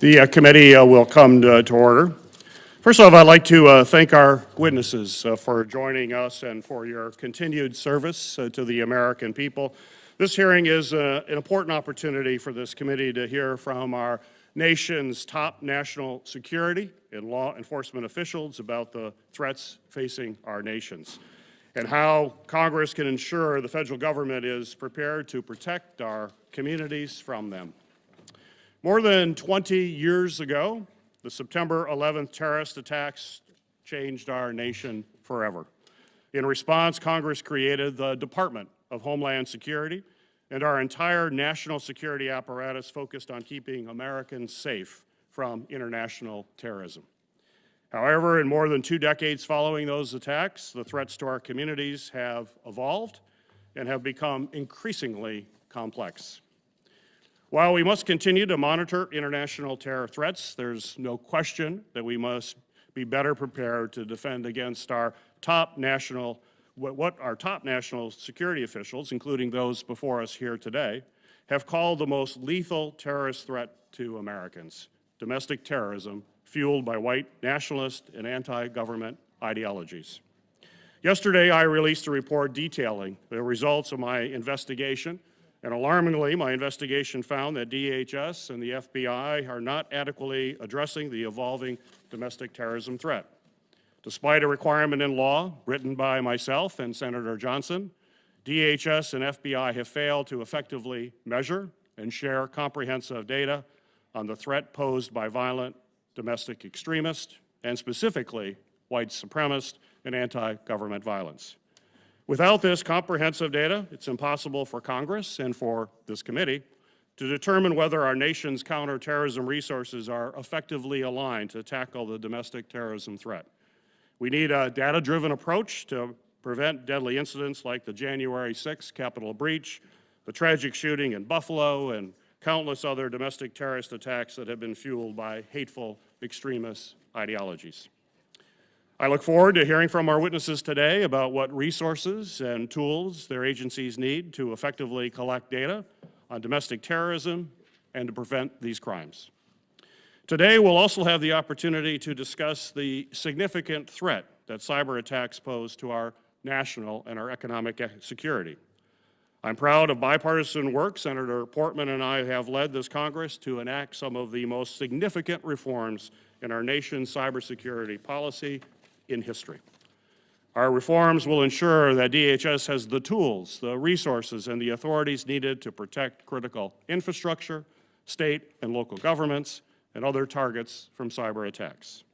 The committee will come to order. First off, I'd like to thank our witnesses for joining us and for your continued service to the American people. This hearing is an important opportunity for this committee to hear from our nation's top national security and law enforcement officials about the threats facing our nations and how Congress can ensure the federal government is prepared to protect our communities from them. More than 20 years ago, the September 11th terrorist attacks changed our nation forever. In response, Congress created the Department of Homeland Security, and our entire national security apparatus focused on keeping Americans safe from international terrorism. However, in more than 2 decades following those attacks, the threats to our communities have evolved and have become increasingly complex. While we must continue to monitor international terror threats, there's no question that we must be better prepared to defend against our top national security officials, including those before us here today, have called the most lethal terrorist threat to Americans: domestic terrorism fueled by white nationalist and anti-government ideologies. Yesterday, I released a report detailing the results of my investigation. And alarmingly, my investigation found that DHS and the FBI are not adequately addressing the evolving domestic terrorism threat. Despite a requirement in law written by myself and Senator Johnson, DHS and FBI have failed to effectively measure and share comprehensive data on the threat posed by violent domestic extremists, and specifically white supremacist and anti-government violence. Without this comprehensive data, it's impossible for Congress and for this committee to determine whether our nation's counterterrorism resources are effectively aligned to tackle the domestic terrorism threat. We need a data-driven approach to prevent deadly incidents like the January 6th Capitol breach, the tragic shooting in Buffalo, and countless other domestic terrorist attacks that have been fueled by hateful extremist ideologies. I look forward to hearing from our witnesses today about what resources and tools their agencies need to effectively collect data on domestic terrorism and to prevent these crimes. Today, we'll also have the opportunity to discuss the significant threat that cyber attacks pose to our national and our economic security. I'm proud of bipartisan work. Senator Portman and I have led this Congress to enact some of the most significant reforms in our nation's cybersecurity policy in history. Our reforms will ensure that DHS has the tools, the resources, and the authorities needed to protect critical infrastructure, state and local governments, and other targets from cyber attacks.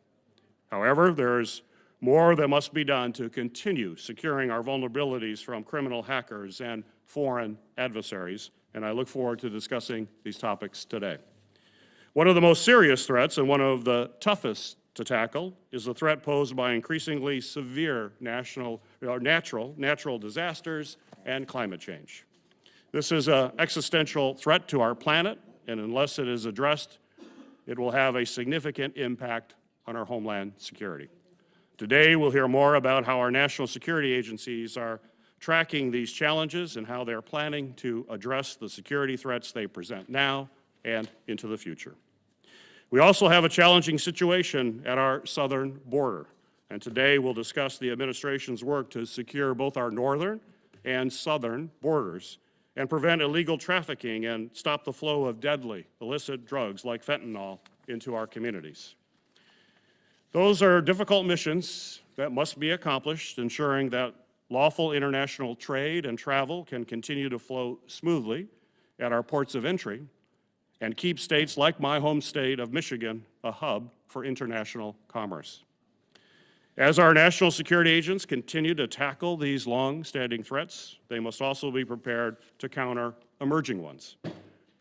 However, there's more that must be done to continue securing our vulnerabilities from criminal hackers and foreign adversaries, and I look forward to discussing these topics today. One of the most serious threats and one of the toughest to tackle is the threat posed by increasingly severe natural disasters and climate change. This is an existential threat to our planet, and unless it is addressed, it will have a significant impact on our homeland security. Today, we'll hear more about how our national security agencies are tracking these challenges and how they're planning to address the security threats they present now and into the future. We also have a challenging situation at our southern border, and today we'll discuss the administration's work to secure both our northern and southern borders and prevent illegal trafficking and stop the flow of deadly, illicit drugs like fentanyl into our communities. Those are difficult missions that must be accomplished, ensuring that lawful international trade and travel can continue to flow smoothly at our ports of entry and keep states like my home state of Michigan a hub for international commerce. As our national security agents continue to tackle these long-standing threats, they must also be prepared to counter emerging ones.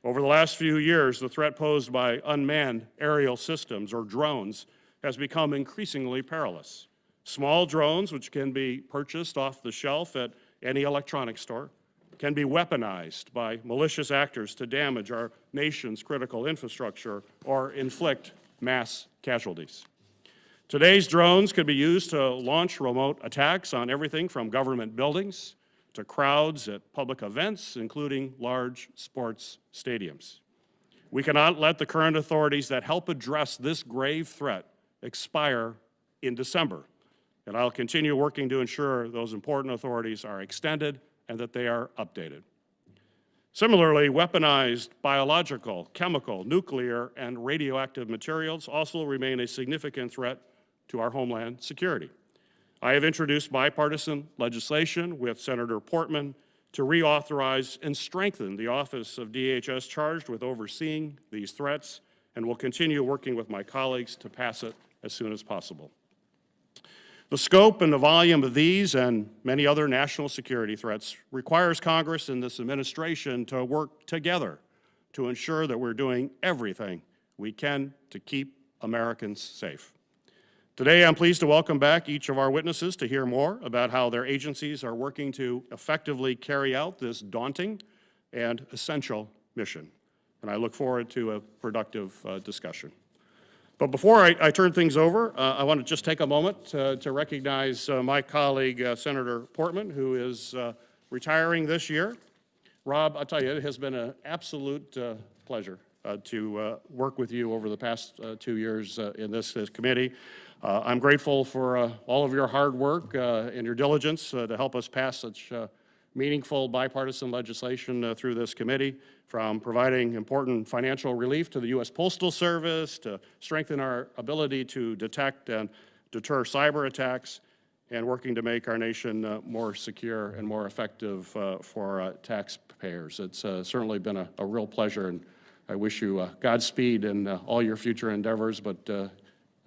Over the last few years, the threat posed by unmanned aerial systems, or drones, has become increasingly perilous. Small drones, which can be purchased off the shelf at any electronics store, can be weaponized by malicious actors to damage our nation's critical infrastructure or inflict mass casualties. Today's drones could be used to launch remote attacks on everything from government buildings to crowds at public events, including large sports stadiums. We cannot let the current authorities that help address this grave threat expire in December. And I'll continue working to ensure those important authorities are extended and that they are updated. Similarly, weaponized biological, chemical, nuclear, and radioactive materials also remain a significant threat to our homeland security. I have introduced bipartisan legislation with Senator Portman to reauthorize and strengthen the Office of DHS charged with overseeing these threats, and will continue working with my colleagues to pass it as soon as possible. The scope and the volume of these and many other national security threats requires Congress and this administration to work together to ensure that we're doing everything we can to keep Americans safe. Today, I'm pleased to welcome back each of our witnesses to hear more about how their agencies are working to effectively carry out this daunting and essential mission. And I look forward to a productive discussion. But before I turn things over, I want to just take a moment to recognize my colleague, Senator Portman, who is retiring this year. Rob, I'll tell you, it has been an absolute pleasure to work with you over the past 2 years in this committee. I'm grateful for all of your hard work and your diligence to help us pass such meaningful bipartisan legislation through this committee, from providing important financial relief to the U.S. Postal Service, to strengthen our ability to detect and deter cyber attacks, and working to make our nation more secure and more effective for taxpayers. It's certainly been a real pleasure, and I wish you Godspeed in all your future endeavors, but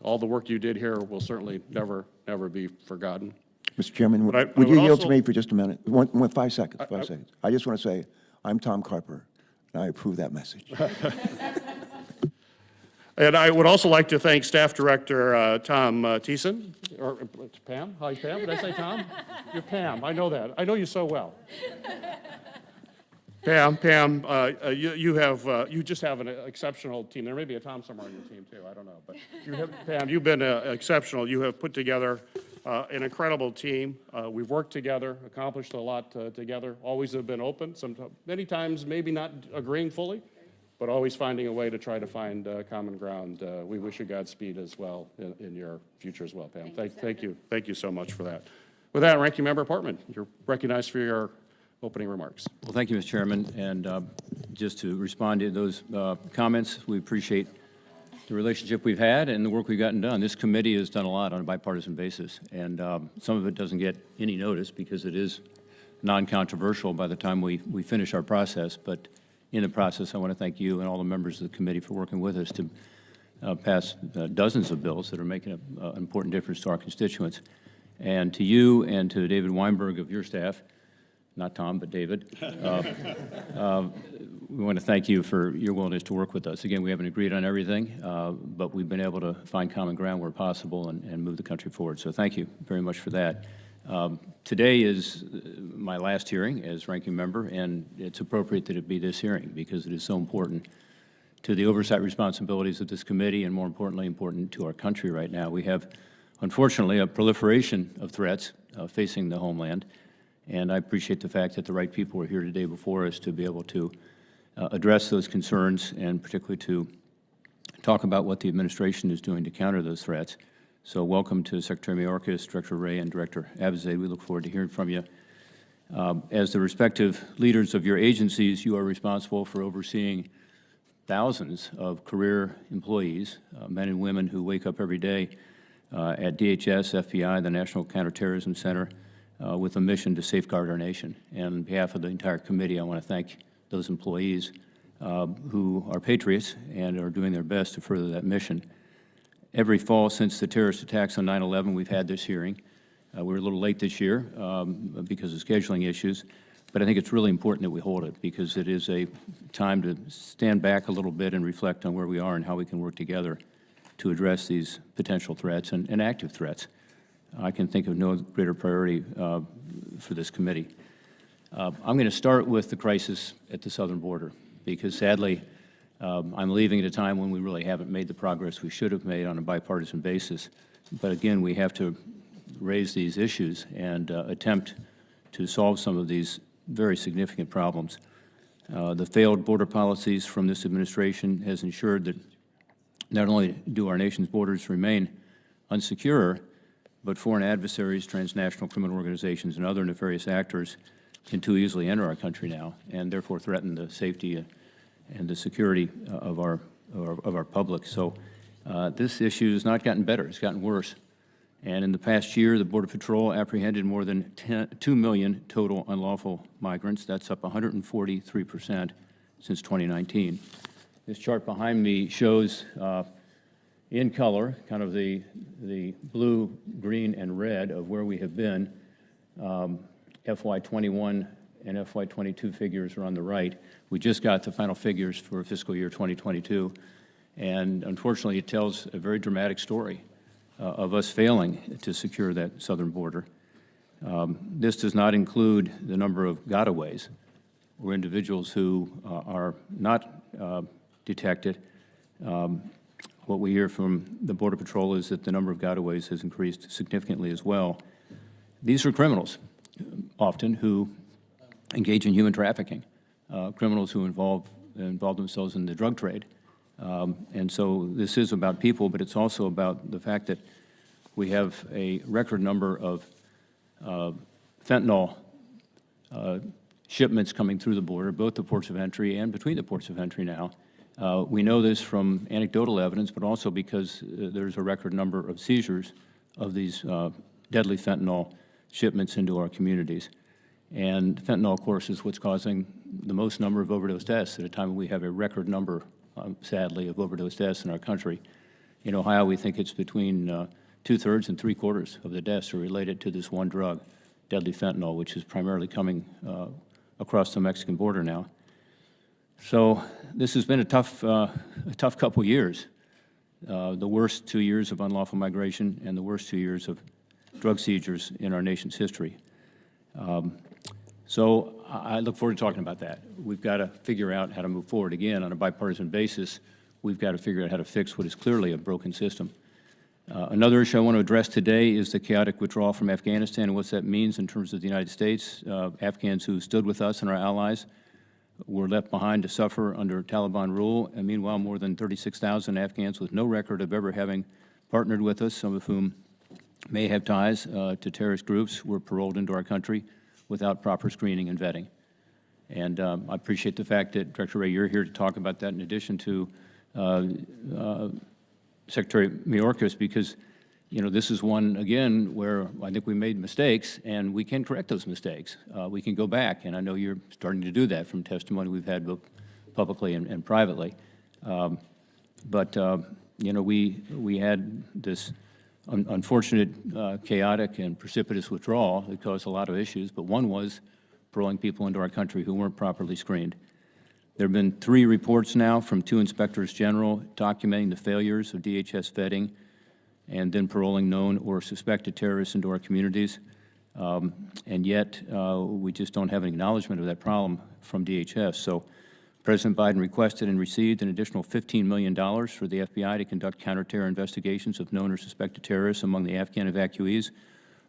all the work you did here will certainly never be forgotten. Mr. Chairman, would you yield to me for just a minute? 5 seconds, 5 seconds. I just want to say, I'm Tom Carper, and I approve that message. And I would also like to thank Staff Director Tom Thiessen, or Pam. Hi, Pam. Did I say Tom? You're Pam. I know that. I know you so well. Pam, you just have an exceptional team. There may be a Tom somewhere on your team too. I don't know, but Pam, you've been exceptional. You have put together an incredible team. We've worked together, accomplished a lot together. Always have been open. Many times, maybe not agreeing fully, but always finding a way to try to find common ground. We wish you Godspeed as well in your future as well, Pam. Thank you. Thank you so much for that. With that, Ranking Member Portman, you're recognized for your opening remarks. Well, thank you, Mr. Chairman. And just to respond to those comments, we appreciate the relationship we've had and the work we've gotten done. This committee has done a lot on a bipartisan basis, and some of it doesn't get any notice because it is non-controversial by the time we finish our process. But in the process, I want to thank you and all the members of the committee for working with us to pass dozens of bills that are making an important difference to our constituents. And to you and to David Weinberg of your staff, not Tom, but David. We want to thank you for your willingness to work with us. Again, we haven't agreed on everything, but we've been able to find common ground where possible and move the country forward. So thank you very much for that. Today is my last hearing as ranking member, and it's appropriate that it be this hearing because it is so important to the oversight responsibilities of this committee and, more importantly, important to our country right now. We have, unfortunately, a proliferation of threats facing the homeland. And I appreciate the fact that the right people are here today before us to be able to address those concerns and particularly to talk about what the administration is doing to counter those threats. So welcome to Secretary Mayorkas, Director Wray, and Director Abizaid. We look forward to hearing from you. As the respective leaders of your agencies, you are responsible for overseeing thousands of career employees, men and women who wake up every day at DHS, FBI, the National Counterterrorism Center, with a mission to safeguard our nation. And on behalf of the entire committee, I want to thank those employees who are patriots and are doing their best to further that mission. Every fall since the terrorist attacks on 9/11, we've had this hearing. We're a little late this year because of scheduling issues, but I think it's really important that we hold it because it is a time to stand back a little bit and reflect on where we are and how we can work together to address these potential threats and active threats. I can think of no greater priority for this committee. I'm going to start with the crisis at the southern border because sadly I'm leaving at a time when we really haven't made the progress we should have made on a bipartisan basis. But again, we have to raise these issues and attempt to solve some of these very significant problems. The failed border policies from this administration has ensured that not only do our nation's borders remain unsecure, but foreign adversaries, transnational criminal organizations, and other nefarious actors can too easily enter our country now and therefore threaten the safety and the security of our public. So this issue has not gotten better, it's gotten worse. And in the past year, the Border Patrol apprehended more than 2 million total unlawful migrants. That's up 143% since 2019. This chart behind me shows in color kind of the blue, green, and red of where we have been. FY21 and FY22 figures are on the right. We just got the final figures for fiscal year 2022, and unfortunately it tells a very dramatic story of us failing to secure that southern border. This does not include the number of gotaways, or individuals who are not detected. What we hear from the Border Patrol is that the number of gotaways has increased significantly as well. These are criminals, often, who engage in human trafficking, criminals who involve themselves in the drug trade. And so this is about people, but it's also about the fact that we have a record number of fentanyl shipments coming through the border, both the ports of entry and between the ports of entry now. We know this from anecdotal evidence, but also because there's a record number of seizures of these deadly fentanyl shipments into our communities. And fentanyl, of course, is what's causing the most number of overdose deaths at a time when we have a record number, sadly, of overdose deaths in our country. In Ohio, we think it's between 2/3 and 3/4 of the deaths are related to this one drug, deadly fentanyl, which is primarily coming across the Mexican border now. So this has been a tough couple years, the worst 2 years of unlawful migration and the worst 2 years of drug seizures in our nation's history. So I look forward to talking about that. We've got to figure out how to move forward. Again, on a bipartisan basis, we've got to figure out how to fix what is clearly a broken system. Another issue I want to address today is the chaotic withdrawal from Afghanistan and what that means in terms of the United States. Afghans who stood with us and our allies were left behind to suffer under Taliban rule, and meanwhile more than 36,000 Afghans with no record of ever having partnered with us, some of whom may have ties to terrorist groups, were paroled into our country without proper screening and vetting. And I appreciate the fact that, Director Wray, you're here to talk about that in addition to Secretary Mayorkas, because this is one, again, where I think we made mistakes, and we can correct those mistakes. We can go back, and I know you're starting to do that from testimony we've had both publicly and privately. We had this unfortunate, chaotic, and precipitous withdrawal that caused a lot of issues, but one was paroling people into our country who weren't properly screened. There have been 3 reports now from 2 inspectors general documenting the failures of DHS vetting and then paroling known or suspected terrorists into our communities. And yet, we just don't have an acknowledgement of that problem from DHS. So President Biden requested and received an additional $15 million for the FBI to conduct counterterror investigations of known or suspected terrorists among the Afghan evacuees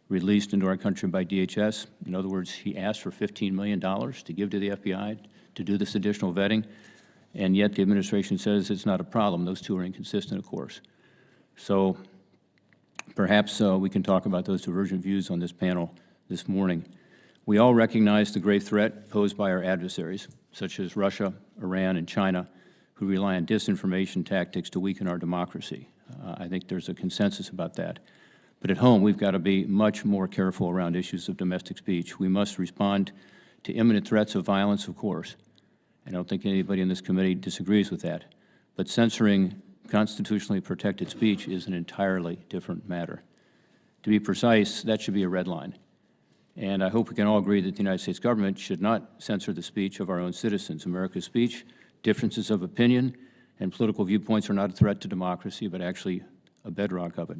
released into our country by DHS. In other words, he asked for $15 million to give to the FBI to do this additional vetting, and yet the administration says it's not a problem. Those two are inconsistent, of course. So perhaps we can talk about those divergent views on this panel this morning. We all recognize the grave threat posed by our adversaries, such as Russia, Iran, and China, who rely on disinformation tactics to weaken our democracy. I think there's a consensus about that. But at home, we've got to be much more careful around issues of domestic speech. We must respond to imminent threats of violence, of course. I don't think anybody in this committee disagrees with that. But censoring constitutionally protected speech is an entirely different matter. To be precise, that should be a red line. And I hope we can all agree that the United States government should not censor the speech of our own citizens. America's speech, differences of opinion, and political viewpoints are not a threat to democracy, but actually a bedrock of it.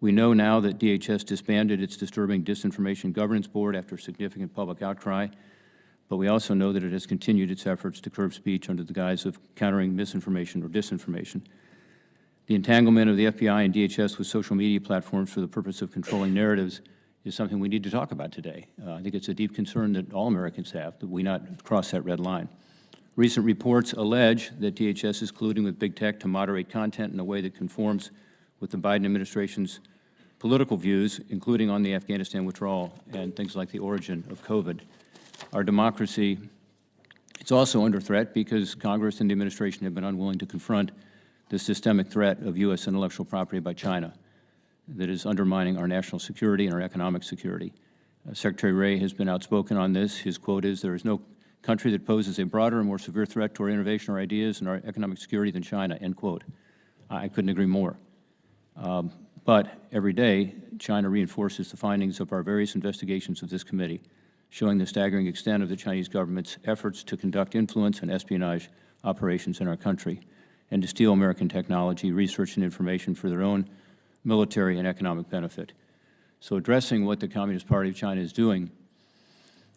We know now that DHS disbanded its disturbing disinformation governance board after significant public outcry, but we also know that it has continued its efforts to curb speech under the guise of countering misinformation or disinformation. The entanglement of the FBI and DHS with social media platforms for the purpose of controlling narratives is something we need to talk about today. I think it's a deep concern that all Americans have, that we not cross that red line. Recent reports allege that DHS is colluding with big tech to moderate content in a way that conforms with the Biden administration's political views, including on the Afghanistan withdrawal and things like the origin of COVID. Our democracy is also under threat because Congress and the administration have been unwilling to confront the systemic threat of U.S. intellectual property by China that is undermining our national security and our economic security. Secretary Wray has been outspoken on this. His quote is, "There is no country that poses a broader and more severe threat to our innovation, our ideas, and our economic security than China," end quote. I couldn't agree more. But every day, China reinforces the findings of our various investigations of this committee, showing the staggering extent of the Chinese government's efforts to conduct influence and espionage operations in our country and to steal American technology, research, and information for their own military and economic benefit. So addressing what the Communist Party of China is doing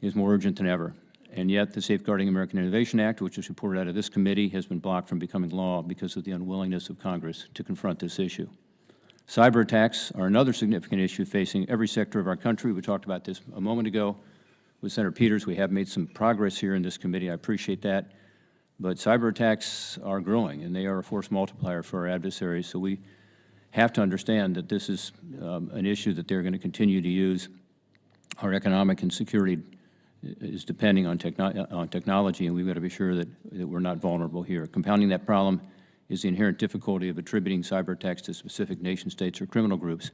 is more urgent than ever. And yet the Safeguarding American Innovation Act, which was reported out of this committee, has been blocked from becoming law because of the unwillingness of Congress to confront this issue. Cyber attacks are another significant issue facing every sector of our country. We talked about this a moment ago with Senator Peters. We have made some progress here in this committee. I appreciate that. But cyber attacks are growing, and they are a force multiplier for our adversaries. So we have to understand that this is an issue that they're going to continue to use. Our economic and security is depending on technology, and we've got to be sure that we're not vulnerable here. Compounding that problem is the inherent difficulty of attributing cyber attacks to specific nation states or criminal groups.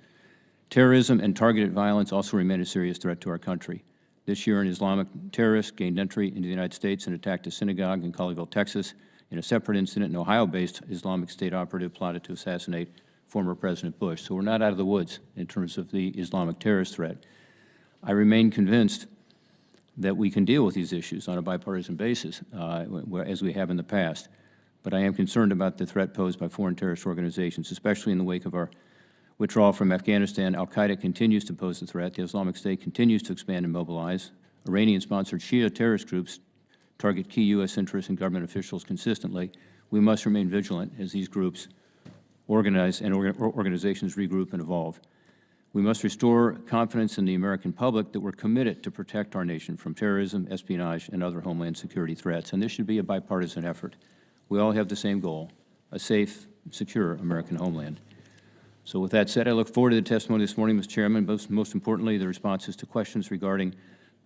Terrorism and targeted violence also remain a serious threat to our country. This year, an Islamic terrorist gained entry into the United States and attacked a synagogue in Colleyville, Texas. In a separate incident, an Ohio-based Islamic State operative plotted to assassinate former President Bush. So we're not out of the woods in terms of the Islamic terrorist threat. I remain convinced that we can deal with these issues on a bipartisan basis, as we have in the past. But I am concerned about the threat posed by foreign terrorist organizations, especially in the wake of our withdrawal from Afghanistan. Al-Qaeda continues to pose a threat. The Islamic State continues to expand and mobilize. Iranian-sponsored Shia terrorist groups target key U.S. interests and government officials consistently. We must remain vigilant as these groups organize and organizations regroup and evolve. We must restore confidence in the American public that we're committed to protect our nation from terrorism, espionage, and other homeland security threats. And this should be a bipartisan effort. We all have the same goal, a safe, secure American homeland. So with that said, I look forward to the testimony this morning, Mr. Chairman, most importantly, the responses to questions regarding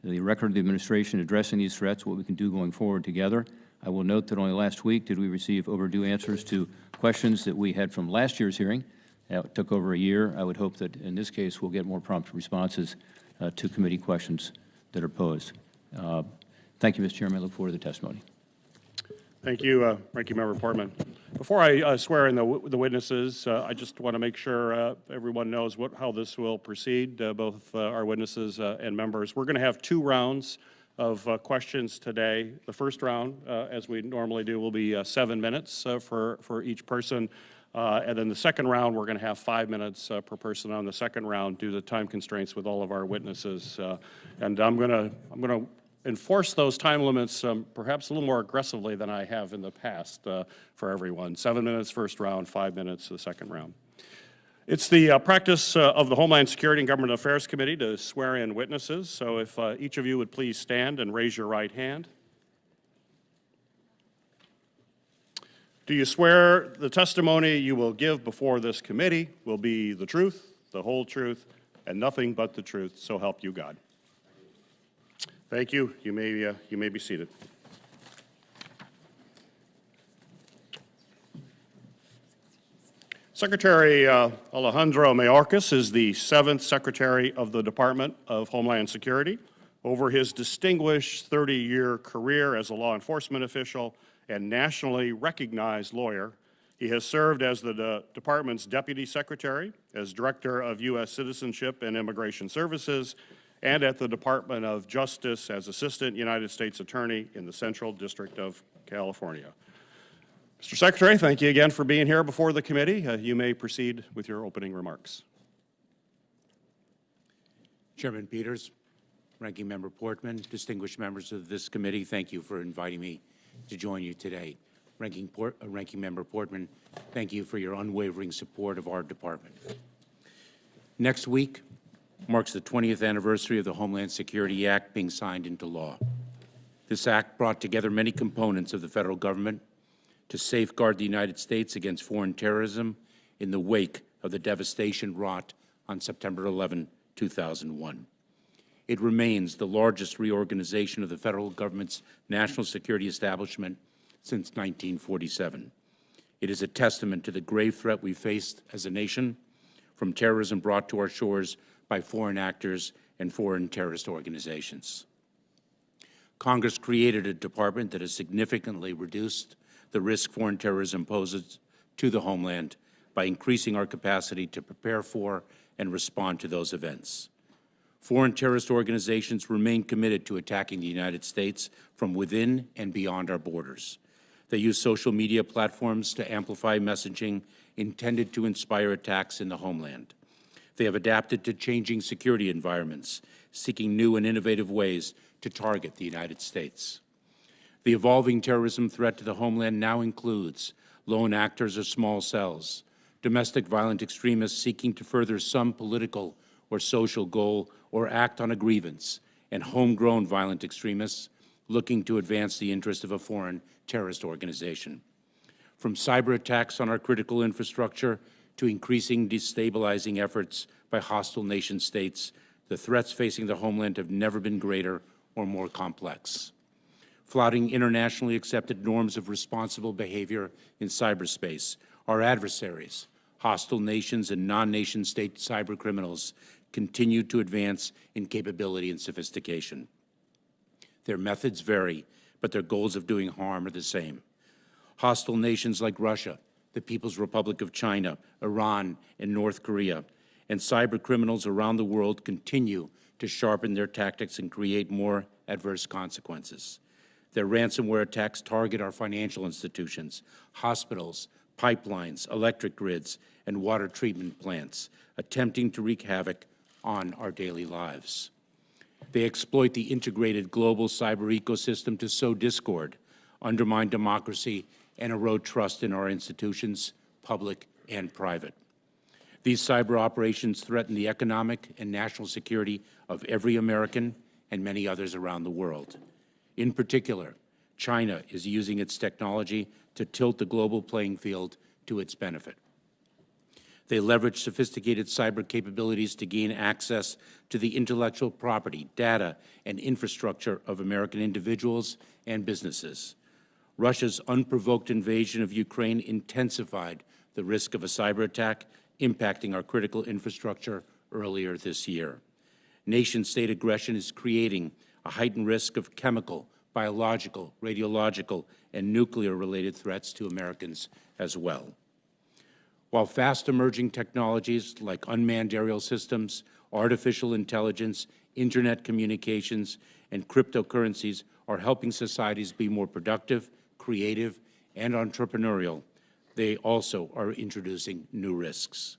the record of the administration addressing these threats, what we can do going forward together. I will note that only last week did we receive overdue answers to questions that we had from last year's hearing. It took over a year. I would hope that in this case we'll get more prompt responses to committee questions that are posed. Thank you, Mr. Chairman. I look forward to the testimony. Thank you, Ranking Member Portman. Before I swear in the witnesses, I just want to make sure everyone knows how this will proceed, both our witnesses and members. We're going to have 2 rounds of questions today. The first round, as we normally do, will be 7 minutes for each person. And then the second round, we're going to have 5 minutes per person on the second round due to time constraints with all of our witnesses. And I'm going to enforce those time limits perhaps a little more aggressively than I have in the past for everyone. 7 minutes first round, 5 minutes the second round. It's the practice of the Homeland Security and Government Affairs Committee to swear in witnesses. So if each of you would please stand and raise your right hand. Do you swear the testimony you will give before this committee will be the truth, the whole truth, and nothing but the truth, so help you God? Thank you. You may be seated. Secretary Alejandro Mayorkas is the 7th Secretary of the Department of Homeland Security. Over his distinguished 30-year career as a law enforcement official and nationally recognized lawyer, he has served as the department's Deputy Secretary, as Director of U.S. Citizenship and Immigration Services, and at the Department of Justice as Assistant United States Attorney in the Central District of California. Mr. Secretary, thank you again for being here before the committee. You may proceed with your opening remarks. Chairman Peters, Ranking Member Portman, distinguished members of this committee, thank you for inviting me to join you today. Ranking Member Portman, thank you for your unwavering support of our department. Next week marks the 20th anniversary of the Homeland Security Act being signed into law. This act brought together many components of the federal government to safeguard the United States against foreign terrorism in the wake of the devastation wrought on September 11, 2001. It remains the largest reorganization of the federal government's national security establishment since 1947. It is a testament to the grave threat we faced as a nation from terrorism brought to our shores by foreign actors and foreign terrorist organizations. Congress created a department that has significantly reduced the risk foreign terrorism poses to the homeland by increasing our capacity to prepare for and respond to those events. Foreign terrorist organizations remain committed to attacking the United States from within and beyond our borders. They use social media platforms to amplify messaging intended to inspire attacks in the homeland. They have adapted to changing security environments, seeking new and innovative ways to target the United States. The evolving terrorism threat to the homeland now includes lone actors or small cells, domestic violent extremists seeking to further some political or social goal or act on a grievance, and homegrown violent extremists looking to advance the interest of a foreign terrorist organization. From cyber attacks on our critical infrastructure to increasing destabilizing efforts by hostile nation states, the threats facing the homeland have never been greater or more complex. Flouting internationally accepted norms of responsible behavior in cyberspace, our adversaries, hostile nations and non-nation state cyber criminals, continue to advance in capability and sophistication. Their methods vary, but their goals of doing harm are the same. Hostile nations like Russia, the People's Republic of China, Iran, and North Korea, and cyber criminals around the world continue to sharpen their tactics and create more adverse consequences. Their ransomware attacks target our financial institutions, hospitals, pipelines, electric grids, and water treatment plants, attempting to wreak havoc on our daily lives. They exploit the integrated global cyber ecosystem to sow discord, undermine democracy, and erode trust in our institutions, public and private. These cyber operations threaten the economic and national security of every American and many others around the world. In particular, China is using its technology to tilt the global playing field to its benefit. They leverage sophisticated cyber capabilities to gain access to the intellectual property, data, and infrastructure of American individuals and businesses. Russia's unprovoked invasion of Ukraine intensified the risk of a cyber attack impacting our critical infrastructure earlier this year. Nation-state aggression is creating a heightened risk of chemical, biological, radiological, and nuclear-related threats to Americans as well. While fast-emerging technologies like unmanned aerial systems, artificial intelligence, internet communications, and cryptocurrencies are helping societies be more productive, creative, and entrepreneurial, they also are introducing new risks.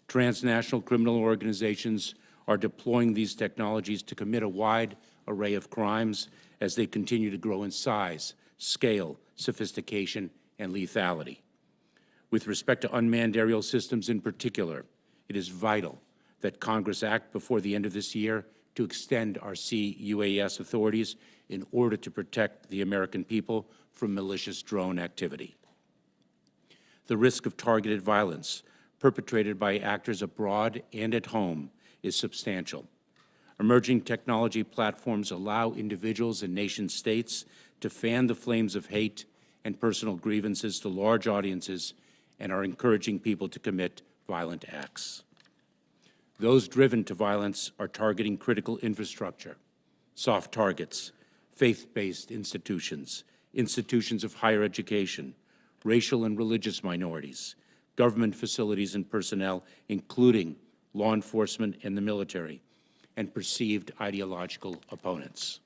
Transnational criminal organizations are deploying these technologies to commit a wide array of crimes as they continue to grow in size, scale, sophistication, and lethality. With respect to unmanned aerial systems in particular, it is vital that Congress act before the end of this year to extend our CUAS authorities in order to protect the American people from malicious drone activity. The risk of targeted violence perpetrated by actors abroad and at home is substantial. Emerging technology platforms allow individuals and nation-states to fan the flames of hate and personal grievances to large audiences and are encouraging people to commit violent acts. Those driven to violence are targeting critical infrastructure, soft targets, faith-based institutions, institutions of higher education, racial and religious minorities, government facilities and personnel, including law enforcement and the military, and perceived ideological opponents.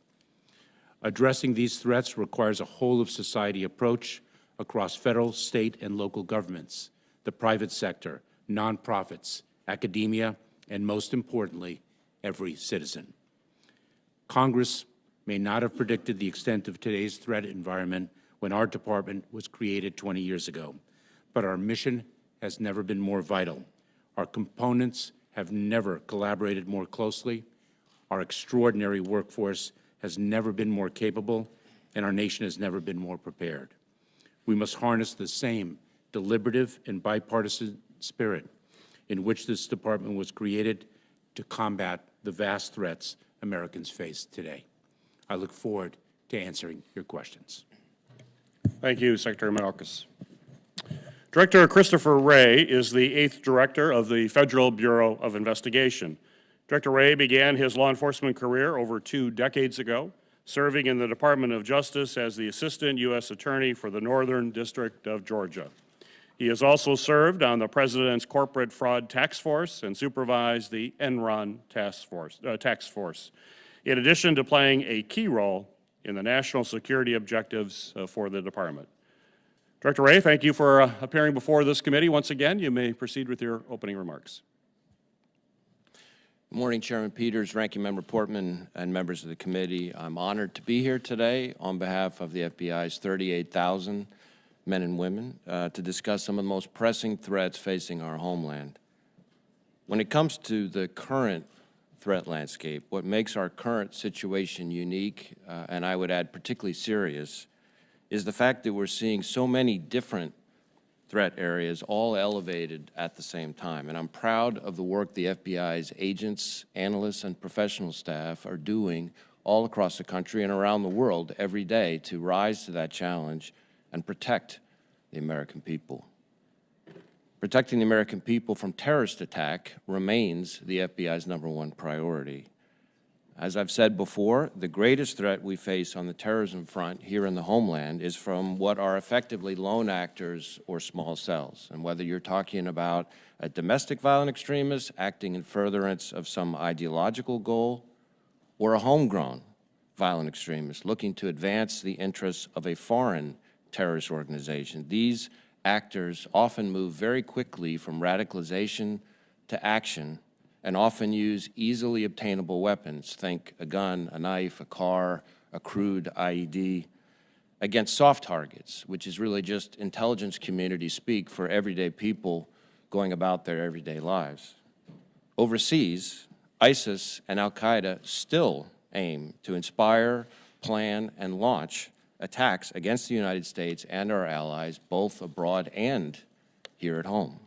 Addressing these threats requires a whole-of-society approach across federal, state, and local governments, the private sector, nonprofits, academia, and most importantly, every citizen. Congress may not have predicted the extent of today's threat environment when our department was created 20 years ago, but our mission has never been more vital. Our components have never collaborated more closely. Our extraordinary workforce has never been more capable, and our nation has never been more prepared. We must harness the same deliberative and bipartisan spirit in which this department was created to combat the vast threats Americans face today. I look forward to answering your questions. Thank you, Secretary Mayorkas. Director Christopher Wray is the 8th Director of the Federal Bureau of Investigation. Director Wray began his law enforcement career over 2 decades ago, serving in the Department of Justice as the Assistant U.S. Attorney for the Northern District of Georgia. He has also served on the President's Corporate Fraud Task Force and supervised the Enron task force, in addition to playing a key role in the national security objectives for the Department. Director Wray, thank you for appearing before this committee once again. You may proceed with your opening remarks. Good morning, Chairman Peters, Ranking Member Portman, and members of the committee. I'm honored to be here today on behalf of the FBI's 38,000 men and women to discuss some of the most pressing threats facing our homeland. When it comes to the current threat landscape, what makes our current situation unique, and I would add particularly serious, is the fact that we're seeing so many different threat areas all elevated at the same time. And I'm proud of the work the FBI's agents, analysts, and professional staff are doing all across the country and around the world every day to rise to that challenge and protect the American people. Protecting the American people from terrorist attack remains the FBI's #1 priority. As I've said before, the greatest threat we face on the terrorism front here in the homeland is from what are effectively lone actors or small cells. And whether you're talking about a domestic violent extremist acting in furtherance of some ideological goal, or a homegrown violent extremist looking to advance the interests of a foreign terrorist organization, these actors often move very quickly from radicalization to action and often use easily obtainable weapons, think a gun, a knife, a car, a crude IED, against soft targets, which is really just intelligence community speak for everyday people going about their everyday lives. Overseas, ISIS and al-Qaeda still aim to inspire, plan, and launch attacks against the United States and our allies, both abroad and here at home.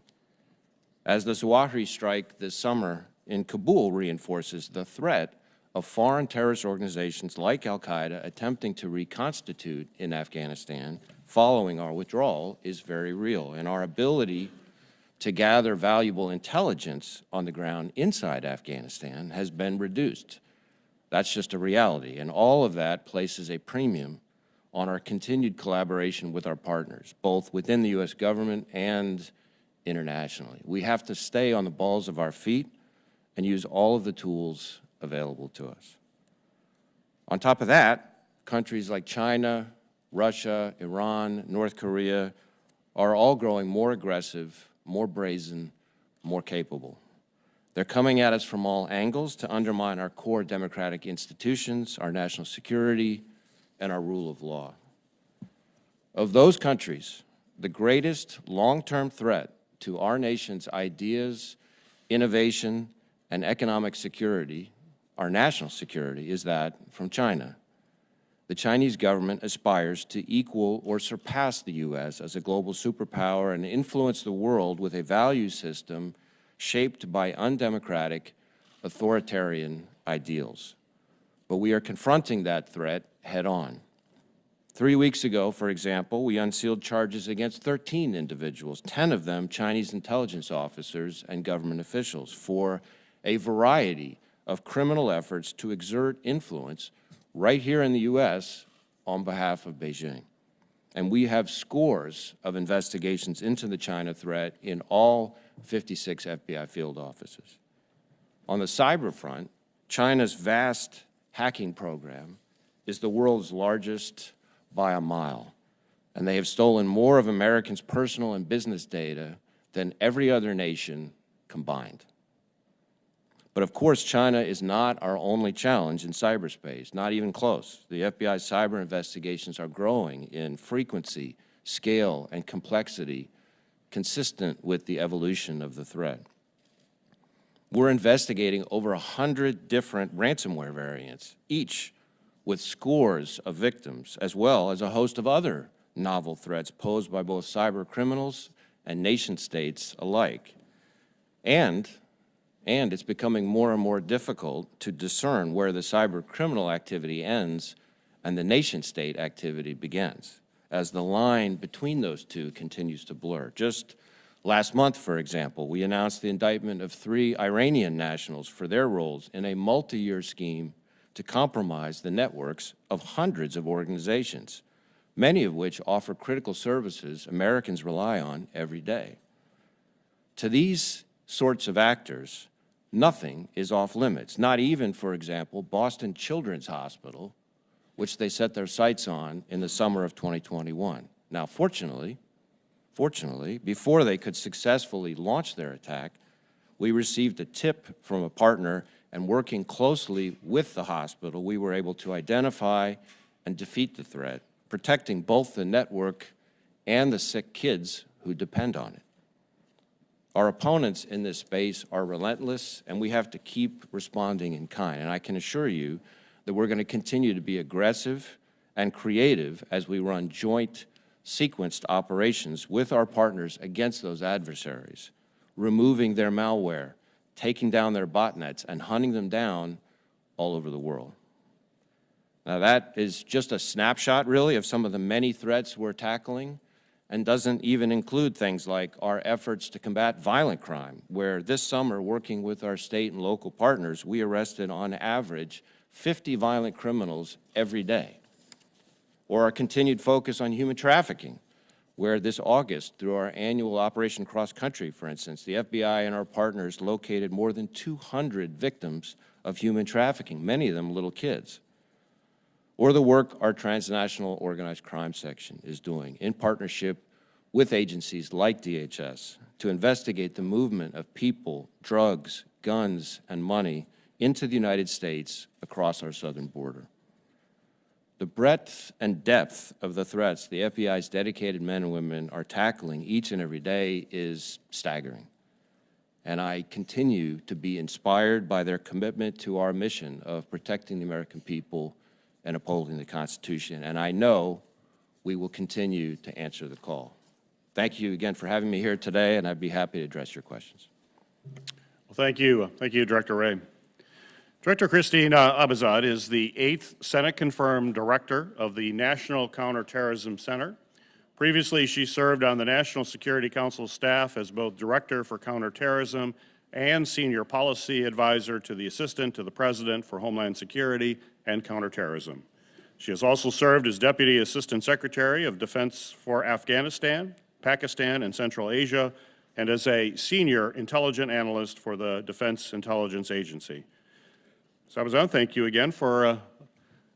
As the Zawahiri strike this summer in Kabul reinforces, the threat of foreign terrorist organizations like al-Qaeda attempting to reconstitute in Afghanistan following our withdrawal is very real, and our ability to gather valuable intelligence on the ground inside Afghanistan has been reduced. That's just a reality, and all of that places a premium on our continued collaboration with our partners, both within the U.S. government and internationally. We have to stay on the balls of our feet and use all of the tools available to us. On top of that, countries like China, Russia, Iran, North Korea are all growing more aggressive, more brazen, more capable. They're coming at us from all angles to undermine our core democratic institutions, our national security, and our rule of law. Of those countries, the greatest long-term threat to our nation's ideas, innovation, and economic security, our national security, is that from China. The Chinese government aspires to equal or surpass the U.S. as a global superpower and influence the world with a value system shaped by undemocratic, authoritarian ideals. But we are confronting that threat head-on. 3 weeks ago, for example, we unsealed charges against 13 individuals, 10 of them Chinese intelligence officers and government officials, for a variety of criminal efforts to exert influence right here in the U.S. on behalf of Beijing. And we have scores of investigations into the China threat in all 56 FBI field offices. On the cyber front, China's vast hacking program is the world's largest by a mile, and they have stolen more of Americans' personal and business data than every other nation combined. But of course, China is not our only challenge in cyberspace, not even close. The FBI's cyber investigations are growing in frequency, scale, and complexity consistent with the evolution of the threat. We're investigating over 100 different ransomware variants, each with scores of victims, as well as a host of other novel threats posed by both cyber criminals and nation states alike. And it's becoming more and more difficult to discern where the cyber criminal activity ends and the nation state activity begins, as the line between those two continues to blur. Just last month, for example, we announced the indictment of 3 Iranian nationals for their roles in a multi-year scheme to compromise the networks of hundreds of organizations, many of which offer critical services Americans rely on every day. To these sorts of actors, nothing is off limits, not even, for example, Boston Children's Hospital, which they set their sights on in the summer of 2021. Now, fortunately, before they could successfully launch their attack, we received a tip from a partner, and working closely with the hospital, we were able to identify and defeat the threat, protecting both the network and the sick kids who depend on it. Our opponents in this space are relentless, and we have to keep responding in kind. And I can assure you that we're going to continue to be aggressive and creative as we run joint sequenced operations with our partners against those adversaries, removing their malware, taking down their botnets, and hunting them down all over the world. Now, that is just a snapshot, really, of some of the many threats we're tackling, and doesn't even include things like our efforts to combat violent crime, where this summer, working with our state and local partners, we arrested on average 50 violent criminals every day. Or our continued focus on human trafficking, where this August, through our annual Operation Cross Country, for instance, the FBI and our partners located more than 200 victims of human trafficking, many of them little kids. Or the work our transnational organized crime section is doing in partnership with agencies like DHS to investigate the movement of people, drugs, guns, and money into the United States across our southern border. The breadth and depth of the threats the FBI's dedicated men and women are tackling each and every day is staggering. And I continue to be inspired by their commitment to our mission of protecting the American people and upholding the Constitution. And I know we will continue to answer the call. Thank you again for having me here today, and I'd be happy to address your questions. Well, thank you. Thank you, Director Wray. Director Christine Abizaid is the 8th Senate-confirmed director of the National Counterterrorism Center. Previously, she served on the National Security Council staff as both Director for Counterterrorism and Senior Policy Advisor to the Assistant to the President for Homeland Security and Counterterrorism. She has also served as Deputy Assistant Secretary of Defense for Afghanistan, Pakistan, and Central Asia, and as a Senior Intelligence Analyst for the Defense Intelligence Agency. Ms. Abizaid, thank you again for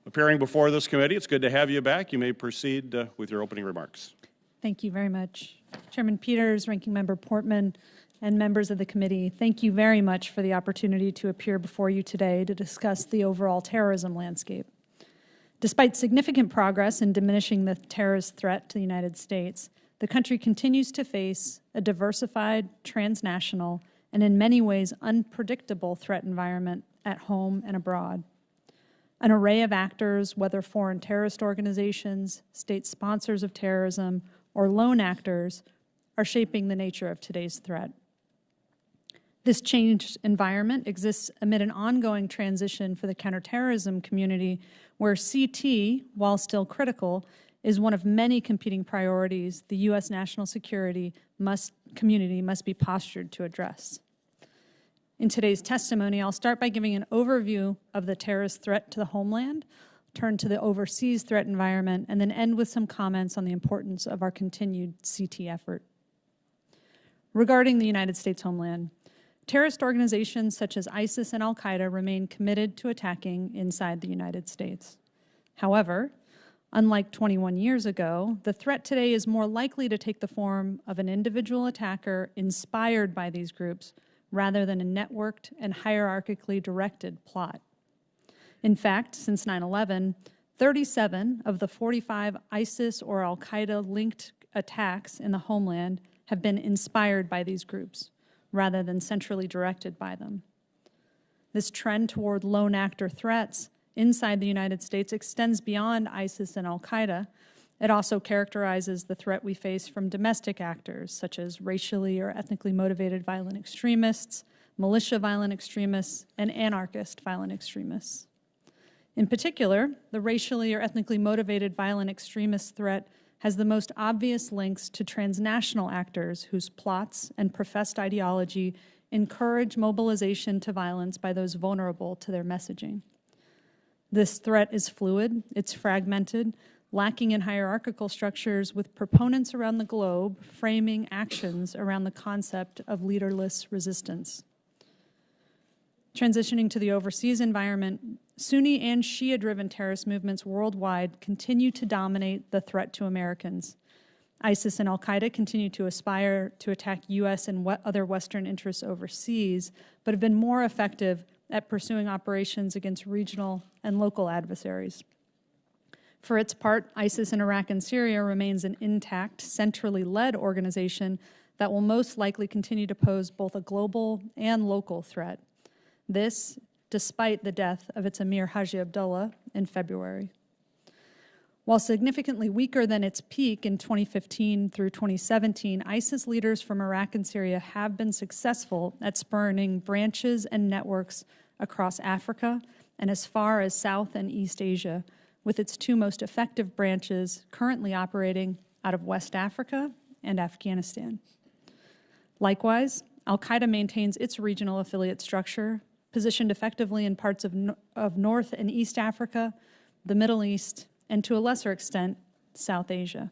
appearing before this committee. It's good to have you back. You may proceed with your opening remarks. Thank you very much. Chairman Peters, Ranking Member Portman, and members of the committee, thank you very much for the opportunity to appear before you today to discuss the overall terrorism landscape. Despite significant progress in diminishing the terrorist threat to the United States, the country continues to face a diversified, transnational, and in many ways unpredictable threat environment at home and abroad. An array of actors, whether foreign terrorist organizations, state sponsors of terrorism, or lone actors, are shaping the nature of today's threat. This changed environment exists amid an ongoing transition for the counterterrorism community, where CT, while still critical, is one of many competing priorities the U.S. national security community must be postured to address. In today's testimony, I'll start by giving an overview of the terrorist threat to the homeland, turn to the overseas threat environment, and then end with some comments on the importance of our continued CT effort. Regarding the United States homeland, terrorist organizations such as ISIS and al-Qaeda remain committed to attacking inside the United States. However, unlike 21 years ago, the threat today is more likely to take the form of an individual attacker inspired by these groups rather than a networked and hierarchically directed plot. In fact, since 9/11, 37 of the 45 ISIS or al-Qaeda linked attacks in the homeland have been inspired by these groups rather than centrally directed by them. This trend toward lone actor threats inside the United States extends beyond ISIS and al-Qaeda. It also characterizes the threat we face from domestic actors, such as racially or ethnically motivated violent extremists, militia violent extremists, and anarchist violent extremists. In particular, the racially or ethnically motivated violent extremist threat has the most obvious links to transnational actors whose plots and professed ideology encourage mobilization to violence by those vulnerable to their messaging. This threat is fluid, it's fragmented, lacking in hierarchical structures, with proponents around the globe framing actions around the concept of leaderless resistance. Transitioning to the overseas environment, Sunni and Shia-driven terrorist movements worldwide continue to dominate the threat to Americans. ISIS and al-Qaeda continue to aspire to attack U.S. and other Western interests overseas, but have been more effective at pursuing operations against regional and local adversaries. For its part, ISIS in Iraq and Syria remains an intact, centrally led organization that will most likely continue to pose both a global and local threat. This, despite the death of its Emir Haji Abdullah in February. While significantly weaker than its peak in 2015 through 2017, ISIS leaders from Iraq and Syria have been successful at spurning branches and networks across Africa and as far as South and East Asia, with its two most effective branches currently operating out of West Africa and Afghanistan. Likewise, al-Qaeda maintains its regional affiliate structure, positioned effectively in parts of North and East Africa, the Middle East, and to a lesser extent, South Asia.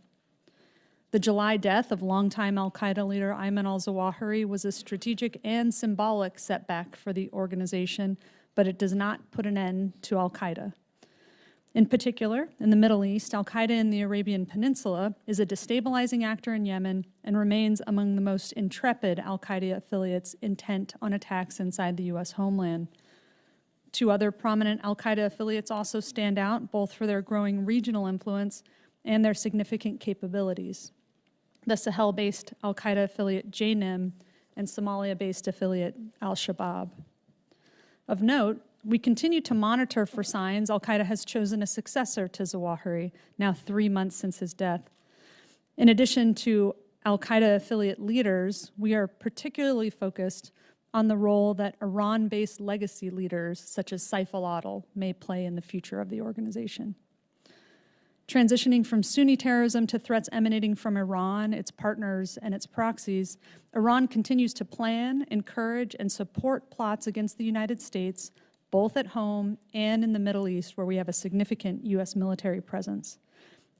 The July death of longtime al-Qaeda leader Ayman al-Zawahiri was a strategic and symbolic setback for the organization, but it does not put an end to al-Qaeda. In particular, in the Middle East, al-Qaeda in the Arabian Peninsula is a destabilizing actor in Yemen and remains among the most intrepid al-Qaeda affiliates intent on attacks inside the U.S. homeland. Two other prominent al-Qaeda affiliates also stand out, both for their growing regional influence and their significant capabilities: the Sahel-based al-Qaeda affiliate JNIM and Somalia-based affiliate al-Shabaab. Of note, we continue to monitor for signs al-Qaeda has chosen a successor to Zawahiri, now 3 months since his death. In addition to al-Qaeda affiliate leaders, we are particularly focused on the role that Iran-based legacy leaders such as Saif al-Adil may play in the future of the organization. Transitioning from Sunni terrorism to threats emanating from Iran, its partners, and its proxies, Iran continues to plan, encourage, and support plots against the United States, both at home and in the Middle East, where we have a significant U.S. military presence.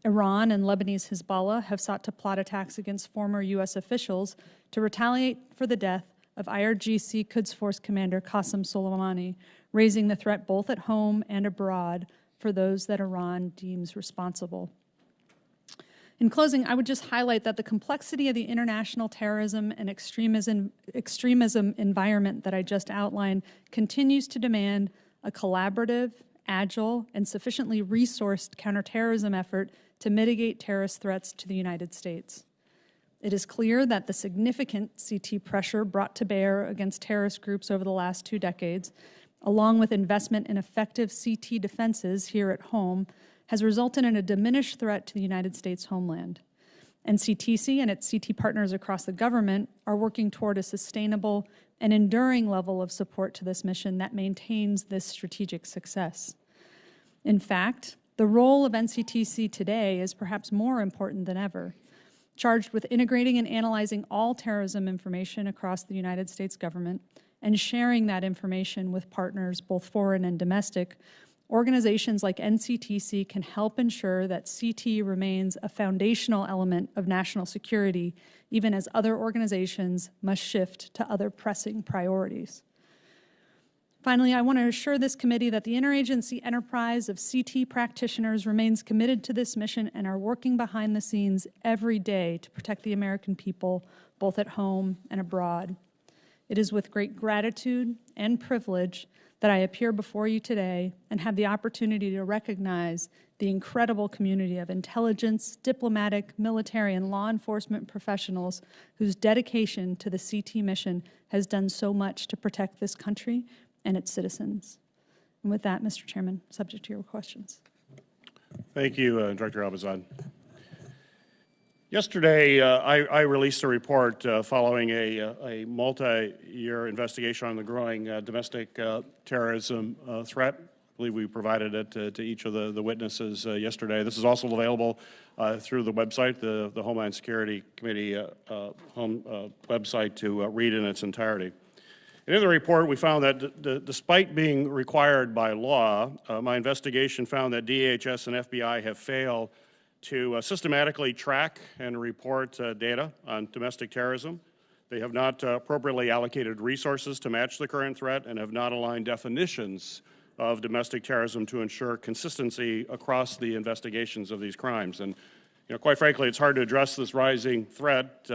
Iran and Lebanese Hezbollah have sought to plot attacks against former U.S. officials to retaliate for the death of IRGC Quds Force Commander Qasem Soleimani, raising the threat both at home and abroad for those that Iran deems responsible. In closing, I would just highlight that the complexity of the international terrorism and extremism environment that I just outlined continues to demand a collaborative, agile, and sufficiently resourced counterterrorism effort to mitigate terrorist threats to the United States. It is clear that the significant CT pressure brought to bear against terrorist groups over the last 2 decades, along with investment in effective CT defenses here at home, has resulted in a diminished threat to the United States homeland. NCTC and its CT partners across the government are working toward a sustainable and enduring level of support to this mission that maintains this strategic success. In fact, the role of NCTC today is perhaps more important than ever. Charged with integrating and analyzing all terrorism information across the United States government and sharing that information with partners, both foreign and domestic, organizations like NCTC can help ensure that CT remains a foundational element of national security, even as other organizations must shift to other pressing priorities. Finally, I want to assure this committee that the interagency enterprise of CT practitioners remains committed to this mission and are working behind the scenes every day to protect the American people, both at home and abroad. It is with great gratitude and privilege that I appear before you today and have the opportunity to recognize the incredible community of intelligence, diplomatic, military, and law enforcement professionals whose dedication to the CT mission has done so much to protect this country and its citizens. And with that, Mr. Chairman, subject to your questions. Thank you, Director Abizaid. Yesterday, I released a report following a multi-year investigation on the growing domestic terrorism threat. I believe we provided it to each of the witnesses yesterday. This is also available through the website, the Homeland Security Committee website, to read in its entirety. And in the report, we found that despite being required by law, my investigation found that DHS and FBI have failed to systematically track and report data on domestic terrorism. They have not appropriately allocated resources to match the current threat and have not aligned definitions of domestic terrorism to ensure consistency across the investigations of these crimes. And quite frankly, it's hard to address this rising threat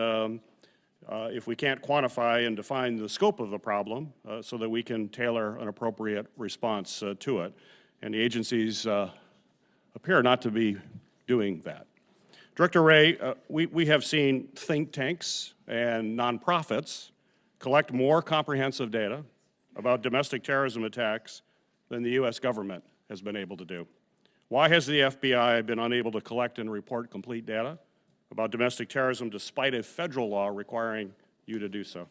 if we can't quantify and define the scope of the problem so that we can tailor an appropriate response to it. And the agencies appear not to be doing that. Director Wray, we have seen think tanks and nonprofits collect more comprehensive data about domestic terrorism attacks than the U.S. government has been able to do. Why has the FBI been unable to collect and report complete data about domestic terrorism despite a federal law requiring you to do so?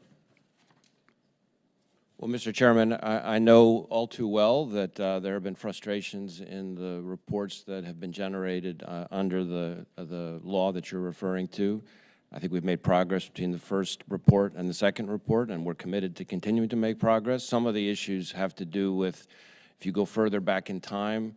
Well, Mr. Chairman, I know all too well that there have been frustrations in the reports that have been generated under the law that you're referring to. I think we've made progress between the first report and the second report, and we're committed to continuing to make progress. Some of the issues have to do with, if you go further back in time,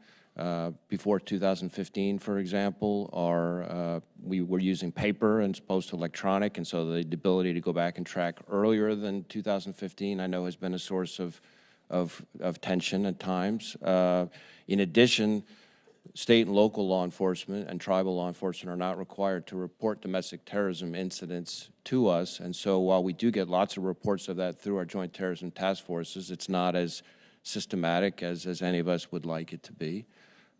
before 2015, for example, we were using paper as opposed to electronic, and so the ability to go back and track earlier than 2015, I know, has been a source of tension at times. In addition, state and local law enforcement and tribal law enforcement are not required to report domestic terrorism incidents to us, and so while we do get lots of reports of that through our joint terrorism task forces, it's not as systematic as any of us would like it to be.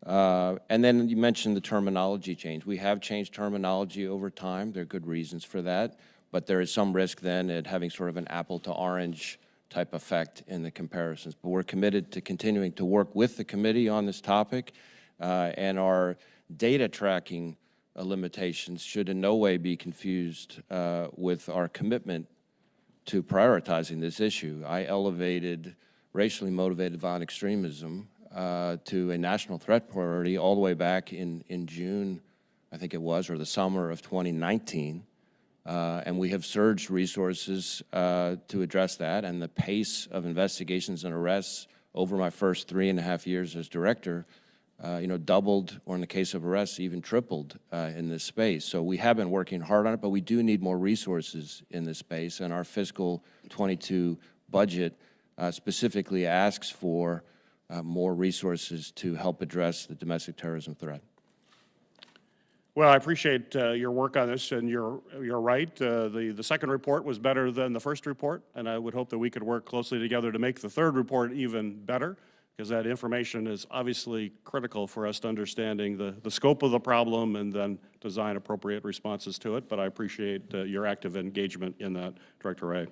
And then you mentioned the terminology change. We have changed terminology over time. There are good reasons for that, but there is some risk then at having sort of an apple to orange type effect in the comparisons. But we're committed to continuing to work with the committee on this topic, and our data tracking limitations should in no way be confused with our commitment to prioritizing this issue. I elevated racially motivated violent extremism to a national threat priority all the way back in June, I think it was, or the summer of 2019. And we have surged resources to address that, and the pace of investigations and arrests over my first 3.5 years as director, doubled, or in the case of arrests, even tripled in this space. So we have been working hard on it, but we do need more resources in this space, and our fiscal 22 budget specifically asks for more resources to help address the domestic terrorism threat. Well, I appreciate your work on this, and you're right. The second report was better than the first report, and I would hope that we could work closely together to make the third report even better, because that information is obviously critical for us to understanding the scope of the problem and then design appropriate responses to it. But I appreciate your active engagement in that, Director Wray.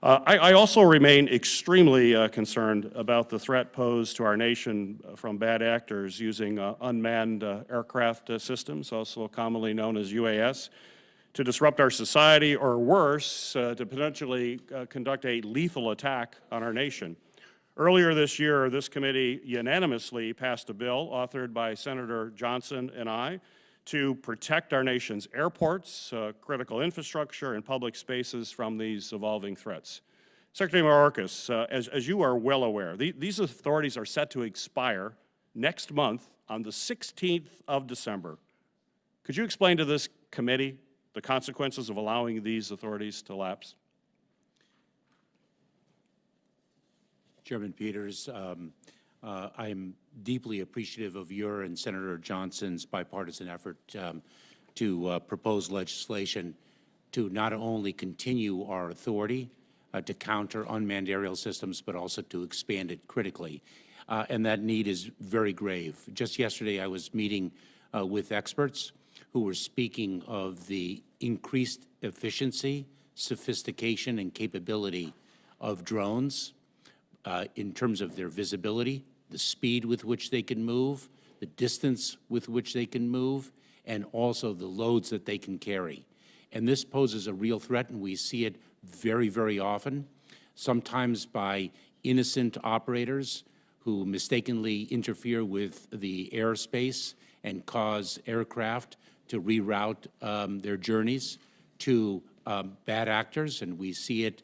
I also remain extremely concerned about the threat posed to our nation from bad actors using unmanned aircraft systems, also commonly known as UAS, to disrupt our society, or worse, to potentially conduct a lethal attack on our nation. Earlier this year, this committee unanimously passed a bill authored by Senator Johnson and I to protect our nation's airports, critical infrastructure, and public spaces from these evolving threats. Secretary Mayorkas, as you are well aware, these authorities are set to expire next month on the 16th of December. Could you explain to this committee the consequences of allowing these authorities to lapse? Chairman Peters, I am deeply appreciative of your and Senator Johnson's bipartisan effort to propose legislation to not only continue our authority to counter unmanned aerial systems, but also to expand it critically. And that need is very grave. Just yesterday, I was meeting with experts who were speaking of the increased efficiency, sophistication, and capability of drones, in terms of their visibility, the speed with which they can move, the distance with which they can move, and also the loads that they can carry. And this poses a real threat, and we see it very, very often, sometimes by innocent operators who mistakenly interfere with the airspace and cause aircraft to reroute their journeys, to bad actors, and we see it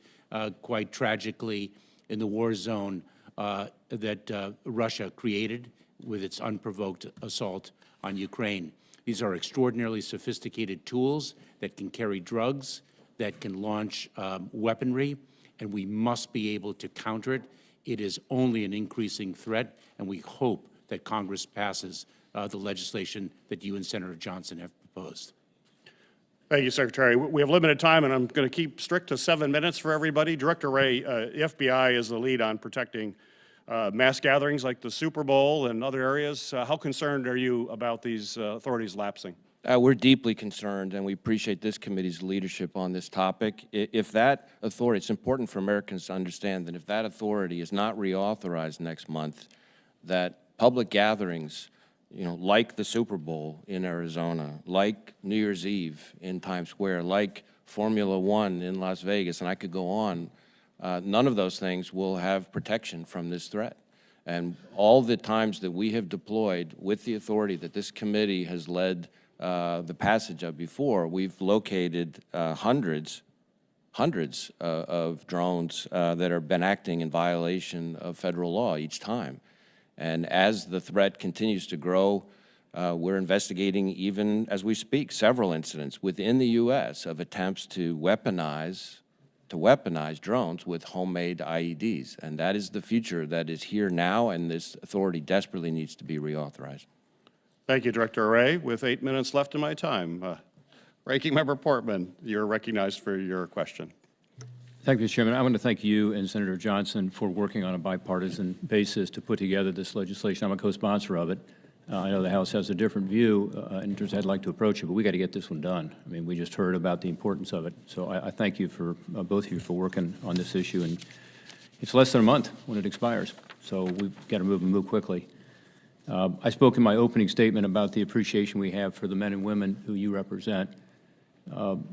quite tragically in the war zone that Russia created with its unprovoked assault on Ukraine. These are extraordinarily sophisticated tools that can carry drugs, that can launch weaponry, and we must be able to counter it. It is only an increasing threat, and we hope that Congress passes the legislation that you and Senator Johnson have proposed. Thank you, Secretary. We have limited time, and I'm going to keep strict to 7 minutes for everybody. Director Wray, the FBI is the lead on protecting mass gatherings like the Super Bowl and other areas. How concerned are you about these authorities lapsing? We're deeply concerned, and we appreciate this committee's leadership on this topic. If that authority, it's important for Americans to understand that if that authority is not reauthorized next month, that public gatherings, like the Super Bowl in Arizona, like New Year's Eve in Times Square, like Formula One in Las Vegas, and I could go on, none of those things will have protection from this threat. And all the times that we have deployed with the authority that this committee has led the passage of before, we've located hundreds of drones that have been acting in violation of federal law each time. And as the threat continues to grow, we're investigating, even as we speak, several incidents within the U.S. of attempts to weaponize drones with homemade IEDs. And that is the future that is here now, and this authority desperately needs to be reauthorized. Thank you, Director Wray. With 8 minutes left in my time, Ranking Member Portman, you're recognized for your question. Thank you, Mr. Chairman. I want to thank you and Senator Johnson for working on a bipartisan basis to put together this legislation. I'm a co-sponsor of it. I know the House has a different view in terms of how I'd like to approach it, but we got to get this one done. I mean, we just heard about the importance of it. So I thank you for both of you for working on this issue. And it's less than a month when it expires, so we've got to move quickly. I spoke in my opening statement about the appreciation we have for the men and women who you represent.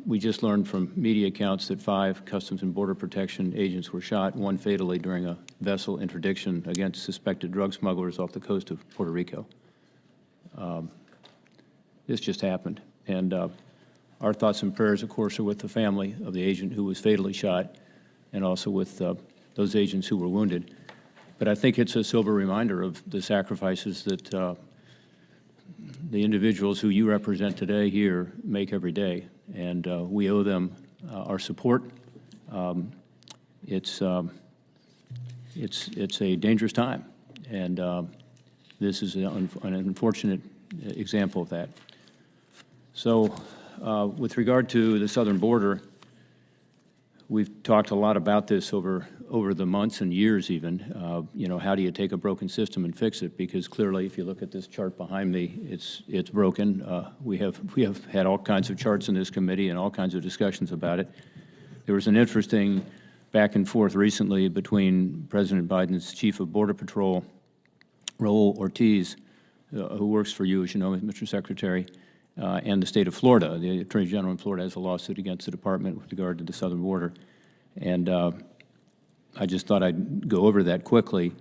We just learned from media accounts that 5 Customs and Border Protection agents were shot, 1 fatally during a vessel interdiction against suspected drug smugglers off the coast of Puerto Rico. This just happened. And our thoughts and prayers, of course, are with the family of the agent who was fatally shot and also with those agents who were wounded. But I think it's a sober reminder of the sacrifices that the individuals who you represent today here make every day, and we owe them our support. It's a dangerous time, and this is an unfortunate example of that. So with regard to the southern border, we've talked a lot about this over the months and years even. How do you take a broken system and fix it? Because clearly, if you look at this chart behind me, it's broken. We have had all kinds of charts in this committee and all kinds of discussions about it. There was an interesting back and forth recently between President Biden's Chief of Border Patrol, Raul Ortiz, who works for you, as you know, Mr. Secretary, and the state of Florida. The Attorney General in Florida has a lawsuit against the department with regard to the southern border. And I just thought I'd go over that quickly.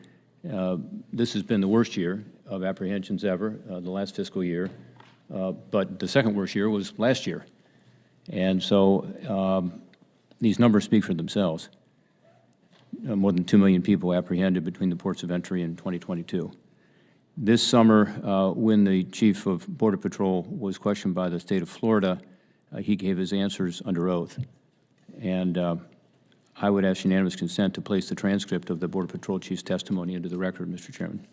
This has been the worst year of apprehensions ever, the last fiscal year. But the second worst year was last year. And so these numbers speak for themselves. More than 2 million people apprehended between the ports of entry in 2022. This summer, when the Chief of Border Patrol was questioned by the state of Florida, he gave his answers under oath. And I would ask unanimous consent to place the transcript of the Border Patrol Chief's testimony into the record, Mr. Chairman.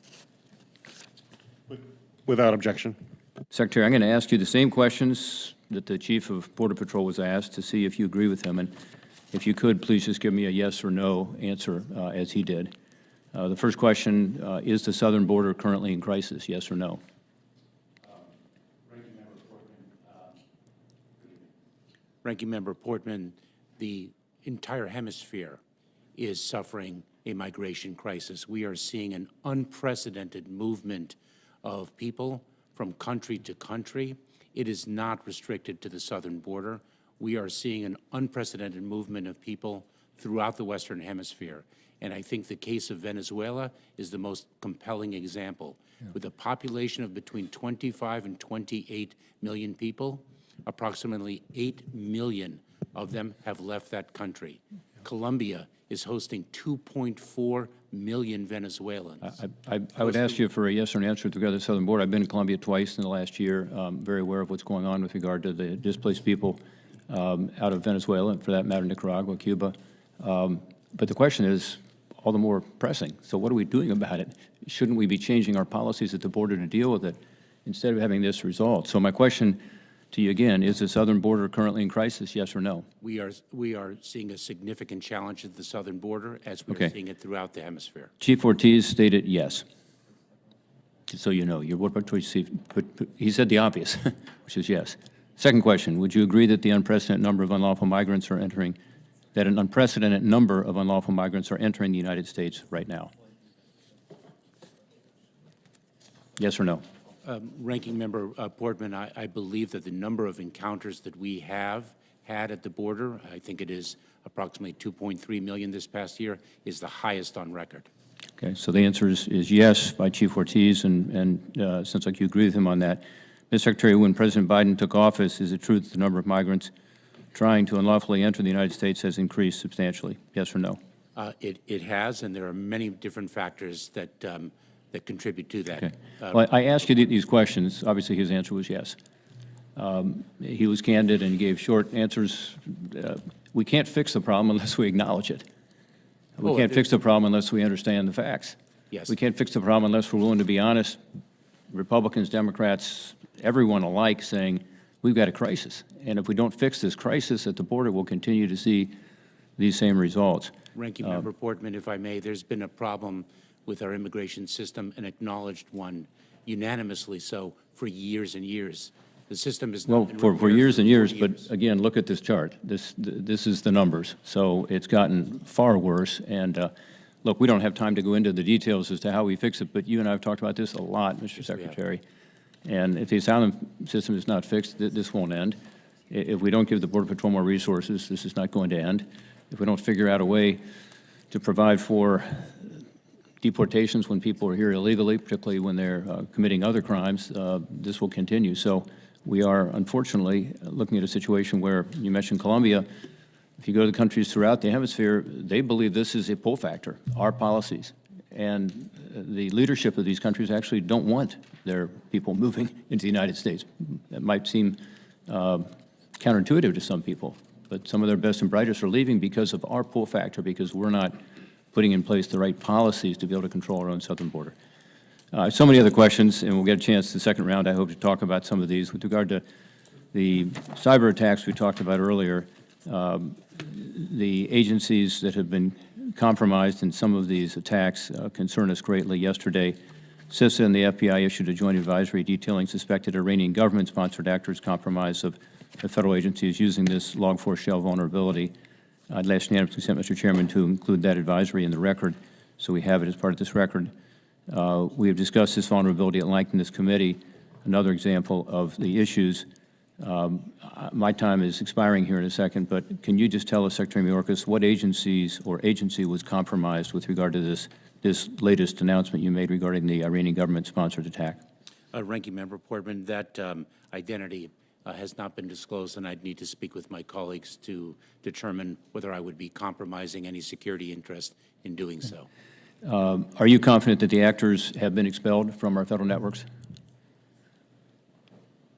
Without objection. Secretary, I'm going to ask you the same questions that the Chief of Border Patrol was asked to see if you agree with him. And if you could, please just give me a yes or no answer as he did. The first question, is the southern border currently in crisis, yes or no? Ranking Member Portman, the entire hemisphere is suffering a migration crisis. We are seeing an unprecedented movement of people from country to country. It is not restricted to the southern border. We are seeing an unprecedented movement of people throughout the Western Hemisphere. And I think the case of Venezuela is the most compelling example. With a population of between 25 and 28 million people, approximately 8 million of them have left that country. Colombia is hosting 2.4 million Venezuelans. I would ask you for a yes or an answer with regard to the southern border. I've been to Colombia twice in the last year, very aware of what's going on with regard to the displaced people out of Venezuela, and for that matter, Nicaragua, Cuba. But the question is all the more pressing. So what are we doing about it? Shouldn't we be changing our policies at the border to deal with it instead of having this resolved? So my question to you again, is the southern border currently in crisis, yes or no? We are seeing a significant challenge at the southern border, as we're seeing it throughout the hemisphere. Chief Ortiz stated yes. Just so you know, your what about Chief? He said the obvious, which is yes. Second question, would you agree that the unprecedented number of unlawful migrants are entering, that an unprecedented number of unlawful migrants are entering the United States right now? Yes or no? Ranking Member Portman, I believe that the number of encounters that we have had at the border, I think it is approximately 2.3 million this past year, is the highest on record. Okay, so the answer is yes by Chief Ortiz, and sounds like you agree with him on that. Ms. Secretary, when President Biden took office, is it true that the number of migrants trying to unlawfully enter the United States has increased substantially? Yes or no? It has, and there are many different factors that that contribute to that. Okay. Well, I asked you these questions. Obviously, his answer was yes. He was candid and gave short answers. We can't fix the problem unless we acknowledge it. We can't fix the problem unless we understand the facts. Yes. We can't fix the problem unless we're willing to be honest, Republicans, Democrats, everyone alike, saying we've got a crisis. And if we don't fix this crisis at the border, we'll continue to see these same results. Ranking Member Portman, if I may, there's been a problem with our immigration system, an acknowledged one, unanimously so, for years and years. The system is not for years and years, but again, look at this chart. This is the numbers. So it's gotten far worse. And look, we don't have time to go into the details as to how we fix it, but you and I have talked about this a lot, Mr. Secretary. And if the asylum system is not fixed, this won't end. If we don't give the Border Patrol more resources, this is not going to end. If we don't figure out a way to provide for deportations when people are here illegally, particularly when they're committing other crimes, this will continue. So we are, unfortunately, looking at a situation where, you mentioned Colombia, if you go to the countries throughout the hemisphere, they believe this is a pull factor, our policies. And the leadership of these countries actually don't want their people moving into the United States. That might seem counterintuitive to some people, but some of their best and brightest are leaving because of our pull factor, because we're not putting in place the right policies to be able to control our own southern border. So many other questions, and we'll get a chance the second round, I hope, to talk about some of these. With regard to the cyber attacks we talked about earlier, the agencies that have been compromised in some of these attacks concern us greatly. Yesterday, CISA and the FBI issued a joint advisory detailing suspected Iranian government-sponsored actors compromised of federal agencies using this Log4Shell vulnerability. I'd ask unanimous consent, Mr. Chairman, to include that advisory in the record, so we have it as part of this record. We have discussed this vulnerability at length in this committee. Another example of the issues. My time is expiring here in a second, but can you just tell us, Secretary Mayorkas, what agencies or agency was compromised with regard to this latest announcement you made regarding the Iranian government-sponsored attack? Ranking Member Portman, that identity has not been disclosed, and I'd need to speak with my colleagues to determine whether I would be compromising any security interest in doing so. Are you confident that the actors have been expelled from our federal networks?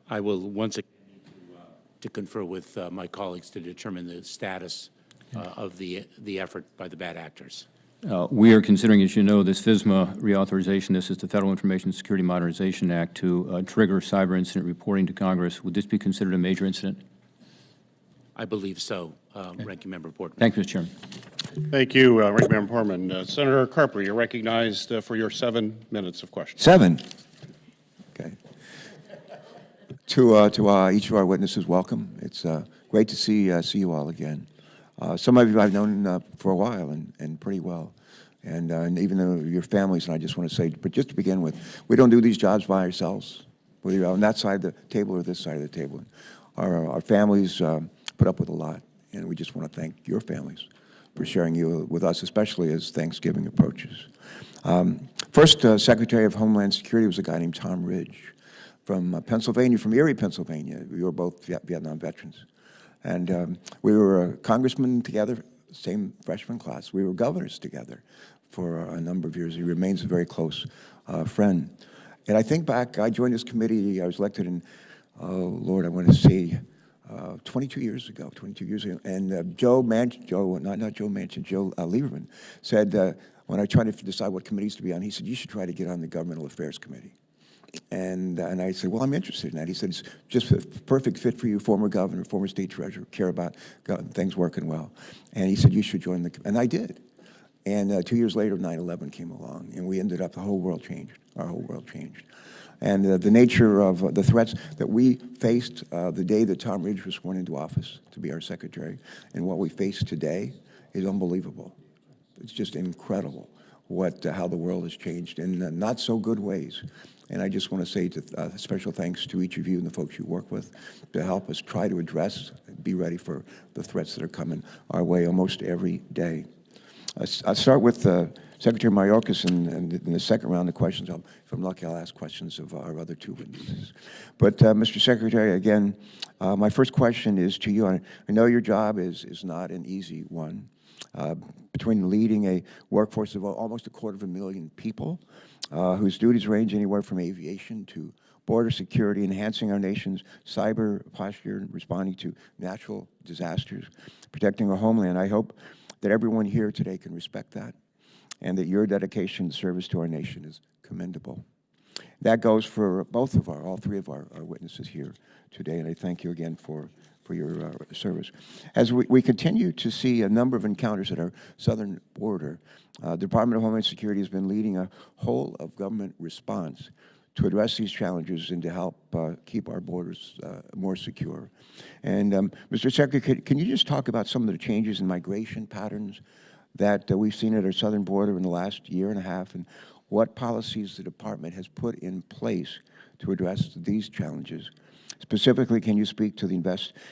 I will once again to confer with my colleagues to determine the status of the effort by the bad actors. We are considering, as you know, this FISMA reauthorization. This is the Federal Information Security Modernization Act to trigger cyber incident reporting to Congress. Would this be considered a major incident? I believe so, Ranking Member Portman. Thank you, Mr. Chairman. Thank you, Ranking Member Portman. Senator Carper, you're recognized for your 7 minutes of questions. 7? Okay. To each of our witnesses, welcome. It's great to see you all again. Some of you I've known for a while and pretty well. And even though your families, and I just want to say, but just to begin with, we don't do these jobs by ourselves, whether you're on that side of the table or this side of the table. Our families put up with a lot, and we just want to thank your families for sharing you with us, especially as Thanksgiving approaches. First Secretary of Homeland Security was a guy named Tom Ridge from Pennsylvania, from Erie, Pennsylvania. We were both Vietnam veterans. And we were congressmen together, same freshman class. We were governors together for a number of years. He remains a very close friend. And I think back, I joined this committee, I was elected in, oh Lord, I want to say, 22 years ago. And Joe Lieberman said, when I tried to decide what committees to be on, he said, you should try to get on the Governmental Affairs Committee. And I said, well, I'm interested in that. He said, it's just a perfect fit for you, former governor, former state treasurer, care about things working well. And he said, you should join the, and I did. And 2 years later, 9/11 came along, and we ended up, the whole world changed. Our whole world changed. And the nature of the threats that we faced the day that Tom Ridge was sworn into office to be our secretary, and what we face today is unbelievable. It's just incredible how the world has changed in not so good ways. And I just want to say special thanks to each of you and the folks you work with to help us try to address, be ready for the threats that are coming our way almost every day. I'll start with Secretary Mayorkas, and in the second round of questions, if I'm lucky, I'll ask questions of our other two witnesses. But Mr. Secretary, again, my first question is to you. I know your job is not an easy one. Between leading a workforce of almost 250,000 people, whose duties range anywhere from aviation to border security, enhancing our nation's cyber posture, responding to natural disasters, protecting our homeland, I hope that everyone here today can respect that, and that your dedication and service to our nation is commendable. That goes for all three of our witnesses here today, and I thank you again for your service. As we continue to see a number of encounters at our southern border, the Department of Homeland Security has been leading a whole-of-government response to address these challenges and to help keep our borders more secure. And Mr. Secretary, can you just talk about some of the changes in migration patterns that we've seen at our southern border in the last year and a half, and what policies the department has put in place to address these challenges? Specifically, can you speak to the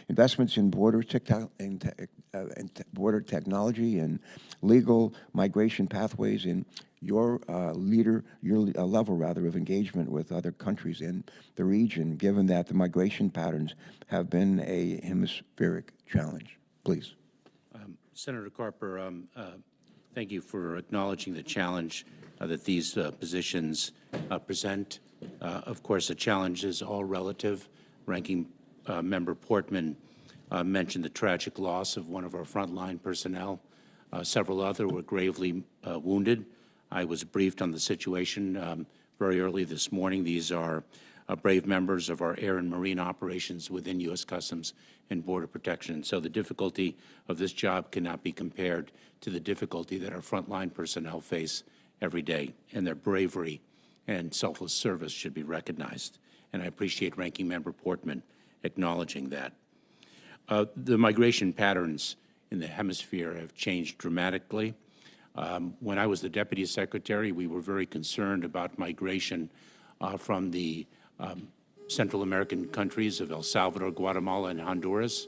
investments in border technology and legal migration pathways in your level of engagement with other countries in the region, given that the migration patterns have been a hemispheric challenge? Please. Senator Carper, thank you for acknowledging the challenge that these positions present. Of course, the challenge is all relative. Ranking Member Portman mentioned the tragic loss of one of our frontline personnel. Several other were gravely wounded. I was briefed on the situation very early this morning. These are brave members of our air and marine operations within U.S. Customs and Border Protection. So the difficulty of this job cannot be compared to the difficulty that our frontline personnel face every day, and their bravery and selfless service should be recognized. And I appreciate Ranking Member Portman acknowledging that. The migration patterns in the hemisphere have changed dramatically. When I was the Deputy Secretary, we were very concerned about migration from the Central American countries of El Salvador, Guatemala, and Honduras.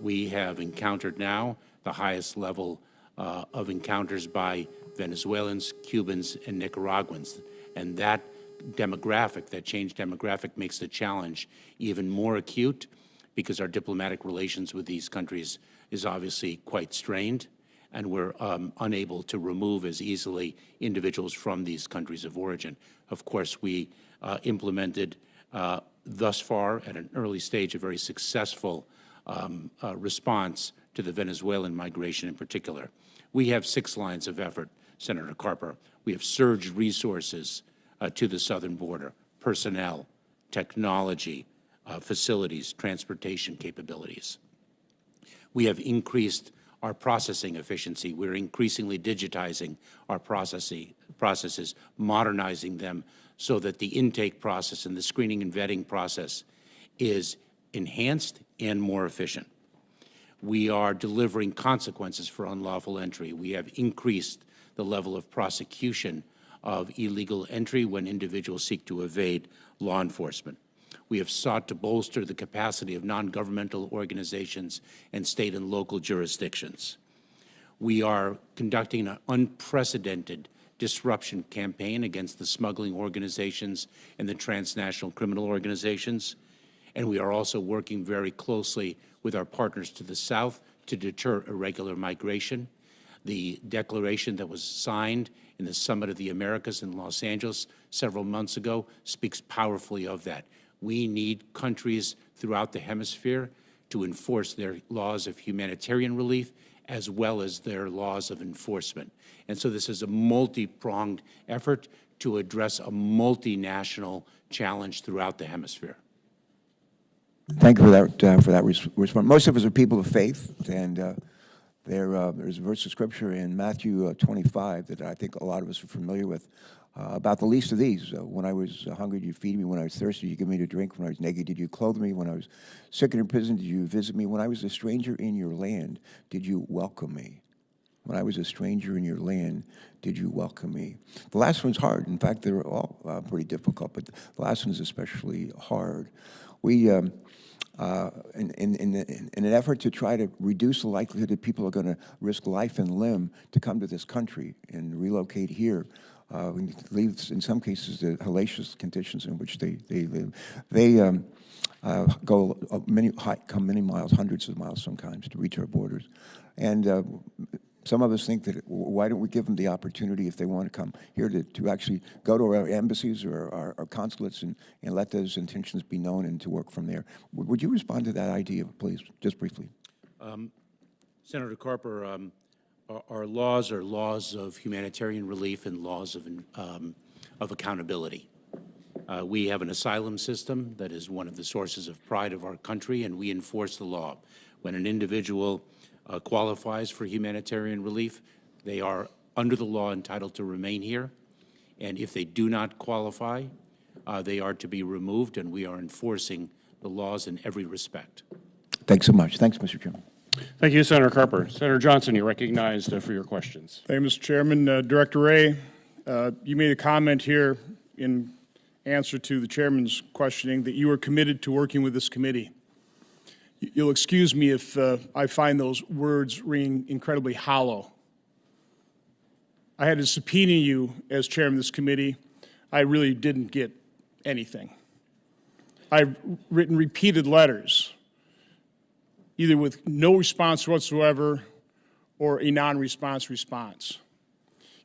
We have encountered now the highest level of encounters by Venezuelans, Cubans, and Nicaraguans. And that changed demographic makes the challenge even more acute because our diplomatic relations with these countries is obviously quite strained, and we're unable to remove as easily individuals from these countries of origin. Of course, we implemented thus far at an early stage a very successful response to the Venezuelan migration in particular. We have 6 lines of effort, Senator Carper. We have surged resources to the southern border: personnel, technology, facilities, transportation capabilities. We have increased our processing efficiency. We're increasingly digitizing our processes, modernizing them so that the intake process and the screening and vetting process is enhanced and more efficient. We are delivering consequences for unlawful entry. We have increased the level of prosecution of illegal entry when individuals seek to evade law enforcement. We have sought to bolster the capacity of non-governmental organizations and state and local jurisdictions. We are conducting an unprecedented disruption campaign against the smuggling organizations and the transnational criminal organizations. And we are also working very closely with our partners to the south to deter irregular migration. The declaration that was signed in the Summit of the Americas in Los Angeles several months ago speaks powerfully of that. We need countries throughout the hemisphere to enforce their laws of humanitarian relief as well as their laws of enforcement. And so this is a multi-pronged effort to address a multinational challenge throughout the hemisphere. Thank you for that response. Most of us are people of faith, and there's a verse of scripture in Matthew 25 that I think a lot of us are familiar with about the least of these. When I was hungry, did you feed me? When I was thirsty, did you give me to drink? When I was naked, did you clothe me? When I was sick and in prison, did you visit me? When I was a stranger in your land, did you welcome me? When I was a stranger in your land, did you welcome me? The last one's hard. In fact, they're all pretty difficult, but the last one is especially hard. We, in an effort to try to reduce the likelihood that people are going to risk life and limb to come to this country and relocate here, we leave, in some cases, the hellacious conditions in which they live. They come many miles, hundreds of miles sometimes, to reach our borders. And some of us think that, why don't we give them the opportunity, if they want to come here, to actually go to our embassies or our consulates and let those intentions be known and to work from there. Would you respond to that idea, please, just briefly? Senator Carper, our laws are laws of humanitarian relief and laws of accountability. We have an asylum system that is one of the sources of pride of our country, and we enforce the law. When an individual qualifies for humanitarian relief, they are, under the law, entitled to remain here. And if they do not qualify, they are to be removed, and we are enforcing the laws in every respect. Thanks so much. Thanks, Mr. Chairman. Thank you, Senator Carper. Senator Johnson, you're recognized for your questions. Thank you, Mr. Chairman. Director Wray, you made a comment here in answer to the chairman's questioning that you are committed to working with this committee. You'll excuse me if I find those words ring incredibly hollow. I had to subpoena you as chairman of this committee. I really didn't get anything. I've written repeated letters, either with no response whatsoever or a non-response response.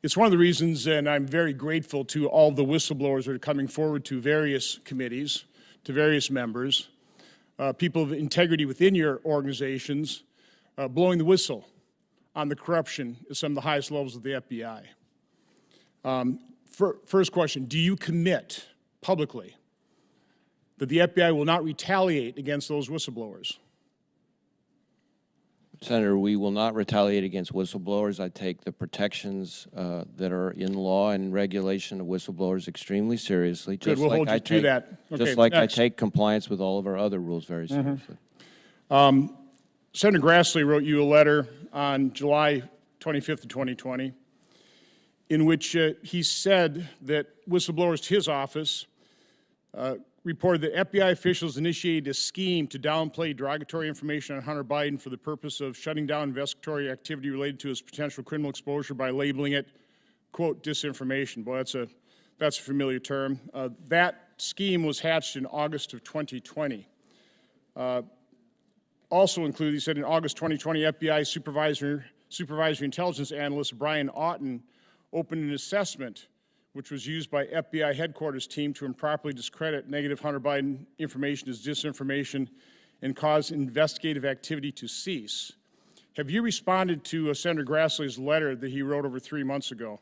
It's one of the reasons, and I'm very grateful to all the whistleblowers that are coming forward to various committees, to various members, people of integrity within your organizations, blowing the whistle on the corruption at some of the highest levels of the FBI. First question, do you commit publicly that the FBI will not retaliate against those whistleblowers? Senator, we will not retaliate against whistleblowers. I take the protections that are in law and regulation of whistleblowers extremely seriously. Good, we'll hold you to that. Okay, just like next. I take compliance with all of our other rules very seriously. Senator Grassley wrote you a letter on July 25th of 2020 in which he said that whistleblowers to his office reported that FBI officials initiated a scheme to downplay derogatory information on Hunter Biden for the purpose of shutting down investigatory activity related to his potential criminal exposure by labeling it, quote, disinformation. Boy, that's a familiar term. That scheme was hatched in August of 2020. Also included, he said, in August 2020, FBI supervisory intelligence analyst Brian Auten opened an assessment which was used by FBI headquarters team to improperly discredit negative Hunter Biden information as disinformation and cause investigative activity to cease. Have you responded to Senator Grassley's letter that he wrote over 3 months ago?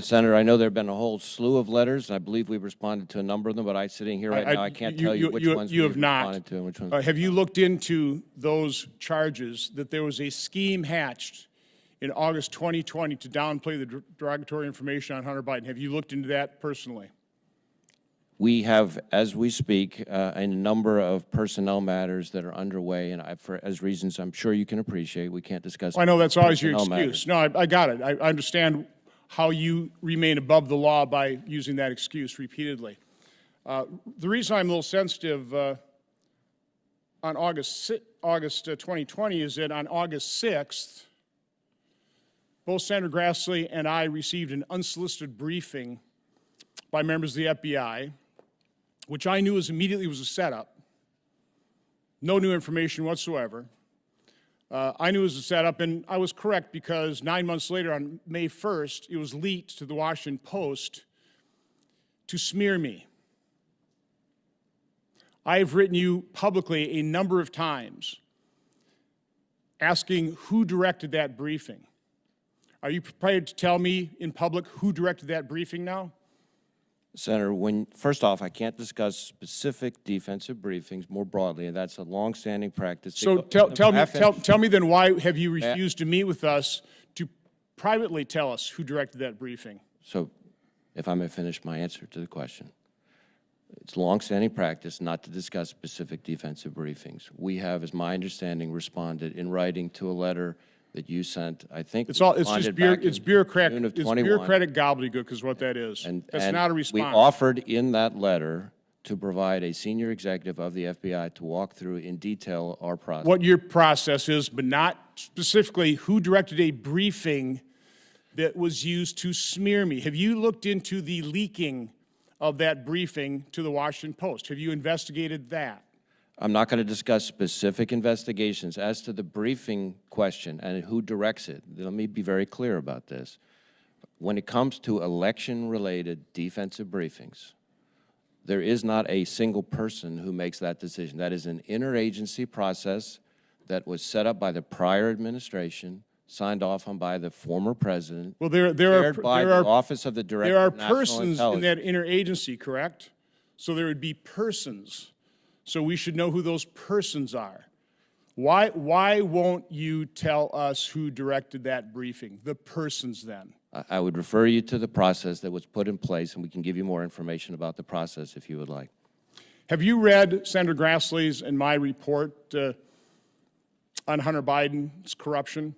Senator, I know there have been a whole slew of letters. I believe we've responded to a number of them, but sitting here right now, I can't tell you which ones we've responded to and which ones. Have you looked into those charges that there was a scheme hatched in August 2020 to downplay the derogatory information on Hunter Biden? Have you looked into that personally? We have, as we speak, a number of personnel matters that are underway, and as reasons I'm sure you can appreciate, we can't discuss. I know that's always your personnel excuse. matters. No, I got it. I understand how you remain above the law by using that excuse repeatedly. The reason I'm a little sensitive on August 2020 is that on August 6th, both Senator Grassley and I received an unsolicited briefing by members of the FBI, which I knew immediately was a setup. No new information whatsoever. I knew it was a setup, and I was correct because 9 months later, on May 1st, it was leaked to the Washington Post to smear me. I have written you publicly a number of times asking who directed that briefing. Are you prepared to tell me in public who directed that briefing now? Senator, first off, I can't discuss specific defensive briefings more broadly, and that's a longstanding practice. So tell me then, why have you refused to meet with us to privately tell us who directed that briefing? So, if I may finish my answer to the question. It's longstanding practice not to discuss specific defensive briefings. We have, as my understanding, responded in writing to a letter that you sent. I think it's just bureaucratic gobbledygook is what that is. That's not a response. We offered in that letter to provide a senior executive of the FBI to walk through in detail our process. What your process is, but not specifically who directed a briefing that was used to smear me. Have you looked into the leaking of that briefing to the Washington Post? Have you investigated that? I'm not going to discuss specific investigations. As to the briefing question and who directs it, let me be very clear about this. When it comes to election-related defensive briefings, there is not a single person who makes that decision. That is an interagency process that was set up by the prior administration, signed off on by the former president, Office of the Director of National persons in Intelligence. that interagency, correct? So there would be persons. So we should know who those persons are. Why won't you tell us who directed that briefing, the persons then? I would refer you to the process that was put in place, and we can give you more information about the process if you would like. Have you read Senator Grassley's and my report on Hunter Biden's corruption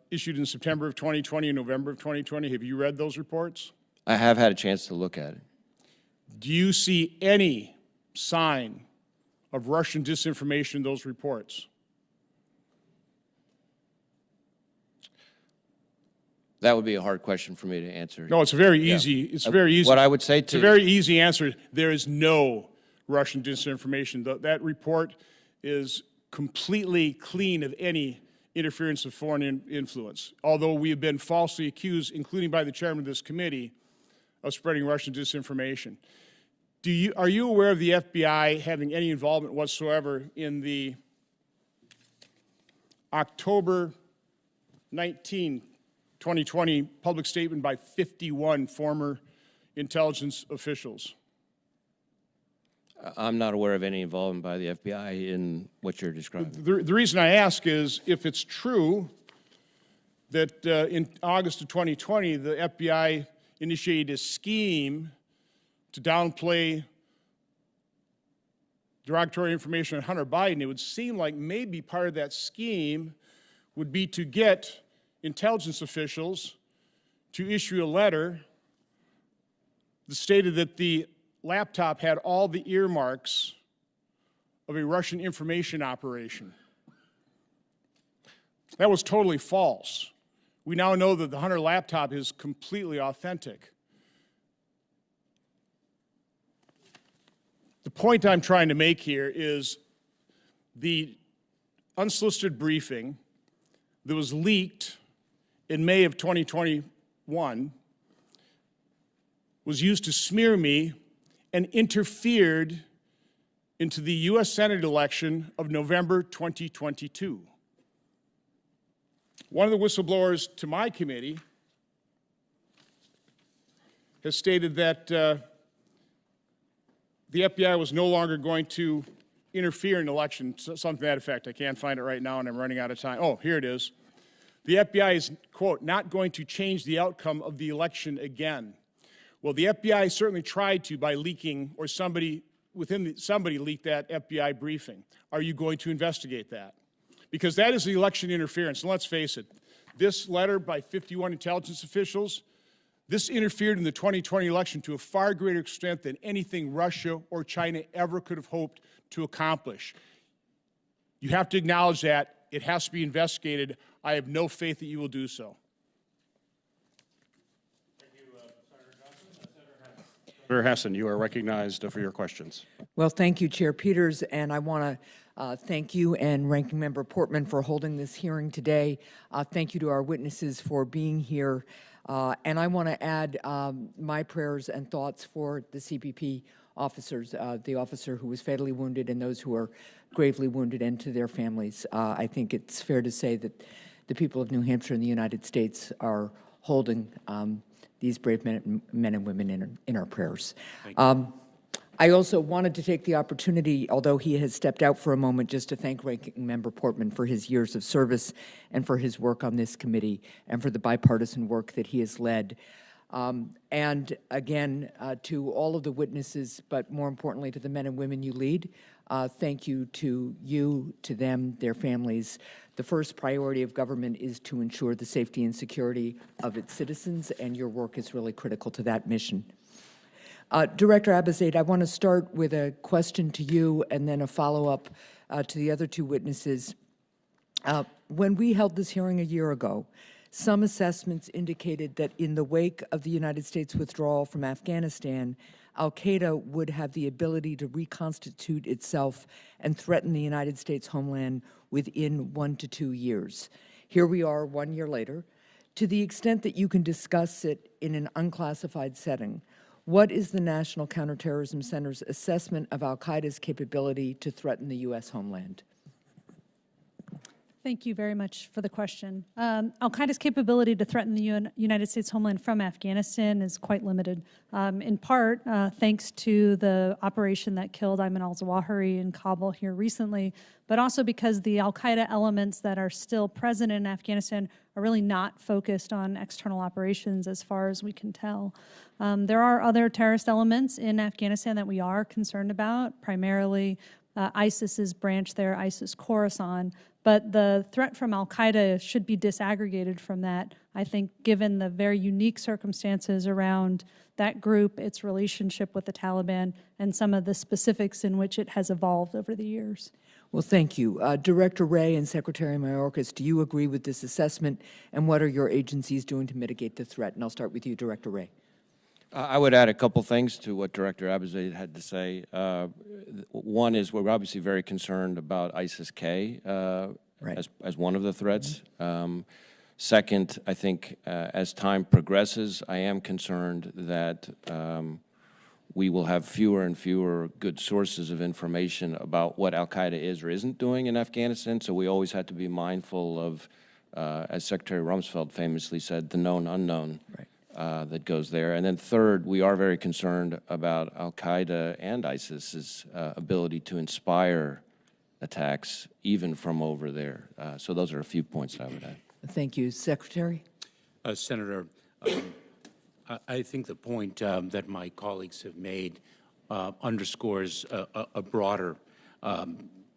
issued in September of 2020 and November of 2020? Have you read those reports? I have had a chance to look at it. Do you see any sign of Russian disinformation in those reports? That would be a hard question for me to answer. No, it's very easy. It's very easy. What I would say it's a very easy answer. There is no Russian disinformation. That report is completely clean of any interference of foreign influence, although we have been falsely accused, including by the chairman of this committee, of spreading Russian disinformation. Are you aware of the FBI having any involvement whatsoever in the October 19, 2020 public statement by 51 former intelligence officials? I'm not aware of any involvement by the FBI in what you're describing. The reason I ask is, if it's true that in August of 2020, the FBI initiated a scheme to downplay derogatory information on Hunter Biden, it would seem like maybe part of that scheme would be to get intelligence officials to issue a letter that stated that the laptop had all the earmarks of a Russian information operation. That was totally false. We now know that the Hunter laptop is completely authentic. The point I'm trying to make here is the unsolicited briefing that was leaked in May of 2021 was used to smear me and interfered into the U.S. Senate election of November 2022. One of the whistleblowers to my committee has stated that the FBI was no longer going to interfere in elections, something to that effect. I can't find it right now, and I'm running out of time. Oh, here it is. The FBI is, quote, not going to change the outcome of the election again. Well, the FBI certainly tried to by leaking, or somebody leaked that FBI briefing. Are you going to investigate that? Because that is the election interference. And let's face it, this letter by 51 intelligence officials, this interfered in the 2020 election to a far greater extent than anything Russia or China ever could have hoped to accomplish. You have to acknowledge that. It has to be investigated. I have no faith that you will do so. Senator Hassan, you are recognized for your questions. Well, thank you, Chair Peters, and I want to thank you and Ranking Member Portman for holding this hearing today. Thank you to our witnesses for being here. And I want to add my prayers and thoughts for the CBP officers, the officer who was fatally wounded and those who are gravely wounded, and to their families. I think it's fair to say that the people of New Hampshire and the United States are holding these brave men and women in our prayers. I also wanted to take the opportunity, although he has stepped out for a moment, just to thank Ranking Member Portman for his years of service and for his work on this committee and for the bipartisan work that he has led. And again, to all of the witnesses, but more importantly to the men and women you lead, thank you, to them, their families. The first priority of government is to ensure the safety and security of its citizens, and your work is really critical to that mission. Director Abizaid, I want to start with a question to you and then a follow-up to the other two witnesses. When we held this hearing a year ago, some assessments indicated that in the wake of the United States withdrawal from Afghanistan, al-Qaeda would have the ability to reconstitute itself and threaten the United States homeland within 1 to 2 years. Here we are 1 year later. To the extent that you can discuss it in an unclassified setting, what is the National Counterterrorism Center's assessment of al-Qaeda's capability to threaten the U.S. homeland? Thank you very much for the question. Al-Qaeda's capability to threaten the United States homeland from Afghanistan is quite limited, in part thanks to the operation that killed Ayman al-Zawahiri in Kabul here recently, but also because the al-Qaeda elements that are still present in Afghanistan are really not focused on external operations as far as we can tell. There are other terrorist elements in Afghanistan that we are concerned about, primarily ISIS's branch there, ISIS Khorasan. But the threat from al-Qaeda should be disaggregated from that, I think, given the very unique circumstances around that group, its relationship with the Taliban, and some of the specifics in which it has evolved over the years. Well, thank you. Director Wray and Secretary Mayorkas, do you agree with this assessment, and what are your agencies doing to mitigate the threat? And I'll start with you, Director Wray. I would add a couple things to what Director Abizaid had to say. One is we're obviously very concerned about ISIS-K Right. as one of the threats. Second, I think as time progresses, I am concerned that we will have fewer and fewer good sources of information about what al-Qaeda is or isn't doing in Afghanistan, so we always have to be mindful of, as Secretary Rumsfeld famously said, the known unknown. Right. That goes there. And then third, we are very concerned about al-Qaeda and ISIS's ability to inspire attacks, even from over there. So those are a few points I would add. Thank you. Secretary? Senator, I think the point that my colleagues have made underscores a broader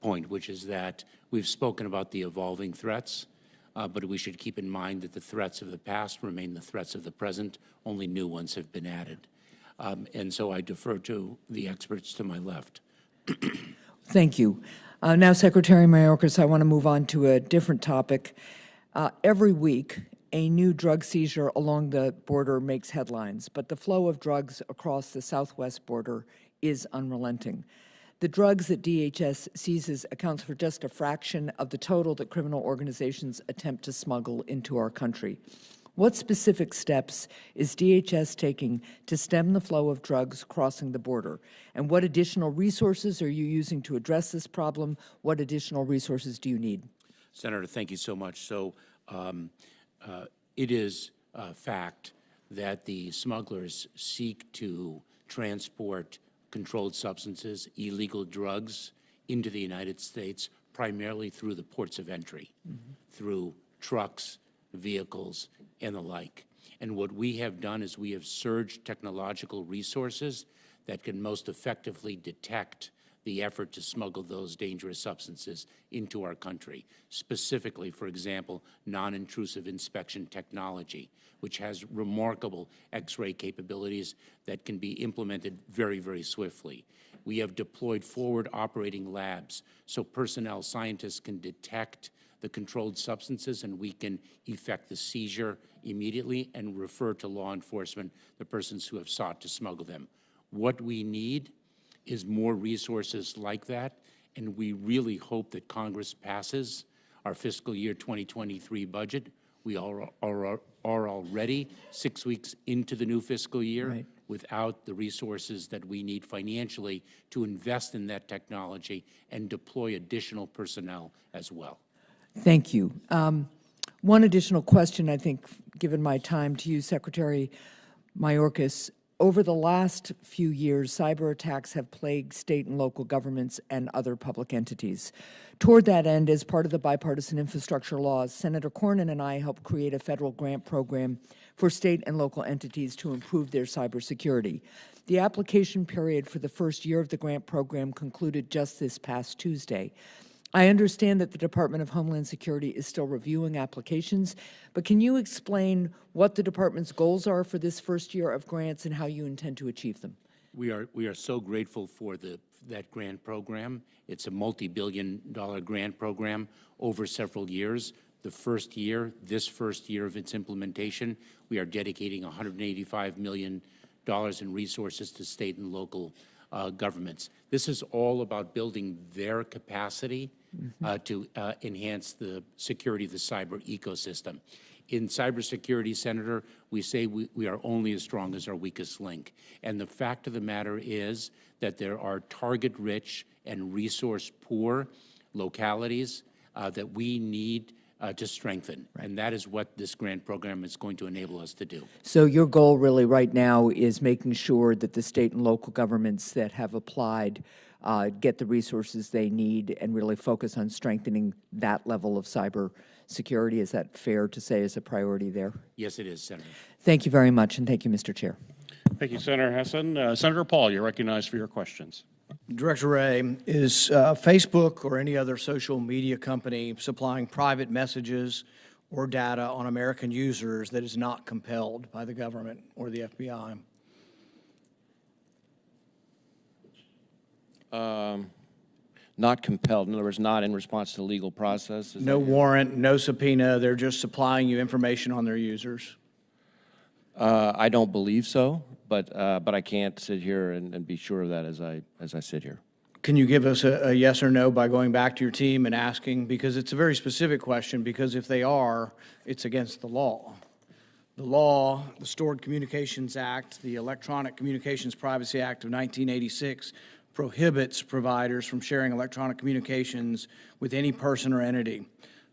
point, which is that we've spoken about the evolving threats, but we should keep in mind that the threats of the past remain the threats of the present. Only new ones have been added. And so I defer to the experts to my left. Thank you. Now, Secretary Mayorkas, I want to move on to a different topic. Every week, a new drug seizure along the border makes headlines, but the flow of drugs across the southwest border is unrelenting. The drugs that DHS seizes accounts for just a fraction of the total that criminal organizations attempt to smuggle into our country. What specific steps is DHS taking to stem the flow of drugs crossing the border? And what additional resources are you using to address this problem? What additional resources do you need? Senator, thank you so much. So it is a fact that the smugglers seek to transport controlled substances, illegal drugs, into the United States, primarily through the ports of entry, through trucks, vehicles, and the like. And what we have done is we have surged technological resources that can most effectively detect the effort to smuggle those dangerous substances into our country. Specifically, for example, non-intrusive inspection technology, which has remarkable X-ray capabilities that can be implemented very, very swiftly. We have deployed forward operating labs so personnel scientists can detect the controlled substances and we can effect the seizure immediately and refer to law enforcement the persons who have sought to smuggle them. What we need is more resources like that, and we really hope that Congress passes our fiscal year 2023 budget. We are already 6 weeks into the new fiscal year without the resources that we need financially to invest in that technology and deploy additional personnel as well. Thank you. One additional question, I think, given my time to you, Secretary Mayorkas. Over the last few years, cyber attacks have plagued state and local governments and other public entities. Toward that end, as part of the bipartisan infrastructure laws, Senator Cornyn and I helped create a federal grant program for state and local entities to improve their cybersecurity. The application period for the first year of the grant program concluded just this past Tuesday. I understand that the Department of Homeland Security is still reviewing applications, but can you explain what the department's goals are for this first year of grants and how you intend to achieve them? We are so grateful for that grant program. It's a multi-billion-dollar grant program over several years. The first year, this first year of its implementation, we are dedicating $185 million in resources to state and local governments. This is all about building their capacity to enhance the security of the cyber ecosystem. In cybersecurity, Senator, we say we are only as strong as our weakest link. And the fact of the matter is that there are target-rich and resource-poor localities that we need to strengthen. And that is what this grant program is going to enable us to do. So your goal really right now is making sure that the state and local governments that have applied get the resources they need and really focus on strengthening that level of cyber security. Is that fair to say is a priority there? Yes, it is, Senator. Thank you very much, and thank you, Mr. Chair. Thank you, Senator Hessen. Senator Paul, you're recognized for your questions. Director Wray, is Facebook or any other social media company supplying private messages or data on American users that is not compelled by the government or the FBI? Not compelled, in other words, not in response to legal process? No warrant, no subpoena, they're just supplying you information on their users? I don't believe so, but I can't sit here and be sure of that as I sit here. Can you give us a yes or no by going back to your team and asking? Because it's a very specific question, because if they are, it's against the law. The law, the Stored Communications Act, the Electronic Communications Privacy Act of 1986 prohibits providers from sharing electronic communications with any person or entity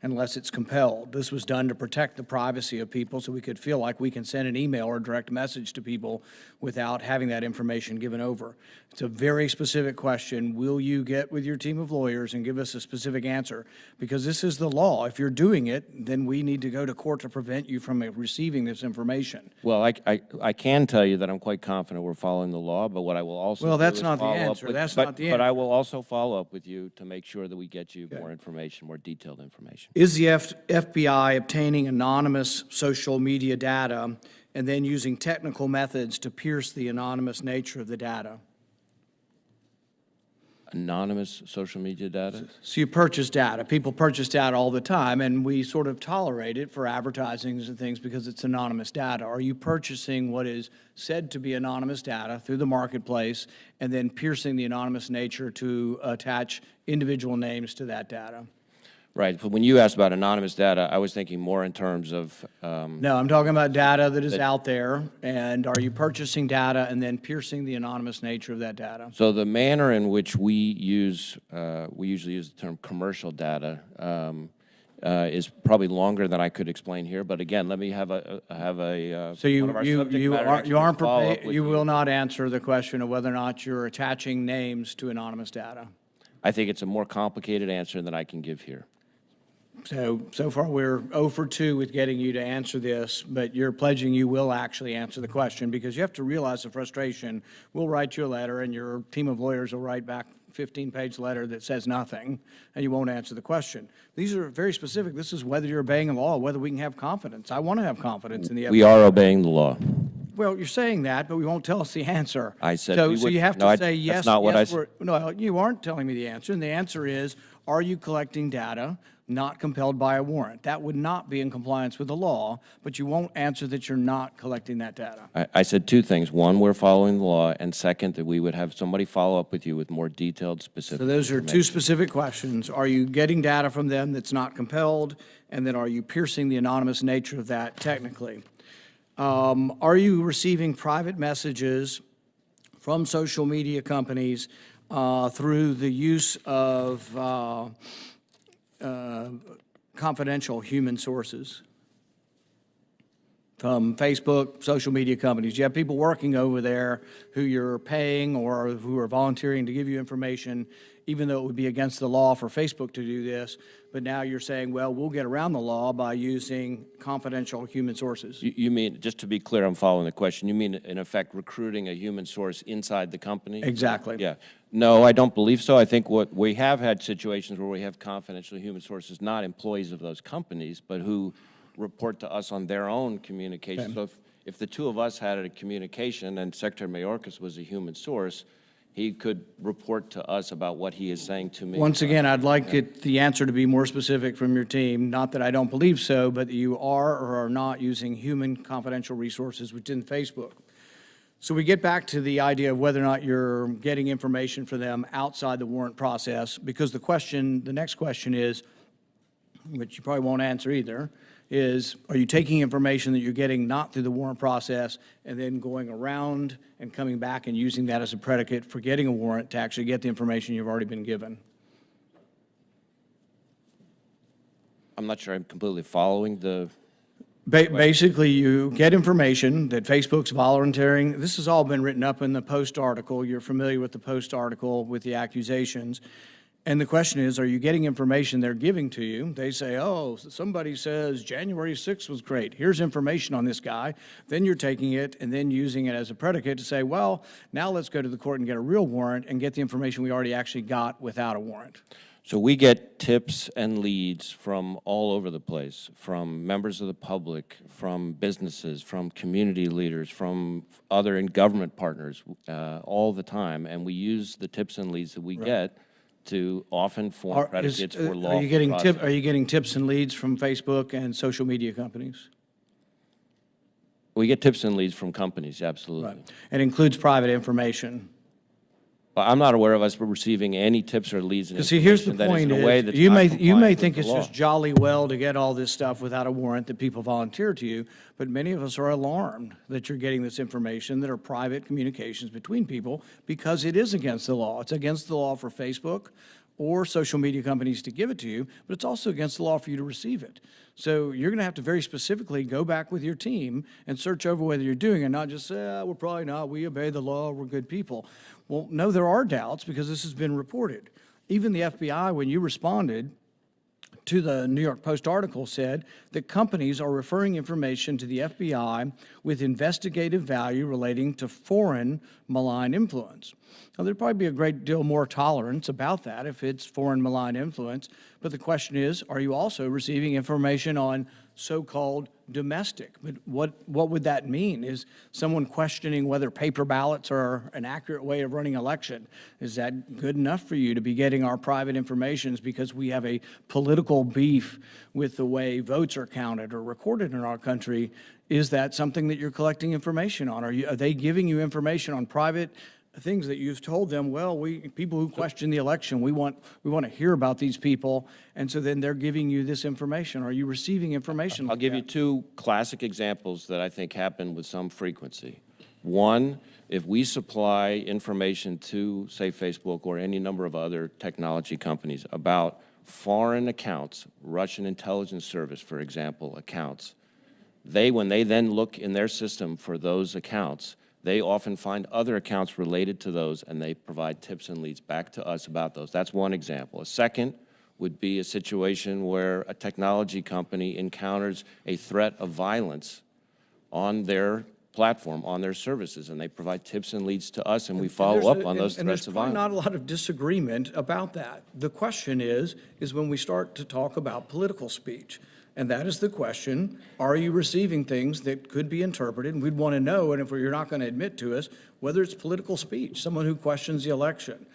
unless it's compelled. This was done to protect the privacy of people so we could feel like we can send an email or a direct message to people without having that information given over. It's a very specific question. Will you get with your team of lawyers and give us a specific answer? Because this is the law. If you're doing it, then we need to go to court to prevent you from receiving this information. Well, I can tell you that I'm quite confident we're following the law, but what I will also Well, do that's is not the follow up answer. with- That's but- not the But I answer. will also follow up with you to make sure that we get you more information, more detailed information. Is the FBI obtaining anonymous social media data and then using technical methods to pierce the anonymous nature of the data? Anonymous social media data? So you purchase data. People purchase data all the time, and we sort of tolerate it for advertisings and things because it's anonymous data. Are you purchasing what is said to be anonymous data through the marketplace and then piercing the anonymous nature to attach individual names to that data? Right, but when you asked about anonymous data, I was thinking more in terms of, No, I'm talking about data that is out there, and are you purchasing data and then piercing the anonymous nature of that data? so the manner in which we usually use the term commercial data is probably longer than I could explain here, but again, let me have a So one of our subject matter experts follow up with you will not answer the question of whether or not you're attaching names to anonymous data? I think it's a more complicated answer than I can give here. So far, we're 0 for 2 with getting you to answer this, but you're pledging you will actually answer the question, because you have to realize the frustration. We'll write you a letter, and your team of lawyers will write back a 15-page letter that says nothing, and you won't answer the question. These are very specific. This is whether you're obeying the law, whether we can have confidence. I want to have confidence in the We FBI. are obeying the law. Well, you're saying that, but we won't tell us the answer. I said So, we so would- you have no, to I- say that's yes. not what I yes, said. No, you aren't telling me the answer, and the answer is, are you collecting data not compelled by a warrant? That would not be in compliance with the law, but you won't answer that you're not collecting that data. I said two things. One, we're following the law, and second, that we would have somebody follow up with you with more detailed, specific So those are two information. specific questions. Are you getting data from them that's not compelled? And then are you piercing the anonymous nature of that technically? Are you receiving private messages from social media companies through the use of confidential human sources? From Facebook, social media companies. You have people working over there who you're paying or who are volunteering to give you information, even though it would be against the law for Facebook to do this. But now you're saying, well, we'll get around the law by using confidential human sources. You mean, just to be clear, I'm following the question, you mean, in effect, recruiting a human source inside the company? Exactly. Yeah. No, I don't believe so. I think what we have had situations where we have confidential human sources, not employees of those companies, but who report to us on their own communication. So if the two of us had a communication and Secretary Mayorkas was a human source, he could report to us about what he is saying to me. Once again, I'd like the answer to be more specific from your team. Not that I don't believe so, but that you are or are not using human confidential resources within Facebook. So we get back to the idea of whether or not you're getting information for them outside the warrant process, because the next question is, which you probably won't answer either, is, are you taking information that you're getting not through the warrant process and then going around and coming back and using that as a predicate for getting a warrant to actually get the information you've already been given? I'm not sure I'm completely following the... Basically, you get information that Facebook's volunteering. This has all been written up in the Post article. You're familiar with the Post article with the accusations. And the question is, are you getting information they're giving to you? They say, oh, somebody says January 6th was great. Here's information on this guy. Then you're taking it and then using it as a predicate to say, well, now let's go to the court and get a real warrant and get the information we already actually got without a warrant. So we get tips and leads from all over the place, from members of the public, from businesses, from community leaders, from other government partners all the time. And we use the tips and leads that we get to often form predicates for lawful process. Are you getting tips and leads from Facebook and social media companies? We get tips and leads from companies, absolutely. It includes private information. But I'm not aware of us receiving any tips or leads and See, here's the information that is point in a way is, that's you not may compliant think with it's the law. just jolly well to get all this stuff without a warrant that people volunteer to you, but many of us are alarmed that you're getting this information that are private communications between people because it is against the law. It's against the law for Facebook or social media companies to give it to you, but it's also against the law for you to receive it. So you're going to have to very specifically go back with your team and search over whether you're doing it, not just say, we're probably not, we obey the law, we're good people. Well, no, there are doubts because this has been reported. Even the FBI, when you responded to the New York Post article, said that companies are referring information to the FBI with investigative value relating to foreign malign influence. Now, there'd probably be a great deal more tolerance about that if it's foreign malign influence, but the question is, are you also receiving information on so-called domestic? But what would that mean? Is someone questioning whether paper ballots are an accurate way of running election? Is that good enough for you to be getting our private information because we have a political beef with the way votes are counted or recorded in our country? Is that something that you're collecting information on? Are they giving you information on private things that you've told them, well, people who question the election, we want to hear about these people, and so then they're giving you this information? Are you receiving information? I'll give you two classic examples that I think happen with some frequency. One, if we supply information to, say, Facebook or any number of other technology companies about foreign accounts, Russian intelligence service, for example, accounts, when they then look in their system for those accounts, they often find other accounts related to those, and they provide tips and leads back to us about those. That's one example. A second, would be a situation where a technology company encounters a threat of violence on their platform, on their services, and they provide tips and leads to us, and we follow up on those threats of And there's probably violence. not a lot of disagreement about that. The question is when we start to talk about political speech. And that is the question, are you receiving things that could be interpreted? And we'd want to know, and if you're not going to admit to us, whether it's political speech, someone who questions the election,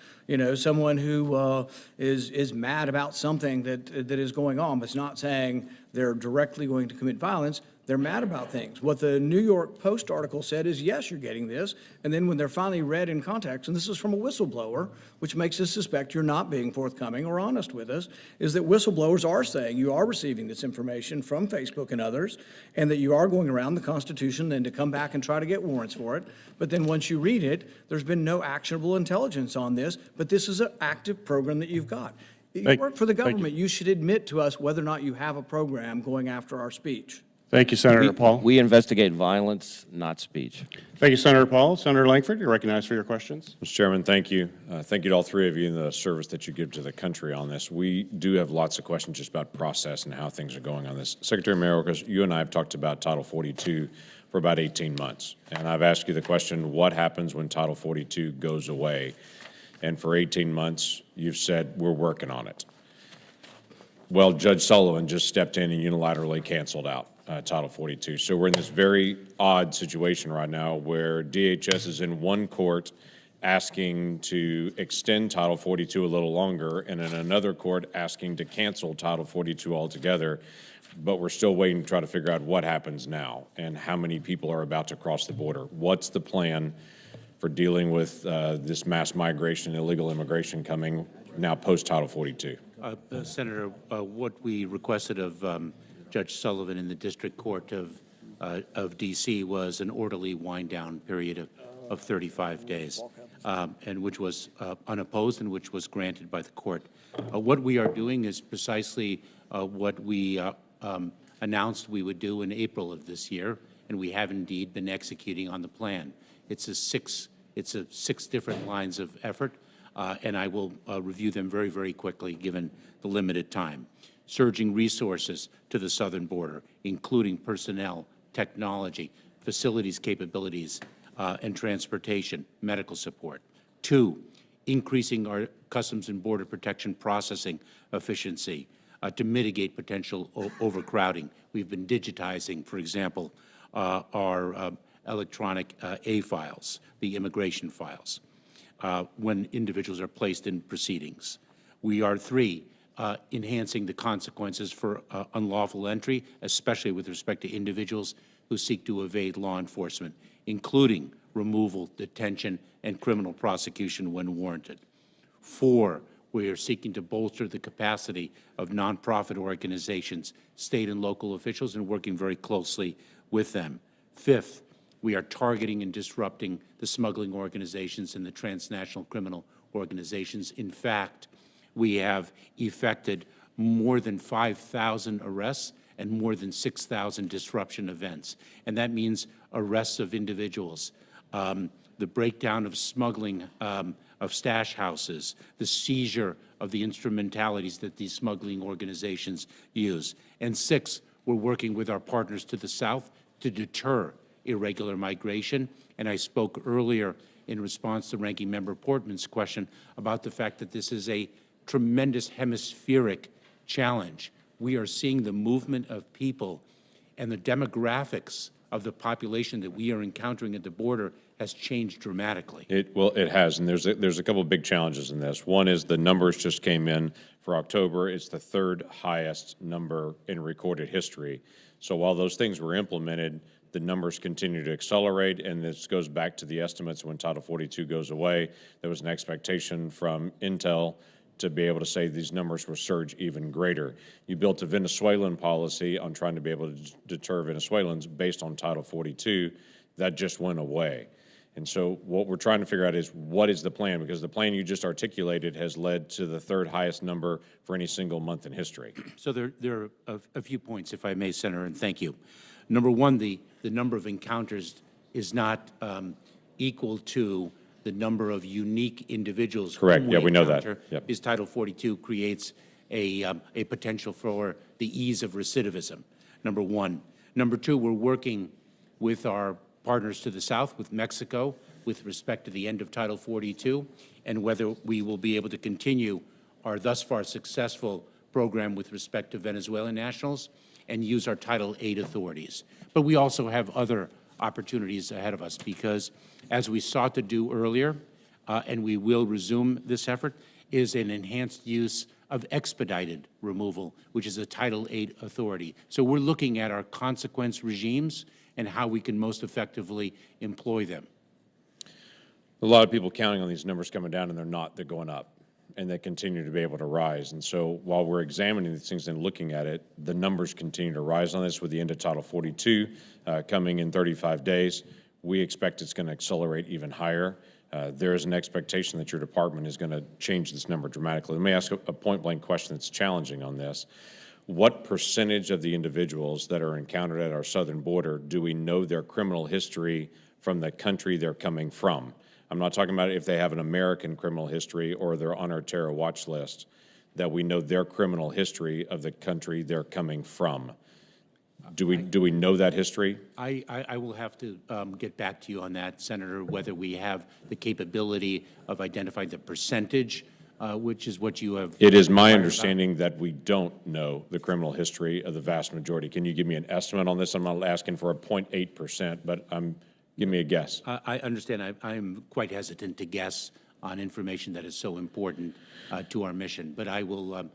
someone who is mad about something that is going on, but is not saying they're directly going to commit violence. They're mad about things. What the New York Post article said is, yes, you're getting this. And then when they're finally read in context, and this is from a whistleblower, which makes us suspect you're not being forthcoming or honest with us, is that whistleblowers are saying you are receiving this information from Facebook and others, and that you are going around the Constitution then to come back and try to get warrants for it. But then once you read it, there's been no actionable intelligence on this, but this is an active program that you've got. You work for the government. You should admit to us whether or not you have a program going after our speech. Thank you, Senator Paul. We investigate violence, not speech. Thank you, Senator Paul. Senator Langford, you're recognized for your questions. Mr. Chairman, thank you. Thank you to all three of you and the service that you give to the country on this. We do have lots of questions just about process and how things are going on this. Secretary Mayorkas, you and I have talked about Title 42 for about 18 months. And I've asked you the question, what happens when Title 42 goes away? And for 18 months, you've said, we're working on it. Well, Judge Sullivan just stepped in and unilaterally canceled out Title 42. So we're in this very odd situation right now where DHS is in one court asking to extend Title 42 a little longer, and in another court asking to cancel Title 42 altogether. But we're still waiting to try to figure out what happens now and how many people are about to cross the border. What's the plan for dealing with this mass migration, illegal immigration coming now post-Title 42? Senator, what we requested of Judge Sullivan in the District Court of D.C. was an orderly wind-down period of 35 days, and which was unopposed and which was granted by the court. What we are doing is precisely what we announced we would do in April of this year, and we have indeed been executing on the plan. It's a six different lines of effort, and I will review them very, very quickly given the limited time. Surging resources to the southern border, including personnel, technology, facilities capabilities, and transportation, medical support. 2, increasing our Customs and Border Protection processing efficiency to mitigate potential overcrowding. We've been digitizing, for example, our electronic A files, the immigration files, when individuals are placed in proceedings. We are 3, enhancing the consequences for unlawful entry, especially with respect to individuals who seek to evade law enforcement, including removal, detention, and criminal prosecution when warranted. 4, we are seeking to bolster the capacity of nonprofit organizations, state and local officials, and working very closely with them. 5th, we are targeting and disrupting the smuggling organizations and the transnational criminal organizations. In fact, we have effected more than 5,000 arrests and more than 6,000 disruption events. And that means arrests of individuals, the breakdown of smuggling of stash houses, the seizure of the instrumentalities that these smuggling organizations use. And 6, we're working with our partners to the south to deter irregular migration. And I spoke earlier in response to Ranking Member Portman's question about the fact that this is a tremendous hemispheric challenge. We are seeing the movement of people, and the demographics of the population that we are encountering at the border has changed dramatically. Well, it has, and there's a couple of big challenges in this. One is the numbers just came in for October. It's the 3rd highest number in recorded history. So while those things were implemented, the numbers continue to accelerate, and this goes back to the estimates when Title 42 goes away. There was an expectation from Intel to be able to say these numbers will surge even greater. You built a Venezuelan policy on trying to be able to deter Venezuelans based on Title 42. That just went away. And so what we're trying to figure out is what is the plan? Because the plan you just articulated has led to the 3rd highest number for any single month in history. So there are a few points, if I may, Senator, and thank you. Number one, the number of encounters is not equal to the number of unique individuals. Correct. Yeah, we know that. Yep. Is Title 42 creates a potential for the ease of recidivism, number one. Number two, we're working with our partners to the south, with Mexico, with respect to the end of Title 42, and whether we will be able to continue our thus far successful program with respect to Venezuelan nationals and use our Title 8 authorities. But we also have other opportunities ahead of us because, as we sought to do earlier, and we will resume this effort, is an enhanced use of expedited removal, which is a Title 8 authority. So we're looking at our consequence regimes and how we can most effectively employ them. A lot of people counting on these numbers coming down, and they're not. They're going up, and they continue to be able to rise. And so while we're examining these things and looking at it, the numbers continue to rise on this with the end of Title 42 coming in 35 days. We expect it's going to accelerate even higher. There is an expectation that your department is going to change this number dramatically. Let me ask a point-blank question that's challenging on this. What percentage of the individuals that are encountered at our southern border do we know their criminal history from the country they're coming from? I'm not talking about if they have an American criminal history or they're on our terror watch list, that we know their criminal history of the country they're coming from. Do we know that history? I will have to get back to you on that, Senator, whether we have the capability of identifying the percentage, which is what you have. It is my understanding that we don't know the criminal history of the vast majority. Can you give me an estimate on this? I'm not asking for a 0.8%, but give me a guess. I understand. I'm quite hesitant to guess on information that is so important to our mission, but I will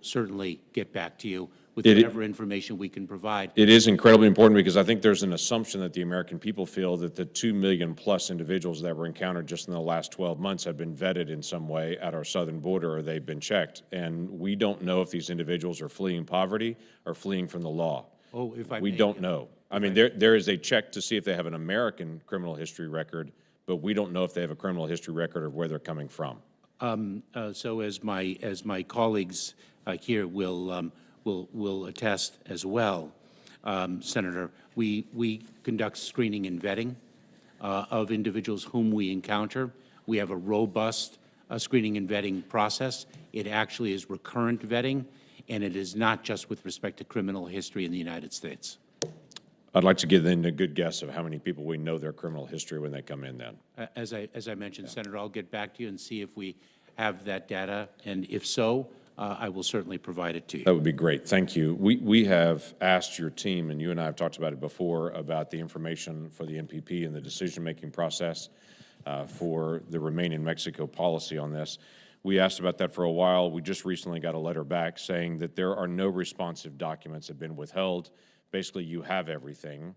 certainly get back to you with whatever information we can provide. It is incredibly important because I think there's an assumption that the American people feel that the 2 million plus individuals that were encountered just in the last 12 months have been vetted in some way at our southern border or they've been checked. And we don't know if these individuals are fleeing poverty or fleeing from the law. Oh, if I We may, don't know. I mean, there is a check to see if they have an American criminal history record, but we don't know if they have a criminal history record or where they're coming from. So as my colleagues here will attest as well, Senator, we conduct screening and vetting of individuals whom we encounter. We have a robust screening and vetting process. It actually is recurrent vetting, and it is not just with respect to criminal history in the United States. I'd like to give them a good guess of how many people we know their criminal history when they come in then. As I mentioned, Senator, I'll get back to you and see if we have that data, and if so, I will certainly provide it to you. That would be great. Thank you. We have asked your team, and you and I have talked about it before, about the information for the MPP and the decision-making process for the Remain in Mexico policy on this. We asked about that for a while. We just recently got a letter back saying that there are no responsive documents that have been withheld. Basically, you have everything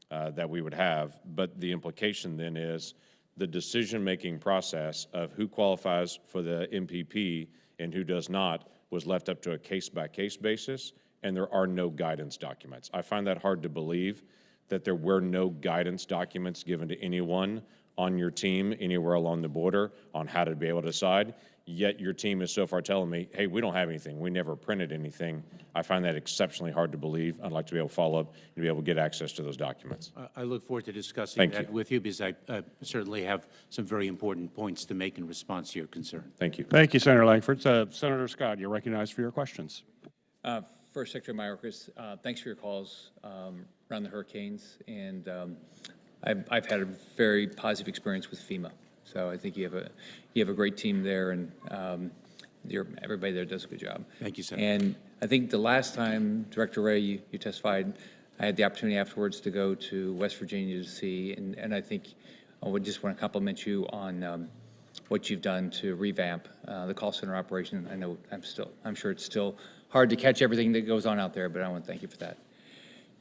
that we would have, but the implication then is the decision-making process of who qualifies for the MPP and who does not was left up to a case-by-case basis, and there are no guidance documents. I find that hard to believe that there were no guidance documents given to anyone on your team anywhere along the border on how to be able to decide, yet your team is so far telling me, hey, we don't have anything. We never printed anything. I find that exceptionally hard to believe. I'd like to be able to follow up and be able to get access to those documents. I look forward to discussing that with you because I certainly have some very important points to make in response to your concern. Thank you. Thank you, Senator Langford. Senator Scott, you're recognized for your questions. First, Secretary Mayorkas, thanks for your calls around the hurricanes, and I've had a very positive experience with FEMA. So I think you have a great team there, and everybody there does a good job. Thank you, Senator. And I think the last time, Director Wray, you testified, I had the opportunity afterwards to go to West Virginia to see, and I think I would just want to compliment you on what you've done to revamp the call center operation. I know I'm sure it's still hard to catch everything that goes on out there, but I want to thank you for that.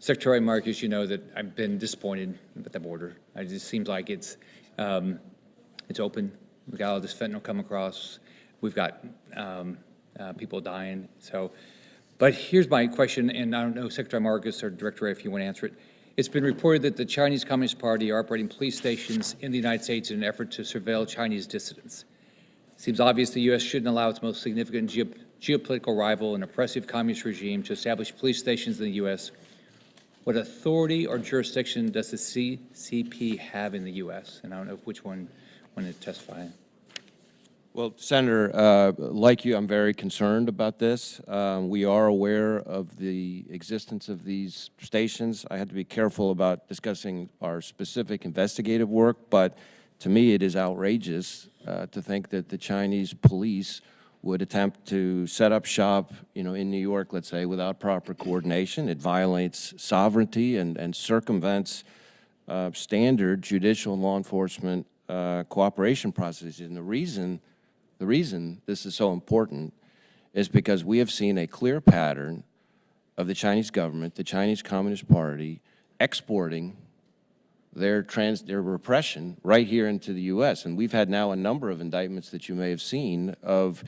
Secretary Mayorkas, you know that I've been disappointed at the border. It just seems like it's open. We've got all this fentanyl come across. We've got people dying. So, but here's my question, and I don't know, Secretary Mayorkas or Director Wray, if you want to answer it. It's been reported that the Chinese Communist Party are operating police stations in the United States in an effort to surveil Chinese dissidents. It seems obvious the U.S. shouldn't allow its most significant geopolitical rival, an oppressive communist regime, to establish police stations in the U.S. What authority or jurisdiction does the CCP have in the U.S.? And I don't know which one wanted to testify. Well, Senator, like you, I'm very concerned about this. We are aware of the existence of these stations. I had to be careful about discussing our specific investigative work, but to me it is outrageous to think that the Chinese police would attempt to set up shop, in New York, let's say, without proper coordination. It violates sovereignty and circumvents standard judicial and law enforcement cooperation processes. And the reason this is so important is because we have seen a clear pattern of the Chinese government, the Chinese Communist Party, exporting their repression right here into the U.S. And we've had now a number of indictments that you may have seen of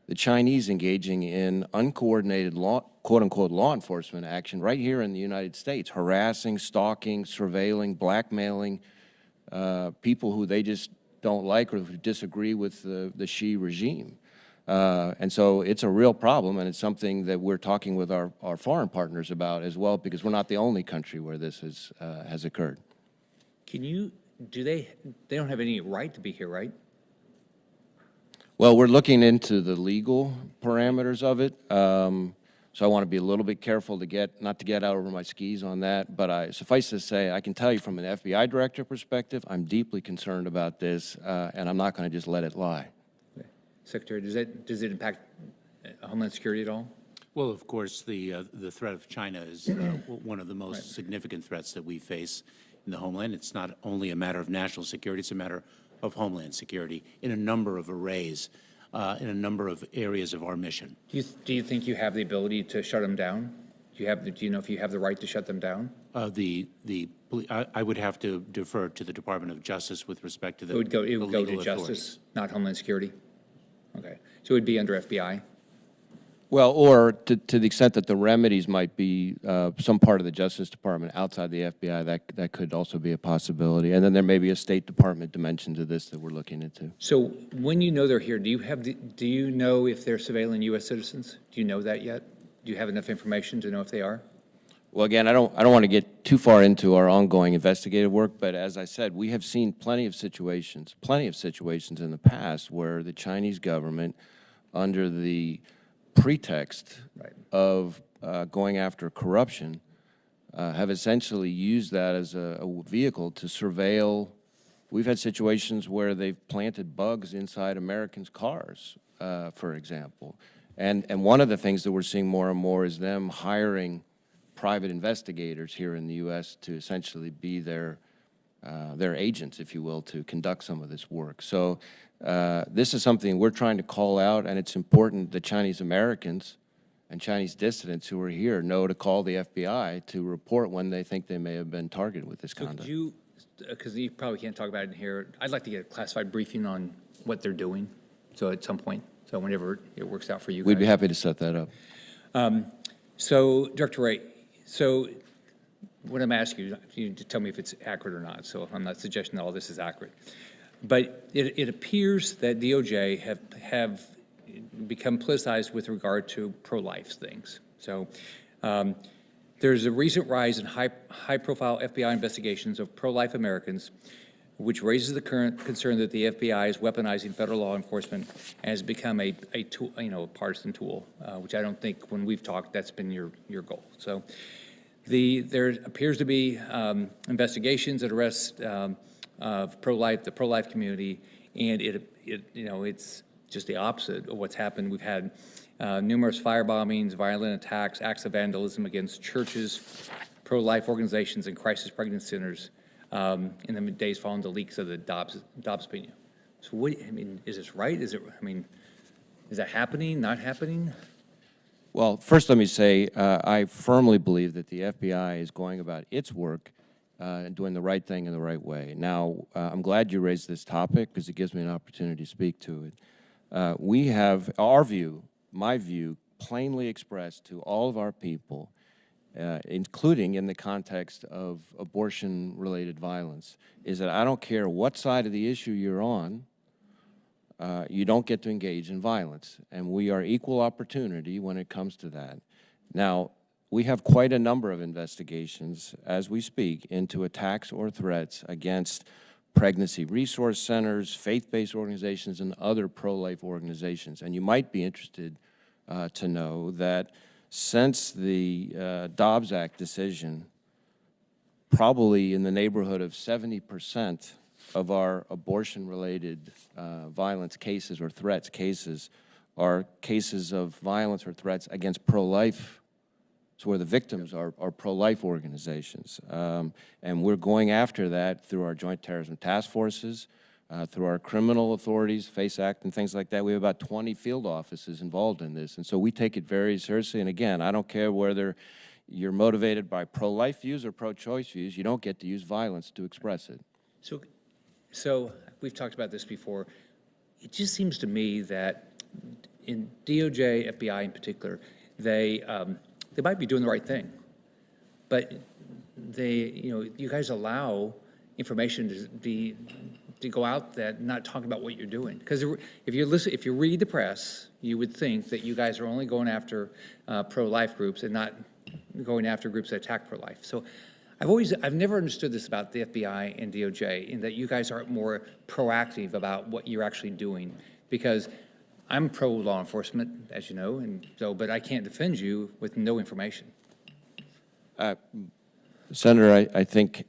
the Chinese engaging in uncoordinated quote-unquote law enforcement action right here in the United States, harassing, stalking, surveilling, blackmailing people who they just don't like or who disagree with the Xi regime. And so it's a real problem, and it's something that we're talking with our foreign partners about as well, because we're not the only country where this has occurred. They don't have any right to be here, right? Well, we're looking into the legal parameters of it. So I want to be a little bit careful not to get out over my skis on that. But suffice to say, I can tell you from an FBI director perspective, I'm deeply concerned about this, and I'm not going to just let it lie. Okay. Secretary, does it impact Homeland Security at all? Well, of course, the threat of China is one of the most significant threats that we face in the Homeland. It's not only a matter of national security, it's a matter of Homeland Security in a number of arrays, in a number of areas of our mission. Do you think you have the ability to shut them down? Do you know if you have the right to shut them down? I would have to defer to the Department of Justice with respect to the It would go legal to authorities. Justice, not Homeland Security? Okay. So it would be under FBI? Well, or to the extent that the remedies might be some part of the Justice Department outside the FBI, that could also be a possibility. And then there may be a State Department dimension to this that we're looking into. So when you know they're here, do you know if they're surveilling U.S. citizens? Do you know that yet? Do you have enough information to know if they are? Well, again, I don't want to get too far into our ongoing investigative work, but as I said, we have seen plenty of situations in the past where the Chinese government, under the pretext of going after corruption, have essentially used that as a vehicle to surveil. We've had situations where they've planted bugs inside Americans' cars, for example. And one of the things that we're seeing more and more is them hiring private investigators here in the U.S. to essentially be their agents, if you will, to conduct some of this work. So this is something we're trying to call out, and it's important that Chinese Americans and Chinese dissidents who are here know to call the FBI to report when they think they may have been targeted with this conduct. Because you probably can't talk about it in here, I'd like to get a classified briefing on what they're doing, so at some point, so whenever it works out for you guys. We'd be happy to set that up. So, Director Wray, so what I'm asking you, you need to tell me if it's accurate or not, so I'm not suggesting that all this is accurate. But it appears that DOJ have become politicized with regard to pro-life things. So there's a recent rise in high-profile FBI investigations of pro-life Americans, which raises the current concern that the FBI is weaponizing federal law enforcement and has become a tool, a partisan tool, which I don't think when we've talked that's been your goal. So there appears to be investigations that arrest of the pro-life community, and it's just the opposite of what's happened. We've had numerous firebombings, violent attacks, acts of vandalism against churches, pro-life organizations, and crisis pregnancy centers in the days following the leaks of the Dobbs opinion. So is this right? Is that happening, not happening? Well, first let me say I firmly believe that the FBI is going about its work and doing the right thing in the right way. Now, I'm glad you raised this topic because it gives me an opportunity to speak to it. We have our view, my view, plainly expressed to all of our people, including in the context of abortion-related violence, is that I don't care what side of the issue you're on, you don't get to engage in violence. And we are equal opportunity when it comes to that. Now, we have quite a number of investigations as we speak into attacks or threats against pregnancy resource centers, faith-based organizations, and other pro-life organizations. And you might be interested to know that since the Dobbs Act decision, probably in the neighborhood of 70% of our abortion-related violence cases or threats cases are cases of violence or threats against pro-life. So where the victims are pro-life organizations. And we're going after that through our joint terrorism task forces, through our criminal authorities, FACE Act and things like that. We have about 20 field offices involved in this. And so we take it very seriously. And again, I don't care whether you're motivated by pro-life views or pro-choice views, you don't get to use violence to express it. So we've talked about this before. It just seems to me that in DOJ, FBI in particular, they might be doing the right thing, but you guys allow information to go out that not talk about what you're doing. Because if you read the press, you would think that you guys are only going after pro-life groups and not going after groups that attack pro-life. So I've never understood this about the FBI and DOJ, in that you guys are more proactive about what you're actually doing. Because I'm pro-law enforcement, as you know, but I can't defend you with no information. Senator, I think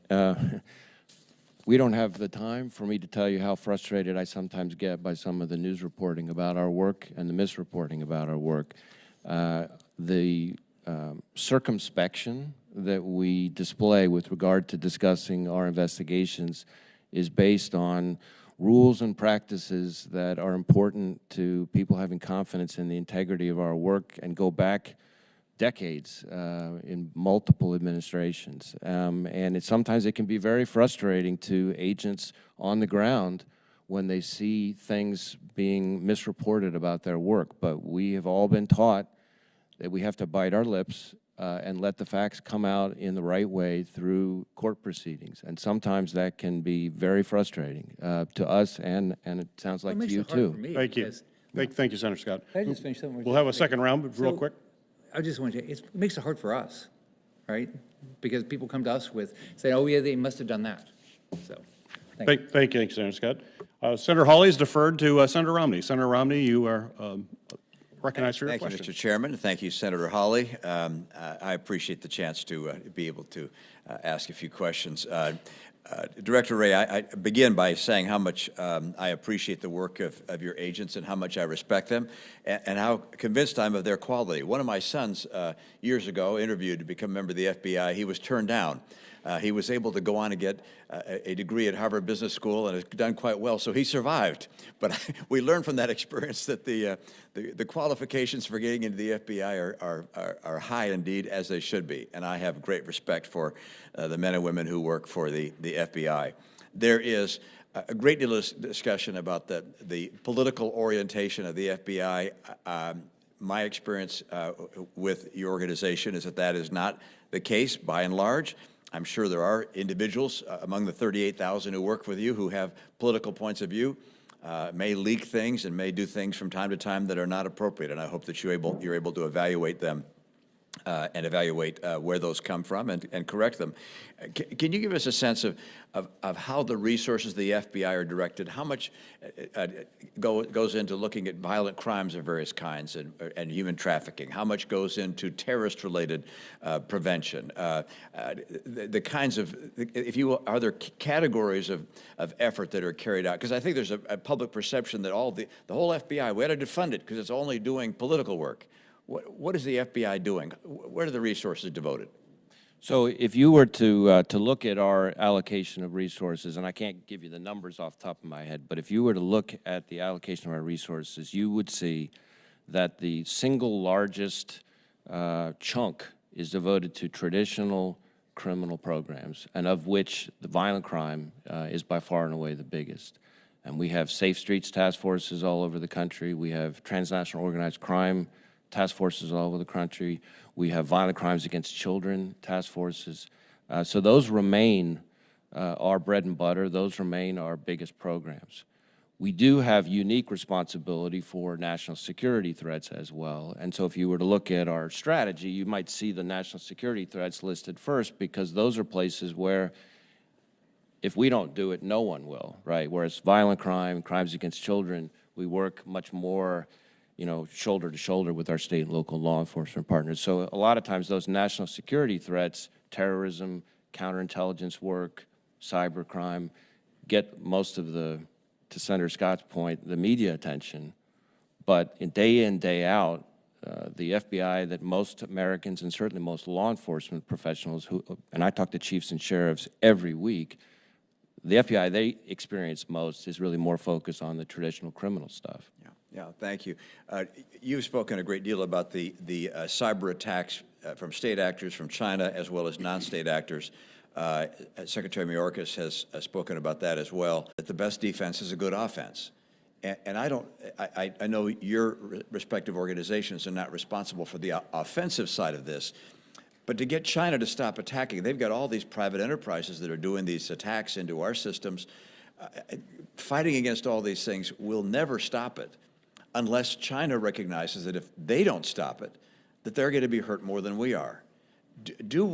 we don't have the time for me to tell you how frustrated I sometimes get by some of the news reporting about our work and the misreporting about our work. The circumspection that we display with regard to discussing our investigations is based on rules and practices that are important to people having confidence in the integrity of our work and go back decades in multiple administrations. And sometimes it can be very frustrating to agents on the ground when they see things being misreported about their work. But we have all been taught that we have to bite our lips and let the facts come out in the right way through court proceedings. And sometimes that can be very frustrating to us, and it sounds like to you too. Thank you. Thank you, Senator Scott. Can I just finish something? We'll have a second round real quick. I just want to say, it makes it hard for us, right? Because people come to us with, say, oh yeah, they must have done that. So, thank you, Senator Scott. Senator Hawley is deferred to Senator Romney. Senator Romney, you are recognized for your question. Thank you, Mr. Chairman. Thank you, Senator Hawley. I appreciate the chance to be able to ask a few questions. Director Wray, I begin by saying how much I appreciate the work of your agents and how much I respect them and how convinced I am of their quality. One of my sons years ago interviewed to become a member of the FBI. He was turned down. He was able to go on and get a degree at Harvard Business School and has done quite well, so he survived. But we learned from that experience that the qualifications for getting into the FBI are high indeed, as they should be. And I have great respect for the men and women who work for the FBI. There is a great deal of discussion about the political orientation of the FBI. My experience with your organization is that that is not the case by and large. I'm sure there are individuals among the 38,000 who work with you who have political points of view, may leak things and may do things from time to time that are not appropriate, and I hope that you're able to evaluate them and evaluate where those come from and correct them. Can you give us a sense of how the resources of the FBI are directed? How much goes into looking at violent crimes of various kinds and human trafficking? How much goes into terrorist-related prevention? The kinds of, if you will, are there categories of effort that are carried out? Because I think there's a public perception that the whole FBI, we had to defund it because it's only doing political work. What is the FBI doing? Where are the resources devoted? So if you were to look at our allocation of resources, and I can't give you the numbers off the top of my head, but if you were to look at the allocation of our resources, you would see that the single largest chunk is devoted to traditional criminal programs, and of which the violent crime is by far and away the biggest. And we have safe streets task forces all over the country. We have transnational organized crime task forces all over the country. We have violent crimes against children task forces. So those remain our bread and butter. Those remain our biggest programs. We do have unique responsibility for national security threats as well. And so if you were to look at our strategy, you might see the national security threats listed first, because those are places where if we don't do it, no one will, right? Whereas violent crime, crimes against children, we work much more, you know, shoulder to shoulder with our state and local law enforcement partners. So a lot of times those national security threats, terrorism, counterintelligence work, cybercrime, get most of the, to Senator Scott's point, the media attention. But in, day out, the FBI that most Americans and certainly most law enforcement professionals who, and I talk to chiefs and sheriffs every week, the FBI they experience most is really more focused on the traditional criminal stuff. Yeah, thank you. You've spoken a great deal about the cyber attacks from state actors, from China, as well as non-state actors. Secretary Mayorkas has spoken about that as well, that the best defense is a good offense. And I know your respective organizations are not responsible for the offensive side of this, but to get China to stop attacking, they've got all these private enterprises that are doing these attacks into our systems. Fighting against all these things will never stop it unless China recognizes that if they don't stop it, that they're going to be hurt more than we are. Do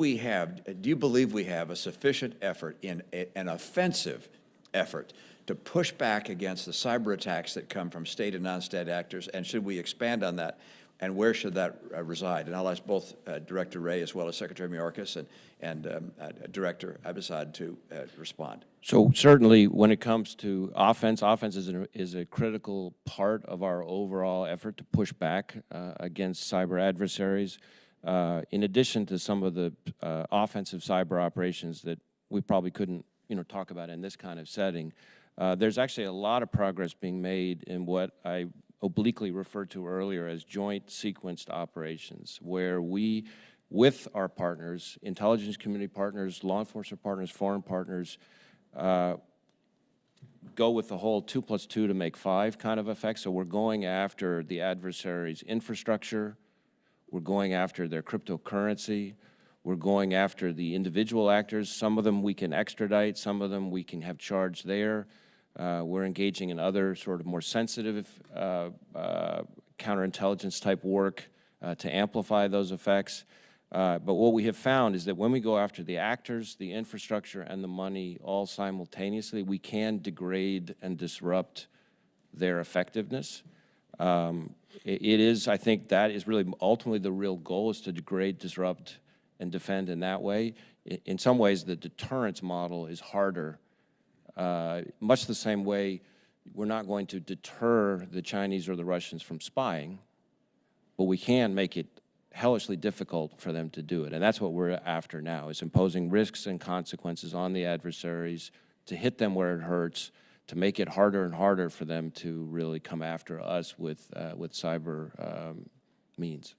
you believe we have a sufficient effort in an offensive effort to push back against the cyber attacks that come from state and non-state actors, and should we expand on that, and where should that reside? And I'll ask both Director Wray as well as Secretary Mayorkas and Director Abizaid to respond. So certainly when it comes to offense, offense is a critical part of our overall effort to push back against cyber adversaries. In addition to some of the offensive cyber operations that we probably couldn't, you know, talk about in this kind of setting, there's actually a lot of progress being made in what I obliquely referred to earlier as joint sequenced operations, where we, with our partners, intelligence community partners, law enforcement partners, foreign partners, go with the whole 2 + 2 to make 5 kind of effect. So we're going after the adversary's infrastructure, we're going after their cryptocurrency, we're going after the individual actors. Some of them we can extradite, some of them we can have charged there. We're engaging in other sort of more sensitive counterintelligence type work to amplify those effects. But what we have found is that when we go after the actors, the infrastructure, and the money all simultaneously, we can degrade and disrupt their effectiveness. It is, I think that is really ultimately the real goal, is to degrade, disrupt, and defend in that way. In some ways, the deterrence model is harder. Much the same way we're not going to deter the Chinese or the Russians from spying, but we can make it hellishly difficult for them to do it. And that's what we're after now, is imposing risks and consequences on the adversaries to hit them where it hurts, to make it harder and harder for them to really come after us with cyber means.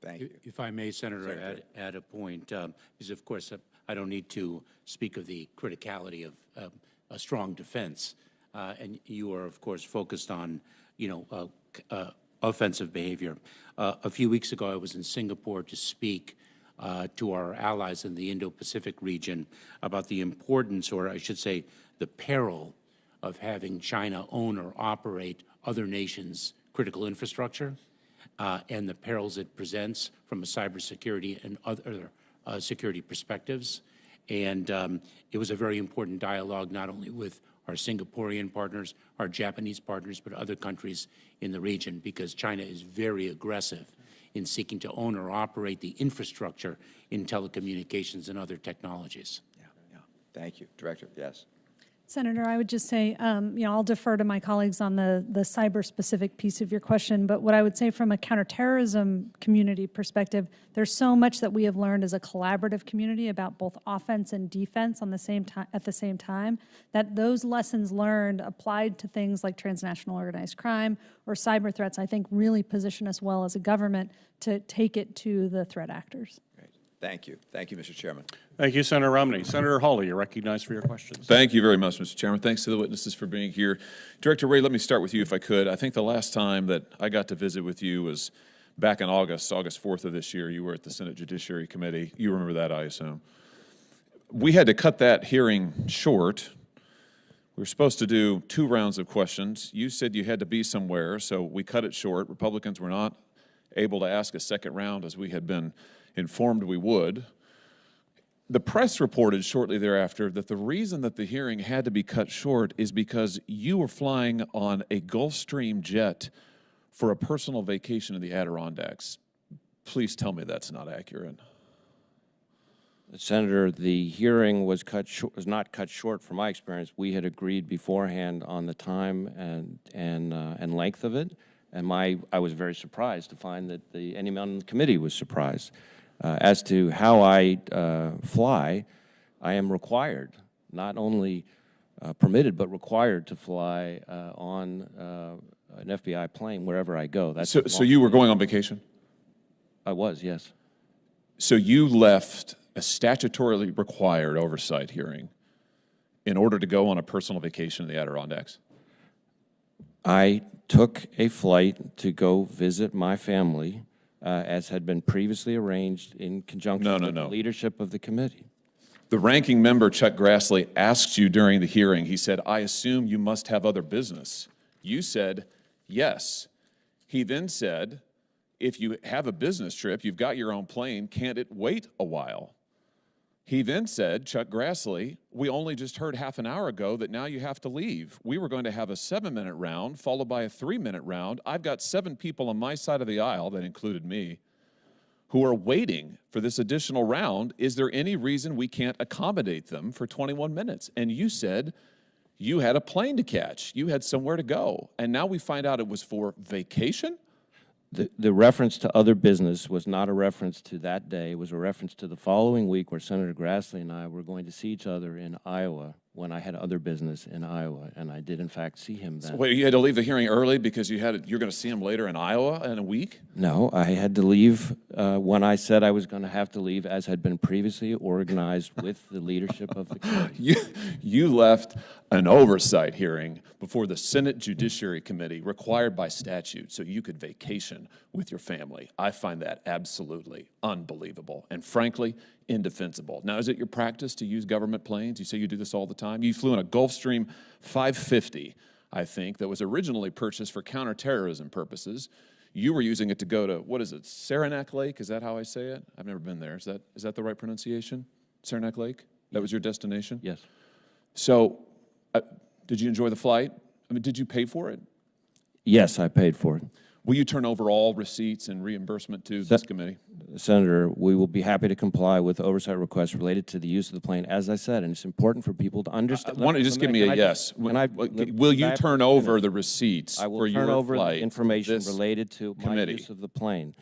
Thank you. If I may, Senator, add a point, because of course I don't need to speak of the criticality of a strong defense, and you are of course focused on, you know, offensive behavior. A few weeks ago, I was in Singapore to speak to our allies in the Indo-Pacific region about the importance, or I should say, the peril of having China own or operate other nations' critical infrastructure, and the perils it presents from a cybersecurity and other security perspectives. And it was a very important dialogue, not only with our Singaporean partners, our Japanese partners, but other countries in the region, because China is very aggressive in seeking to own or operate the infrastructure in telecommunications and other technologies. Yeah. Thank you. Director, yes. Senator, I would just say, I'll defer to my colleagues on the cyber-specific piece of your question, but what I would say from a counterterrorism community perspective, there's so much that we have learned as a collaborative community about both offense and defense at the same time, that those lessons learned applied to things like transnational organized crime or cyber threats, I think really position us well as a government to take it to the threat actors. Thank you. Thank you, Mr. Chairman. Thank you, Senator Romney. Senator Hawley, you're recognized for your questions. Thank you very much, Mr. Chairman. Thanks to the witnesses for being here. Director Wray, let me start with you if I could. I think the last time that I got to visit with you was back in August 4th of this year. You were at the Senate Judiciary Committee. You remember that, I assume. We had to cut that hearing short. We were supposed to do 2 rounds of questions. You said you had to be somewhere, so we cut it short. Republicans were not able to ask a second round as we had been informed we would. The press reported shortly thereafter that the reason that the hearing had to be cut short is because you were flying on a Gulfstream jet for a personal vacation in the Adirondacks. Please tell me that's not accurate. Senator, the hearing was not cut short from my experience. We had agreed beforehand on the time and length of it, and I was very surprised to find that any member on the committee was surprised. As to how I fly, I am required, not only permitted, but required to fly on an FBI plane wherever I go. That's So you were going on vacation? I was, yes. So you left a statutorily required oversight hearing in order to go on a personal vacation in the Adirondacks? I took a flight to go visit my family, as had been previously arranged in conjunction with the leadership of the committee. The ranking member, Chuck Grassley, asked you during the hearing, he said, I assume you must have other business. You said, yes. He then said, if you have a business trip, you've got your own plane, can't it wait a while? He then said, Chuck Grassley, we only just heard half an hour ago that now you have to leave. We were going to have a 7-minute round followed by a 3-minute round. I've got 7 people on my side of the aisle, that included me, who are waiting for this additional round. Is there any reason we can't accommodate them for 21 minutes? And you said you had a plane to catch. You had somewhere to go. And now we find out it was for vacation? The reference to other business was not a reference to that day. It was a reference to the following week where Senator Grassley and I were going to see each other in Iowa when I had other business in Iowa, and I did, in fact, see him then. So wait, you had to leave the hearing early because you're going to see him later in Iowa in a week? No, I had to leave when I said I was going to have to leave, as had been previously organized with the leadership of the committee. You left an oversight hearing before the Senate Judiciary Committee required by statute so you could vacation with your family. I find that absolutely unbelievable and, frankly, indefensible. Now, is it your practice to use government planes? You say you do this all the time. You flew in a Gulfstream 550, I think, that was originally purchased for counterterrorism purposes. You were using it to go to, what is it, Saranac Lake? Is that how I say it? I've never been there. Is that the right pronunciation? Saranac Lake? That was your destination? Yes. So, did you enjoy the flight? I mean, did you pay for it? Yes, I paid for it. Will you turn over all receipts and reimbursement to this committee? Senator, we will be happy to comply with oversight requests related to the use of the plane, as I said, and it's important for people to understand. Why don't you just give me a yes? Will you turn over the receipts for your flight? I will turn over the information related to my committee? use of the plane.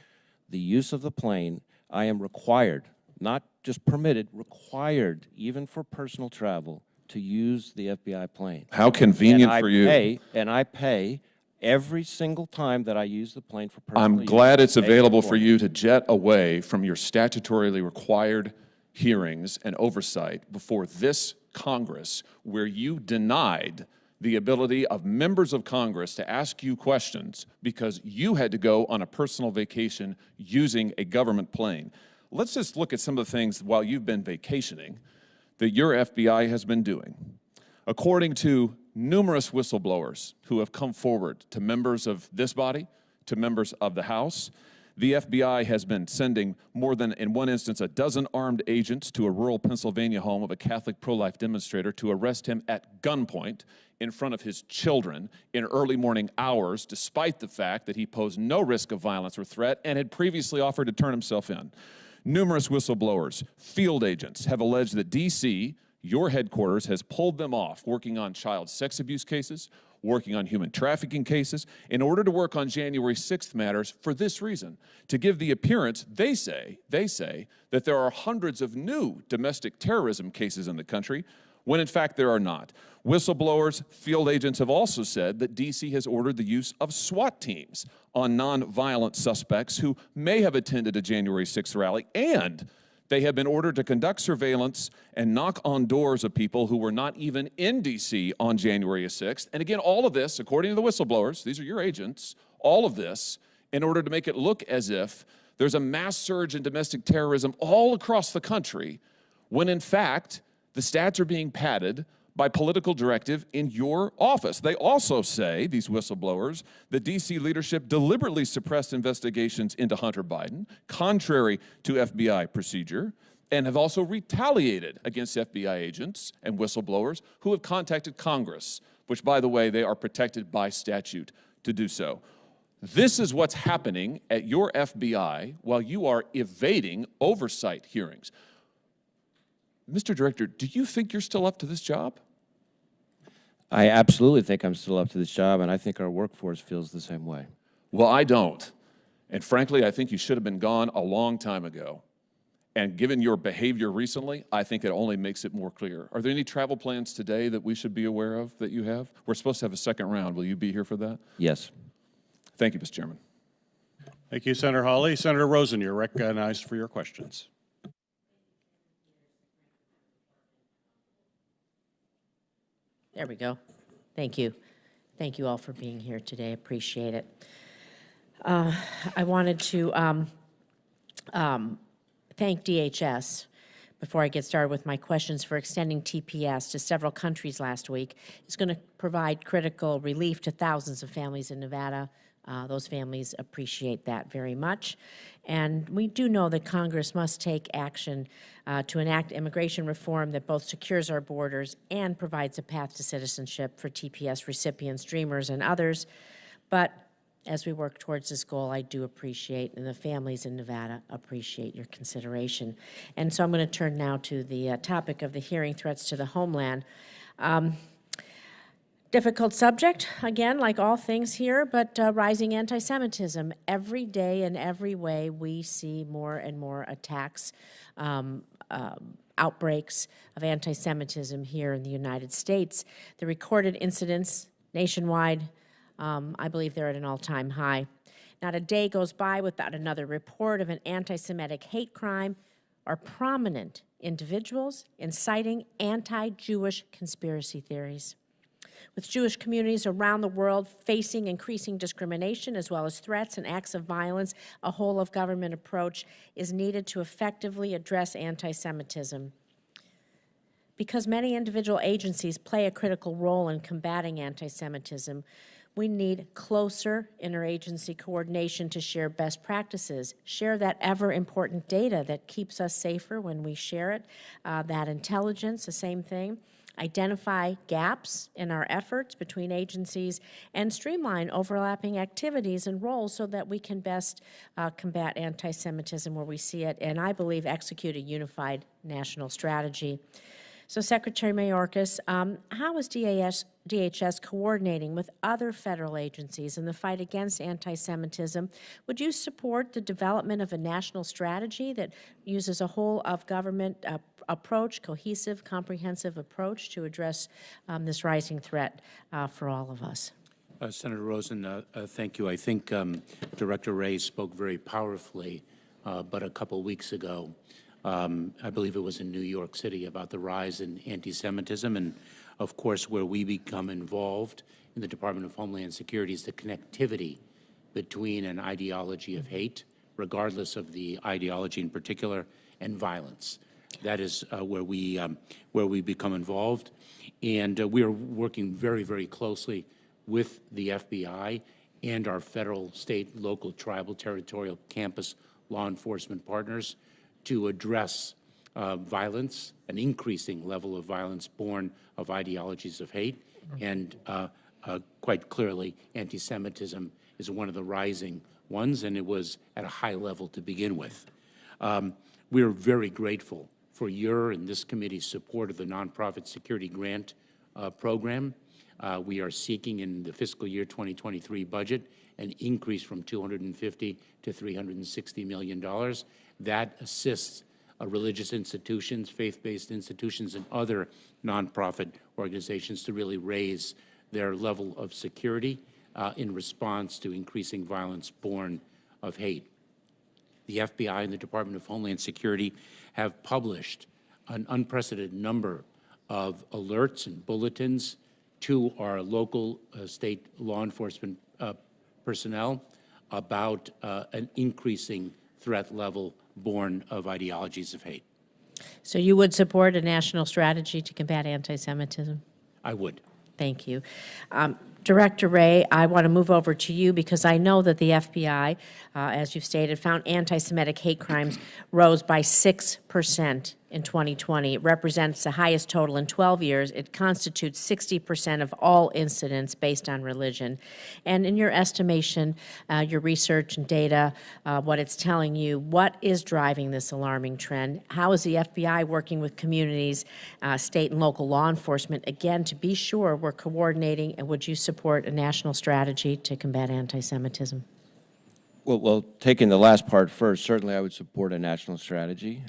The use of the plane, I am required, not just permitted, required, even for personal travel, to use the FBI plane. How convenient for you. And I pay every single time that I use the plane for personal use. I'm glad it's available for you to jet away from your statutorily required hearings and oversight before this Congress, where you denied the ability of members of Congress to ask you questions because you had to go on a personal vacation using a government plane. Let's just look at some of the things while you've been vacationing that your FBI has been doing. According to numerous whistleblowers who have come forward to members of this body, to members of the House, the FBI has been sending more than, in one instance, a dozen armed agents to a rural Pennsylvania home of a Catholic pro-life demonstrator to arrest him at gunpoint in front of his children in early morning hours, despite the fact that he posed no risk of violence or threat and had previously offered to turn himself in. Numerous whistleblowers, field agents, have alleged that D.C., your headquarters, has pulled them off working on child sex abuse cases, working on human trafficking cases, in order to work on January 6th matters for this reason, to give the appearance, they say, that there are hundreds of new domestic terrorism cases in the country, when in fact there are not. Whistleblowers, field agents have also said that D.C. has ordered the use of SWAT teams on nonviolent suspects who may have attended a January 6th rally, and they have been ordered to conduct surveillance and knock on doors of people who were not even in D.C. on January 6th. And again, all of this, according to the whistleblowers, these are your agents, all of this in order to make it look as if there's a mass surge in domestic terrorism all across the country, when in fact the stats are being padded by political directive in your office. They also say, these whistleblowers, the D.C. leadership deliberately suppressed investigations into Hunter Biden, contrary to FBI procedure, and have also retaliated against FBI agents and whistleblowers who have contacted Congress, which, by the way, they are protected by statute to do so. This is what's happening at your FBI while you are evading oversight hearings. Mr. Director, do you think you're still up to this job? I absolutely think I'm still up to this job, and I think our workforce feels the same way. Well, I don't. And frankly, I think you should have been gone a long time ago. And given your behavior recently, I think it only makes it more clear. Are there any travel plans today that we should be aware of that you have? We're supposed to have a second round. Will you be here for that? Yes. Thank you, Mr. Chairman. Thank you, Senator Hawley. Senator Rosen, you're recognized for your questions. There we go. Thank you. Thank you all for being here today. Appreciate it. I wanted to thank DHS before I get started with my questions for extending TPS to several countries last week. It's going to provide critical relief to thousands of families in Nevada. Those families appreciate that very much. And we do know that Congress must take action to enact immigration reform that both secures our borders and provides a path to citizenship for TPS recipients, dreamers, and others. But as we work towards this goal, I do appreciate, and the families in Nevada appreciate your consideration. And so I'm going to turn now to the topic of the hearing, threats to the homeland. Difficult subject, again, like all things here, but rising anti-Semitism. Every day in every way, we see more and more attacks, outbreaks of anti-Semitism here in the United States. The recorded incidents nationwide, I believe they're at an all-time high. Not a day goes by without another report of an anti-Semitic hate crime or prominent individuals inciting anti-Jewish conspiracy theories. With Jewish communities around the world facing increasing discrimination as well as threats and acts of violence, a whole-of-government approach is needed to effectively address anti-Semitism. Because many individual agencies play a critical role in combating anti-Semitism, we need closer interagency coordination to share best practices, share that ever-important data that keeps us safer when we share it, that intelligence, the same thing. Identify gaps in our efforts between agencies, and streamline overlapping activities and roles so that we can best combat anti-Semitism where we see it, and I believe execute a unified national strategy. So Secretary Mayorkas, how is DHS coordinating with other federal agencies in the fight against anti-Semitism? Would you support the development of a national strategy that uses a whole-of-government approach, cohesive, comprehensive approach to address this rising threat for all of us? Senator Rosen, thank you. I think Director Wray spoke very powerfully, but a couple weeks ago, I believe it was in New York City, about the rise in anti-Semitism, and of course where we become involved in the Department of Homeland Security is the connectivity between an ideology of hate, regardless of the ideology in particular, and violence. That is where we become involved, and we are working very, very closely with the FBI and our federal, state, local, tribal, territorial, campus law enforcement partners to address violence, an increasing level of violence born of ideologies of hate, and quite clearly anti-Semitism is one of the rising ones, and it was at a high level to begin with. We are very grateful for your and this committee's support of the Nonprofit Security Grant Program. We are seeking in the fiscal year 2023 budget an increase from $250 to $360 million. That assists religious institutions, faith-based institutions, and other nonprofit organizations to really raise their level of security in response to increasing violence born of hate. The FBI and the Department of Homeland Security have published an unprecedented number of alerts and bulletins to our local state law enforcement personnel about an increasing threat level born of ideologies of hate. So you would support a national strategy to combat anti-Semitism? I would. Thank you. Director Wray, I want to move over to you because I know that the FBI, as you've stated, found anti-Semitic hate crimes rose by 6% in 2020. It represents the highest total in 12 years. It constitutes 60% of all incidents based on religion. And in your estimation, your research and data, what it's telling you, what is driving this alarming trend? How is the FBI working with communities, state and local law enforcement, again, to be sure we're coordinating, and would you support a national strategy to combat anti-Semitism? Well, taking the last part first, certainly I would support a national strategy.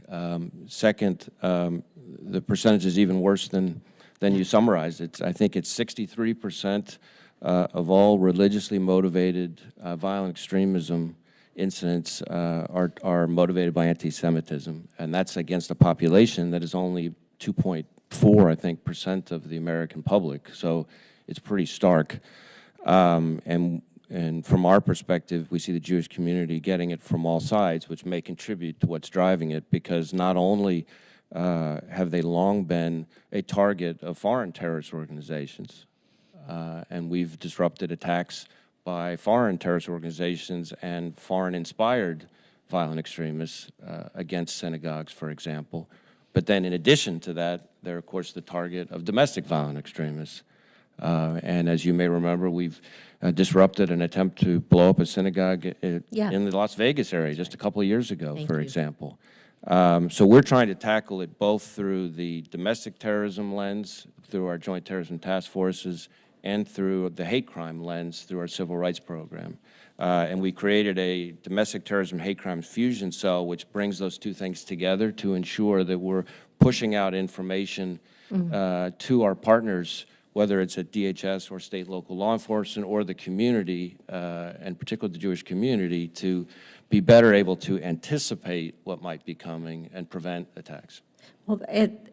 Second, the percentage is even worse than you summarized. I think it's 63% of all religiously motivated violent extremism incidents are motivated by anti-Semitism, and that's against a population that is only 2.4, I think, % of the American public. So it's pretty stark. And from our perspective, we see the Jewish community getting it from all sides, which may contribute to what's driving it, because not only have they long been a target of foreign terrorist organizations, and we've disrupted attacks by foreign terrorist organizations and foreign-inspired violent extremists against synagogues, for example. But then in addition to that, they're, of course, the target of domestic violent extremists. And as you may remember, we've disrupted an attempt to blow up a synagogue in the Las Vegas area just a couple of years ago, for example. So we're trying to tackle it both through the domestic terrorism lens, through our joint terrorism task forces, and through the hate crime lens through our civil rights program. And we created a domestic terrorism hate crimes fusion cell, which brings those two things together to ensure that we're pushing out information to our partners, whether it's at DHS or state local law enforcement or the community, and particularly the Jewish community, to be better able to anticipate what might be coming and prevent attacks. Well,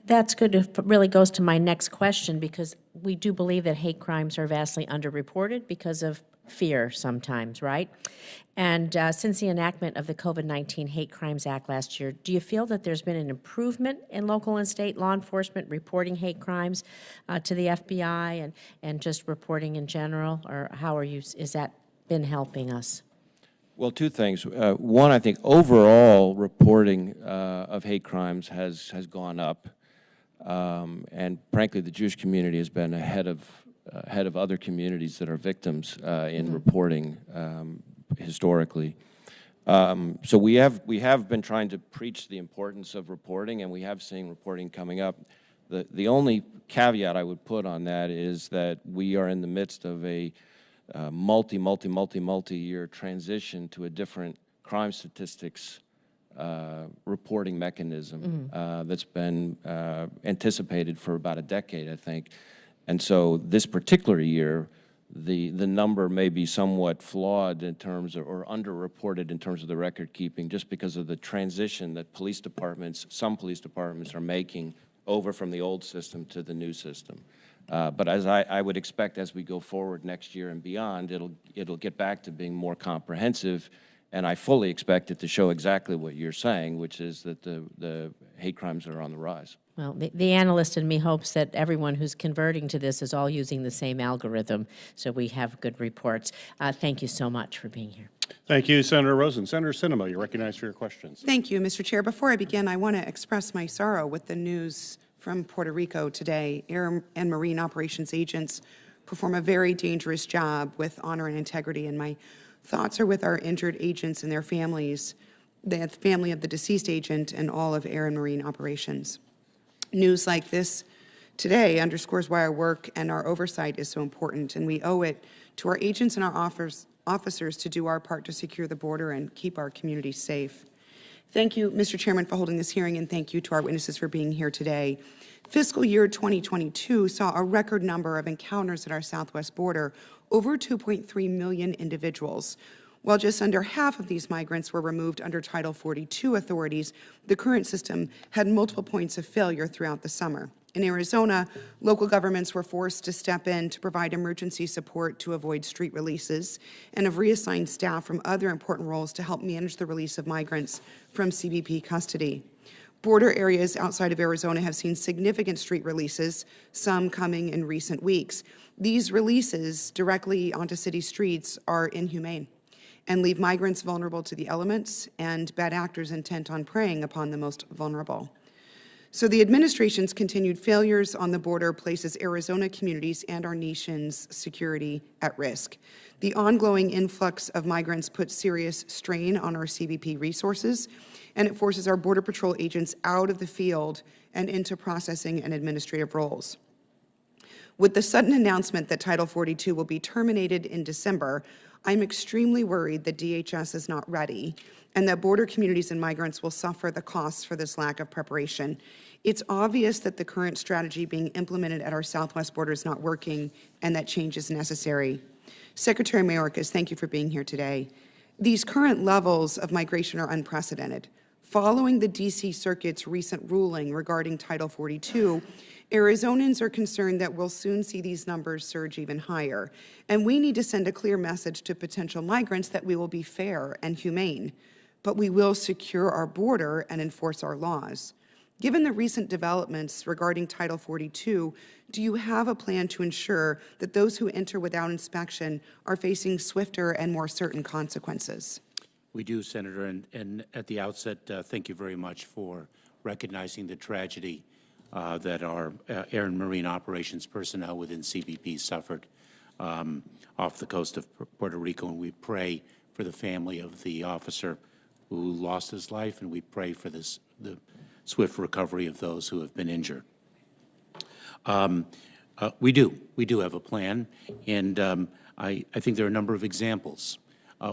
that's good. It really goes to my next question, because we do believe that hate crimes are vastly underreported because of fear sometimes, right? And since the enactment of the COVID-19 Hate Crimes Act last year, do you feel that there's been an improvement in local and state law enforcement reporting hate crimes to the FBI and just reporting in general? Or how are you, is that been helping us? Well, two things. One, I think overall reporting of hate crimes has gone up. And frankly, the Jewish community has been ahead of other communities that are victims in reporting historically. So we have been trying to preach the importance of reporting, and we have seen reporting coming up. The only caveat I would put on that is that we are in the midst of a multi-year transition to a different crime statistics reporting mechanism that's been anticipated for about a decade, I think. And so this particular year, the number may be somewhat flawed in terms of, or underreported in terms of the record keeping, just because of the transition that some police departments are making over from the old system to the new system. But as I would expect, as we go forward next year and beyond, it'll get back to being more comprehensive, and I fully expect it to show exactly what you're saying, which is that the hate crimes are on the rise. Well, the analyst in me hopes that everyone who's converting to this is all using the same algorithm, so we have good reports. Thank you so much for being here. Thank you, Senator Rosen. Senator Sinema, you're recognized for your questions. Thank you, Mr. Chair. Before I begin, I want to express my sorrow with the news from Puerto Rico today. Air and Marine operations agents perform a very dangerous job with honor and integrity, and my thoughts are with our injured agents and their families, the family of the deceased agent, and all of Air and Marine operations. News like this today underscores why our work and our oversight is so important, and we owe it to our agents and our officers to do our part to secure the border and keep our communities safe. Thank you, Mr. Chairman, for holding this hearing, and thank you to our witnesses for being here today. Fiscal year 2022 saw a record number of encounters at our southwest border, over 2.3 million individuals. While just under half of these migrants were removed under Title 42 authorities, the current system had multiple points of failure throughout the summer. In Arizona, local governments were forced to step in to provide emergency support to avoid street releases, and have reassigned staff from other important roles to help manage the release of migrants from CBP custody. Border areas outside of Arizona have seen significant street releases, some coming in recent weeks. These releases directly onto city streets are inhumane and leave migrants vulnerable to the elements and bad actors intent on preying upon the most vulnerable. So the administration's continued failures on the border places Arizona communities and our nation's security at risk. The ongoing influx of migrants puts serious strain on our CBP resources, and it forces our Border Patrol agents out of the field and into processing and administrative roles. With the sudden announcement that Title 42 will be terminated in December, I'm extremely worried that DHS is not ready and that border communities and migrants will suffer the costs for this lack of preparation. It's obvious that the current strategy being implemented at our southwest border is not working and that change is necessary. Secretary Mayorkas, thank you for being here today. These current levels of migration are unprecedented. Following the D.C. Circuit's recent ruling regarding Title 42, Arizonans are concerned that we'll soon see these numbers surge even higher. And we need to send a clear message to potential migrants that we will be fair and humane, but we will secure our border and enforce our laws. Given the recent developments regarding Title 42, do you have a plan to ensure that those who enter without inspection are facing swifter and more certain consequences? We do, Senator, and at the outset, thank you very much for recognizing the tragedy that our air and marine operations personnel within CBP suffered off the coast of Puerto Rico, and we pray for the family of the officer who lost his life, and we pray for the swift recovery of those who have been injured. We do have a plan, and I think there are a number of examples.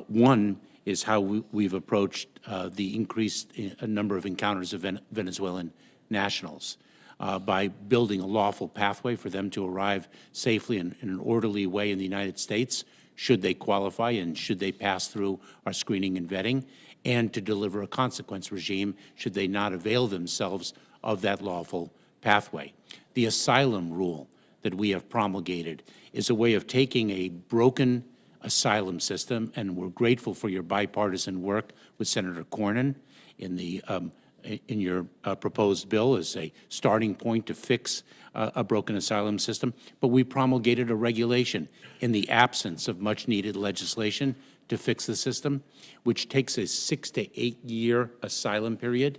One is how we've approached the increased number of encounters of Venezuelan nationals by building a lawful pathway for them to arrive safely in an orderly way in the United States, should they qualify and should they pass through our screening and vetting, and to deliver a consequence regime should they not avail themselves of that lawful pathway. The asylum rule that we have promulgated is a way of taking a broken asylum system, and we're grateful for your bipartisan work with Senator Cornyn in your proposed bill as a starting point to fix a broken asylum system. But we promulgated a regulation in the absence of much-needed legislation to fix the system, which takes a 6 to 8 year asylum period,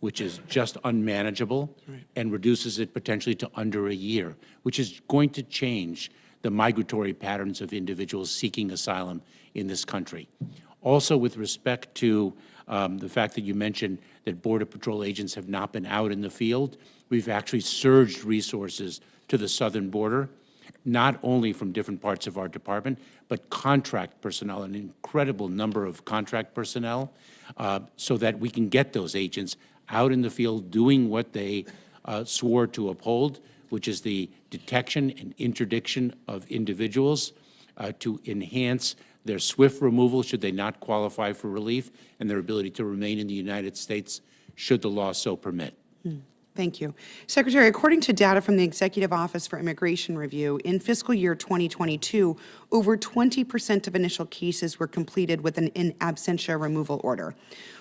which is just unmanageable, and reduces it potentially to under a year, which is going to change the migratory patterns of individuals seeking asylum in this country. Also, with respect to the fact that you mentioned that Border Patrol agents have not been out in the field, we've actually surged resources to the southern border, not only from different parts of our department, but contract personnel, an incredible number of contract personnel, so that we can get those agents out in the field doing what they swore to uphold, which is the detection and interdiction of individuals to enhance their swift removal should they not qualify for relief, and their ability to remain in the United States should the law so permit. Thank you. Secretary, according to data from the Executive Office for Immigration Review, in fiscal year 2022, over 20% of initial cases were completed with an in absentia removal order.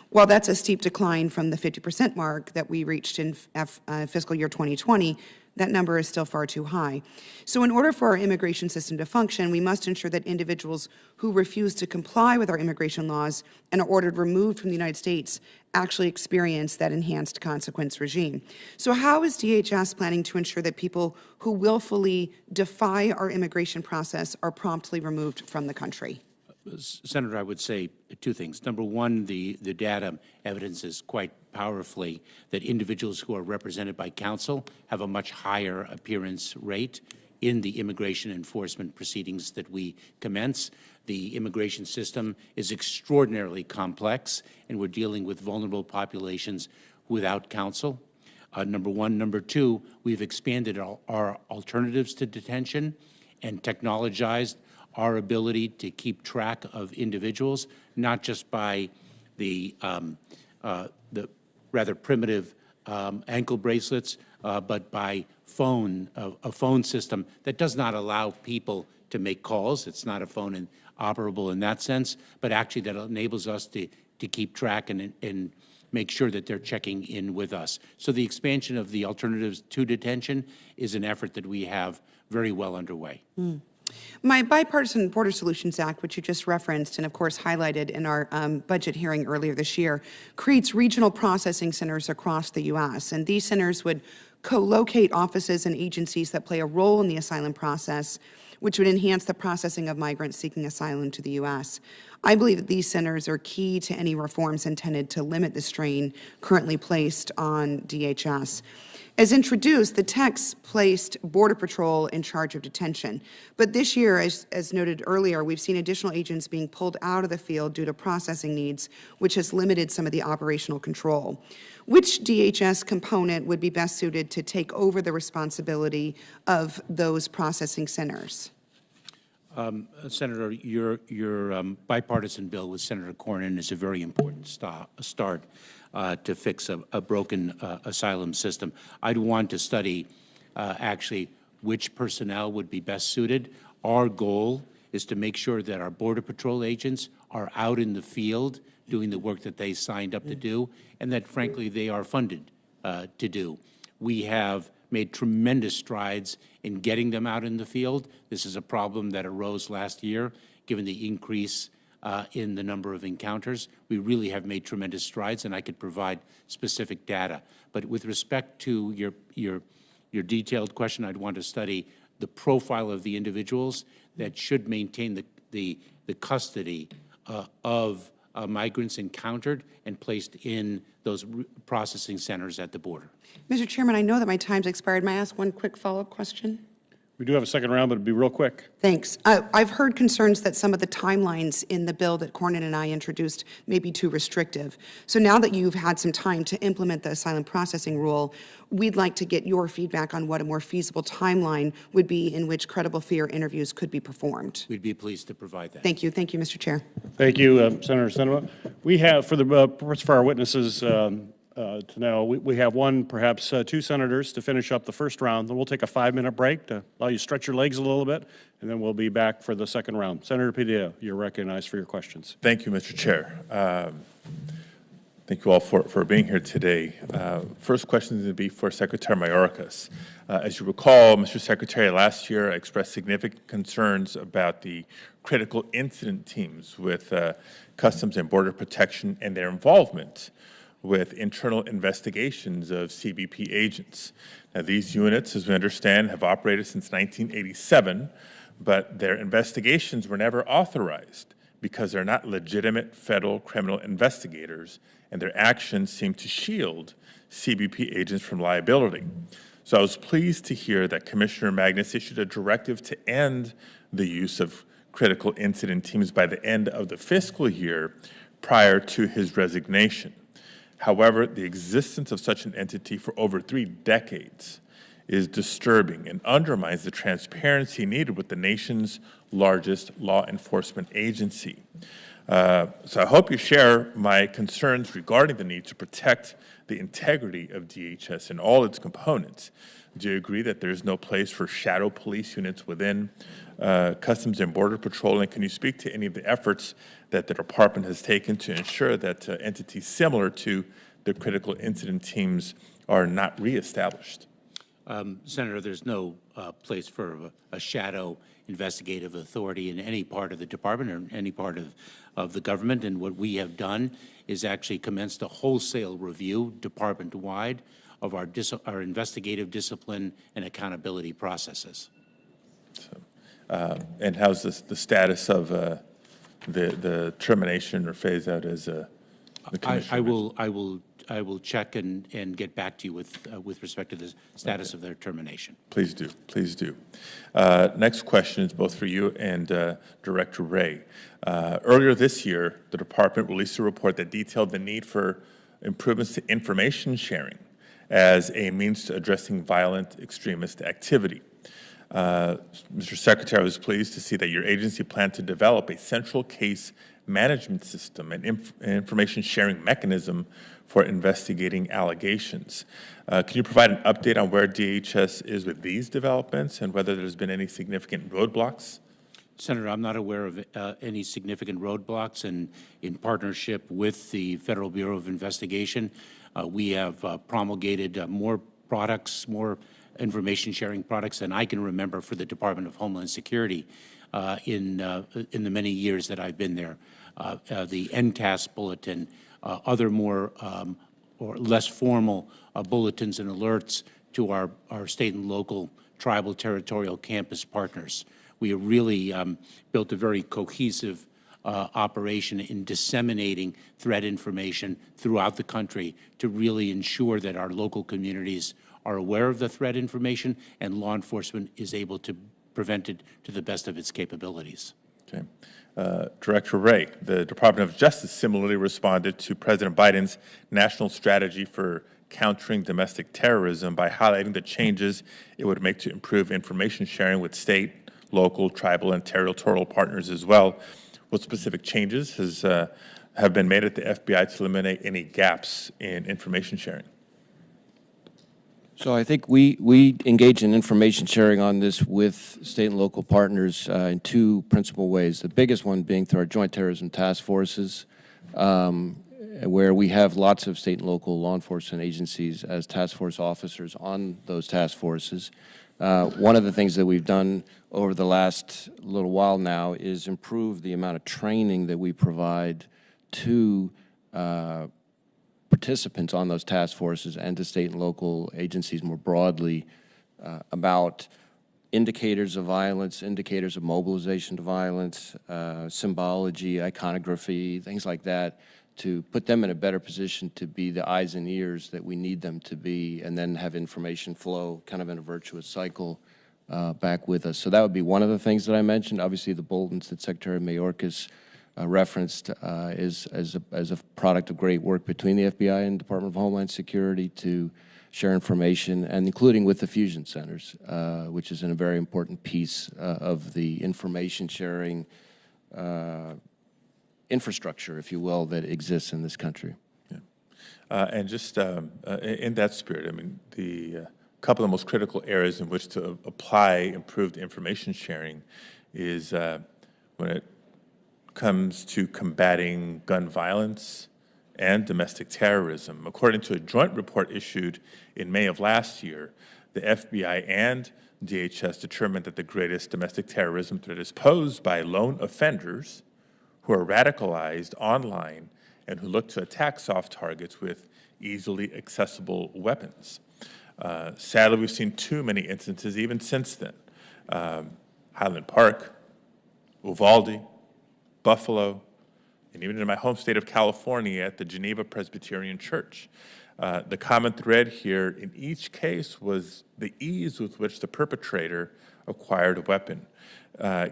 While that's a steep decline from the 50% mark that we reached in fiscal year 2020, that number is still far too high. So in order for our immigration system to function, we must ensure that individuals who refuse to comply with our immigration laws and are ordered removed from the United States actually experience that enhanced consequence regime. So how is DHS planning to ensure that people who willfully defy our immigration process are promptly removed from the country? Senator, I would say two things. Number one, the data evidences quite powerfully that individuals who are represented by counsel have a much higher appearance rate in the immigration enforcement proceedings that we commence. The immigration system is extraordinarily complex, and we're dealing with vulnerable populations without counsel. Number one. Number two, we've expanded our alternatives to detention and technologized our ability to keep track of individuals, not just by the rather primitive ankle bracelets, but by a phone system that does not allow people to make calls. It's not a phone operable in that sense, but actually that enables us to keep track and make sure that they're checking in with us. So the expansion of the alternatives to detention is an effort that we have very well underway. My Bipartisan Border Solutions Act, which you just referenced and of course highlighted in our budget hearing earlier this year, creates regional processing centers across the U.S. And these centers would co-locate offices and agencies that play a role in the asylum process, which would enhance the processing of migrants seeking asylum to the U.S. I believe that these centers are key to any reforms intended to limit the strain currently placed on DHS. As introduced, the text placed Border Patrol in charge of detention. But this year, as noted earlier, we've seen additional agents being pulled out of the field due to processing needs, which has limited some of the operational control. Which DHS component would be best suited to take over the responsibility of those processing centers? Senator, your bipartisan bill with Senator Cornyn is a very important start to fix a broken asylum system. I'd want to study actually which personnel would be best suited. Our goal is to make sure that our Border Patrol agents are out in the field doing the work that they signed up to do, and that, frankly, they are funded to do. We have made tremendous strides in getting them out in the field. This is a problem that arose last year, given the increase in the number of encounters. We really have made tremendous strides, and I could provide specific data. But with respect to your detailed question, I'd want to study the profile of the individuals that should maintain the custody of migrants encountered and placed in those processing centers at the border. Mr. Chairman, I know that my time's expired. May I ask one quick follow-up question? We do have a second round, but it'll be real quick. Thanks. I've heard concerns that some of the timelines in the bill that Cornyn and I introduced may be too restrictive. So now that you've had some time to implement the asylum processing rule, we'd like to get your feedback on what a more feasible timeline would be in which credible fear interviews could be performed. We'd be pleased to provide that. Thank you. Thank you, Mr. Chair. Thank you, Senator Sinema. We have, for the purpose for our witnesses to know, we have one, perhaps two senators to finish up the first round. Then we'll take a 5-minute break to allow you to stretch your legs a little bit, and then we'll be back for the second round. Senator Padilla, you're recognized for your questions. Thank you, Mr. Chair. Thank you all for being here today. First question is going to be for Secretary Mayorkas. As you recall, Mr. Secretary, last year I expressed significant concerns about the critical incident teams with Customs and Border Protection and their involvement with internal investigations of CBP agents. Now, these units, as we understand, have operated since 1987, but their investigations were never authorized because they're not legitimate federal criminal investigators, and their actions seem to shield CBP agents from liability. So I was pleased to hear that Commissioner Magnus issued a directive to end the use of critical incident teams by the end of the fiscal year prior to his resignation. However, the existence of such an entity for over 3 decades is disturbing and undermines the transparency needed with the nation's largest law enforcement agency. So I hope you share my concerns regarding the need to protect the integrity of DHS and all its components. Do you agree that there is no place for shadow police units within Customs and Border Patrol? And can you speak to any of the efforts that the department has taken to ensure that entities similar to the critical incident teams are not reestablished? Senator, there's no place for a shadow investigative authority in any part of the department or any part of the government. And what we have done is actually commenced a wholesale review department-wide of our investigative discipline and accountability processes. So, and how's the status of the termination or phase out as the commissioner? I will check and get back to you with respect to the status of their termination. Please do, please do. Next question is both for you and Director Wray. Earlier this year, the department released a report that detailed the need for improvements to information sharing as a means to addressing violent extremist activity. Mr. Secretary, I was pleased to see that your agency planned to develop a central case management system and information sharing mechanism for investigating allegations. Can you provide an update on where DHS is with these developments and whether there's been any significant roadblocks? Senator, I'm not aware of any significant roadblocks, and in partnership with the Federal Bureau of Investigation, we have promulgated more products, more information sharing products than I can remember for the Department of Homeland Security in the many years that I've been there. The NTAS bulletin, other more or less formal bulletins and alerts to our state and local tribal territorial campus partners. We have really built a very cohesive operation in disseminating threat information throughout the country to really ensure that our local communities are aware of the threat information and law enforcement is able to prevent it to the best of its capabilities. Okay. Director Wray, the Department of Justice similarly responded to President Biden's national strategy for countering domestic terrorism by highlighting the changes it would make to improve information sharing with state, local, tribal, and territorial partners as well. What specific changes have been made at the FBI to eliminate any gaps in information sharing? So I think we engage in information sharing on this with state and local partners in two principal ways. The biggest one being through our joint terrorism task forces, where we have lots of state and local law enforcement agencies as task force officers on those task forces. One of the things that we've done over the last little while now is improve the amount of training that we provide to participants on those task forces and to state and local agencies more broadly about indicators of violence, indicators of mobilization to violence, symbology, iconography, things like that, to put them in a better position to be the eyes and ears that we need them to be, and then have information flow kind of in a virtuous cycle back with us. So that would be one of the things that I mentioned. Obviously, the bulletins that Secretary Mayorkas referenced is as a product of great work between the FBI and Department of Homeland Security to share information, and including with the fusion centers, which is a very important piece of the information sharing infrastructure, if you will, that exists in this country. Yeah. And just in that spirit, I mean, the couple of the most critical areas in which to apply improved information sharing is when it comes to combating gun violence and domestic terrorism. According to a joint report issued in May of last year, the FBI and DHS determined that the greatest domestic terrorism threat is posed by lone offenders who are radicalized online and who look to attack soft targets with easily accessible weapons. Sadly, we've seen too many instances even since then. Highland Park, Uvalde, Buffalo, and even in my home state of California at the Geneva Presbyterian Church. The common thread here in each case was the ease with which the perpetrator acquired a weapon.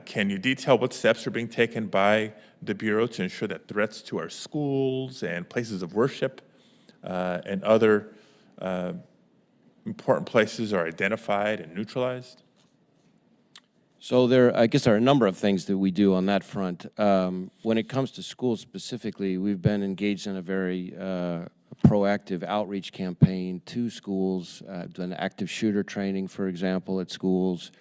Can you detail what steps are being taken by the Bureau to ensure that threats to our schools and places of worship and other important places are identified and neutralized? So I guess there are a number of things that we do on that front. When it comes to schools specifically, we've been engaged in a very proactive outreach campaign to schools, done active shooter training, for example, at schools.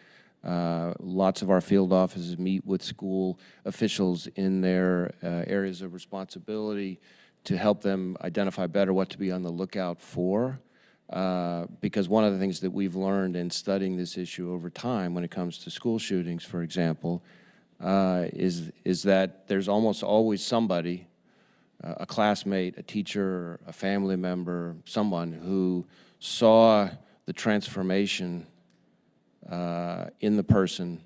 Lots of our field offices meet with school officials in their areas of responsibility to help them identify better what to be on the lookout for. Because one of the things that we've learned in studying this issue over time when it comes to school shootings, for example, is that there's almost always somebody, a classmate, a teacher, a family member, someone who saw the transformation in the person,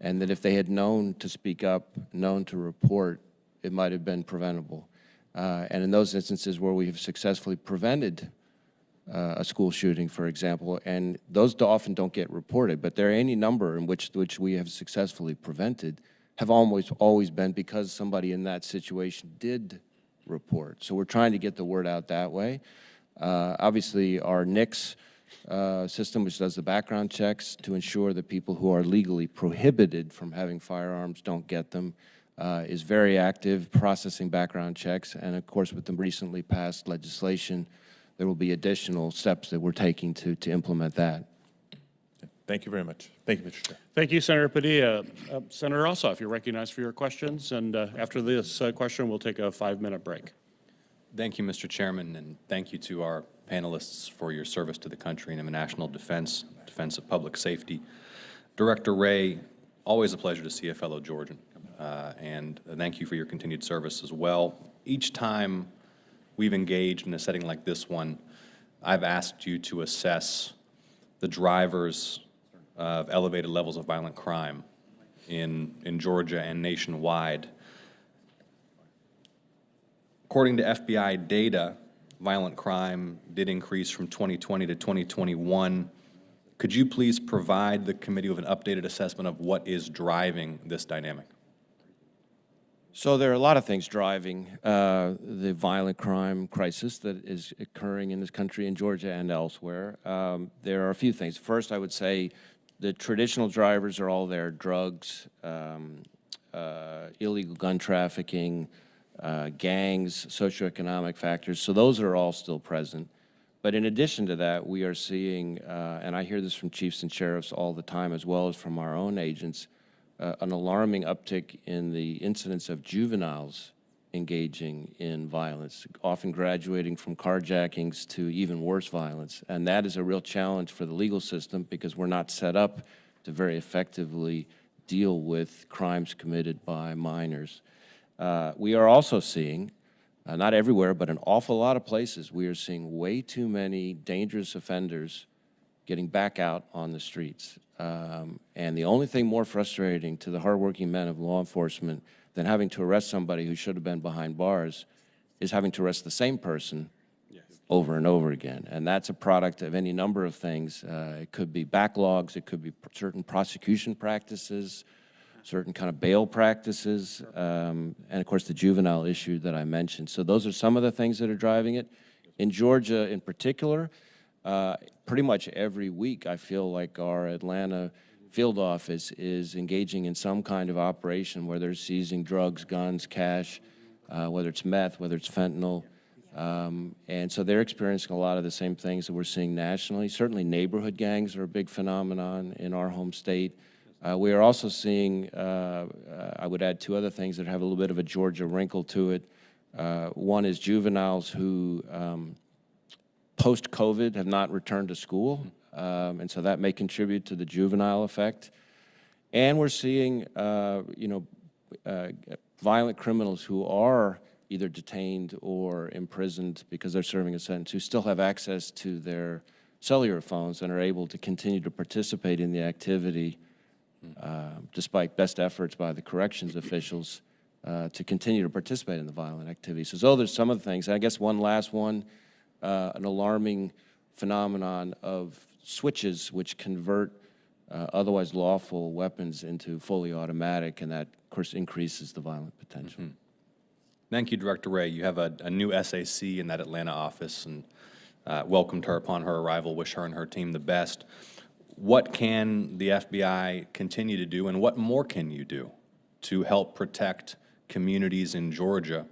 and that if they had known to speak up, known to report, it might have been preventable. And in those instances where we have successfully prevented a school shooting, for example, and those often don't get reported, but there are any number in which we have successfully prevented have always been because somebody in that situation did report. So we're trying to get the word out that way. Obviously, our NICS system, which does the background checks to ensure that people who are legally prohibited from having firearms don't get them, is very active, processing background checks. And of course, with the recently passed legislation, there will be additional steps that we're taking to implement that. Thank you very much. Thank you, Mr. Chair. Thank you, Senator Padilla. Senator Ossoff, you're recognized for your questions, and after this question, we'll take a 5-minute break. Thank you, Mr. Chairman, and thank you to our panelists for your service to the country and in the national defense of public safety. Director Wray, always a pleasure to see a fellow Georgian, and thank you for your continued service as well. Each time we've engaged in a setting like this one, I've asked you to assess the drivers of elevated levels of violent crime in Georgia and nationwide. According to FBI data, violent crime did increase from 2020 to 2021. Could you please provide the committee with an updated assessment of what is driving this dynamic? So there are a lot of things driving the violent crime crisis that is occurring in this country, in Georgia and elsewhere. There are a few things. First, I would say the traditional drivers are all there: drugs, illegal gun trafficking, gangs, socioeconomic factors. So those are all still present. But in addition to that, we are seeing, and I hear this from chiefs and sheriffs all the time, as well as from our own agents, an alarming uptick in the incidence of juveniles engaging in violence, often graduating from carjackings to even worse violence. And that is a real challenge for the legal system because we're not set up to very effectively deal with crimes committed by minors. We are also seeing, not everywhere, but an awful lot of places, we are seeing way too many dangerous offenders getting back out on the streets. And the only thing more frustrating to the hardworking men of law enforcement than having to arrest somebody who should have been behind bars is having to arrest the same person over and over again. And that's a product of any number of things. It could be backlogs, it could be certain prosecution practices, certain kind of bail practices, and of course the juvenile issue that I mentioned. So those are some of the things that are driving it. In Georgia in particular, pretty much every week I feel like our Atlanta field office is engaging in some kind of operation where they're seizing drugs, guns, cash, whether it's meth, whether it's fentanyl. And so they're experiencing a lot of the same things that we're seeing nationally. Certainly neighborhood gangs are a big phenomenon in our home state. We are also seeing, I would add two other things that have a little bit of a Georgia wrinkle to it. One is juveniles who post-COVID have not returned to school, and so that may contribute to the juvenile effect. And we're seeing, violent criminals who are either detained or imprisoned because they're serving a sentence, who still have access to their cellular phones and are able to continue to participate in the activity despite best efforts by the corrections officials to continue to participate in the violent activity. So there's some of the things. I guess one last one, an alarming phenomenon of switches which convert otherwise lawful weapons into fully automatic, and that, of course, increases the violent potential. Mm-hmm. Thank you, Director Wray. You have a new SAC in that Atlanta office, and welcomed her upon her arrival, wish her and her team the best. What can the FBI continue to do, and what more can you do to help protect communities in Georgia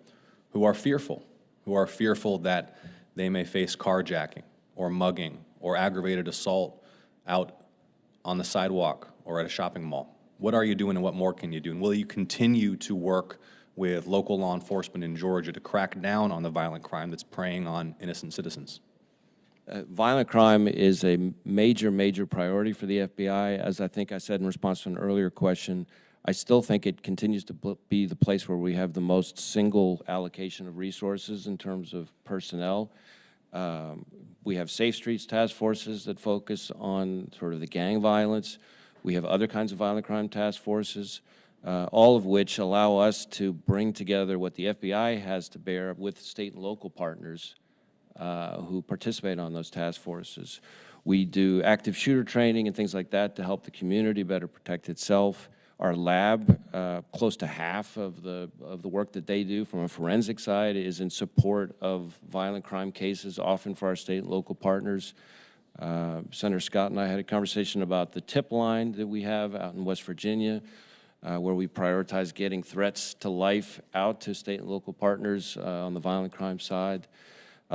who are fearful that they may face carjacking or mugging or aggravated assault out on the sidewalk or at a shopping mall? What are you doing, and what more can you do? And will you continue to work with local law enforcement in Georgia to crack down on the violent crime that's preying on innocent citizens? Violent crime is a major, major priority for the FBI. As I think I said in response to an earlier question, I still think it continues to be the place where we have the most single allocation of resources in terms of personnel. We have Safe Streets task forces that focus on sort of the gang violence. We have other kinds of violent crime task forces, all of which allow us to bring together what the FBI has to bear with state and local partners who participate on those task forces. We do active shooter training and things like that to help the community better protect itself. Our lab, close to half of the work that they do from a forensic side is in support of violent crime cases, often for our state and local partners. Senator Scott and I had a conversation about the tip line that we have out in West Virginia, where we prioritize getting threats to life out to state and local partners on the violent crime side.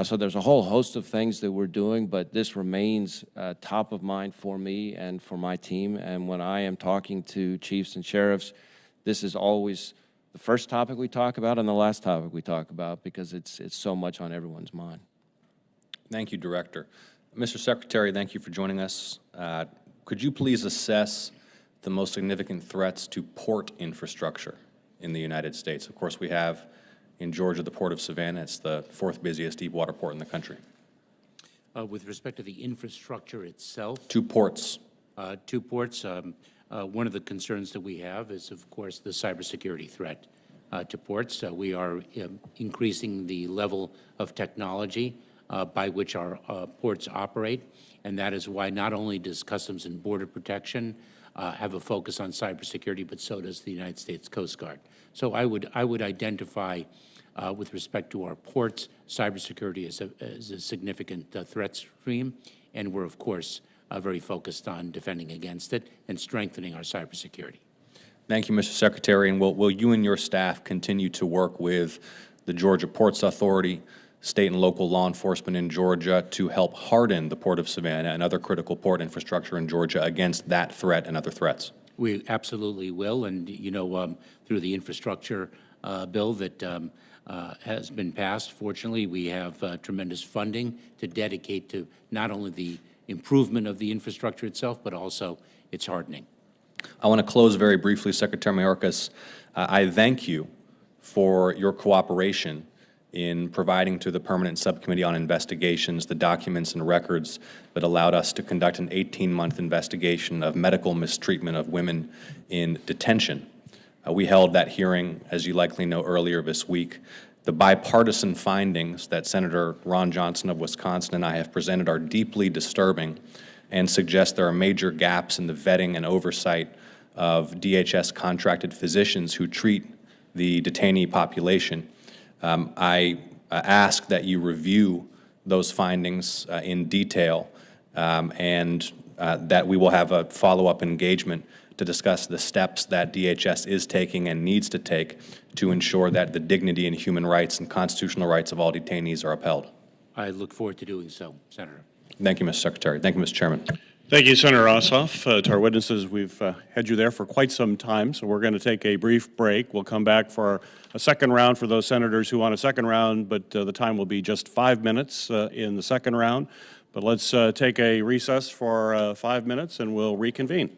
So there's a whole host of things that we're doing, but this remains top of mind for me and for my team. And when I am talking to chiefs and sheriffs, this is always the first topic we talk about and the last topic we talk about, because it's so much on everyone's mind. Thank you, Director. Mr. Secretary, thank you for joining us. Could you please assess the most significant threats to port infrastructure in the United States? Of course, we have in Georgia the Port of Savannah. It's the 4th busiest deep water port in the country. With respect to the infrastructure itself? Two ports. Two ports. One of the concerns that we have is, of course, the cybersecurity threat to ports. We are increasing the level of technology by which our ports operate, and that is why not only does Customs and Border Protection have a focus on cybersecurity, but so does the United States Coast Guard. So I would identify, with respect to our ports, cybersecurity as a significant threat stream, and we're, of course, very focused on defending against it and strengthening our cybersecurity. Thank you, Mr. Secretary. And will you and your staff continue to work with the Georgia Ports Authority, state and local law enforcement in Georgia to help harden the Port of Savannah and other critical port infrastructure in Georgia against that threat and other threats? We absolutely will, and you know, through the infrastructure bill that has been passed, fortunately, we have tremendous funding to dedicate to not only the improvement of the infrastructure itself, but also its hardening. I want to close very briefly, Secretary Mayorkas. I thank you for your cooperation in providing to the Permanent Subcommittee on Investigations the documents and records that allowed us to conduct an 18-month investigation of medical mistreatment of women in detention. We held that hearing, as you likely know, earlier this week. The bipartisan findings that Senator Ron Johnson of Wisconsin and I have presented are deeply disturbing and suggest there are major gaps in the vetting and oversight of DHS contracted physicians who treat the detainee population. I ask that you review those findings in detail and that we will have a follow-up engagement to discuss the steps that DHS is taking and needs to take to ensure that the dignity and human rights and constitutional rights of all detainees are upheld. I look forward to doing so, Senator. Thank you, Mr. Secretary. Thank you, Mr. Chairman. Thank you, Senator Ossoff. To our witnesses, we've had you there for quite some time, so we're going to take a brief break. We'll come back for a second round for those senators who want a second round, but the time will be just 5 minutes in the second round. But let's take a recess for 5 minutes, and we'll reconvene.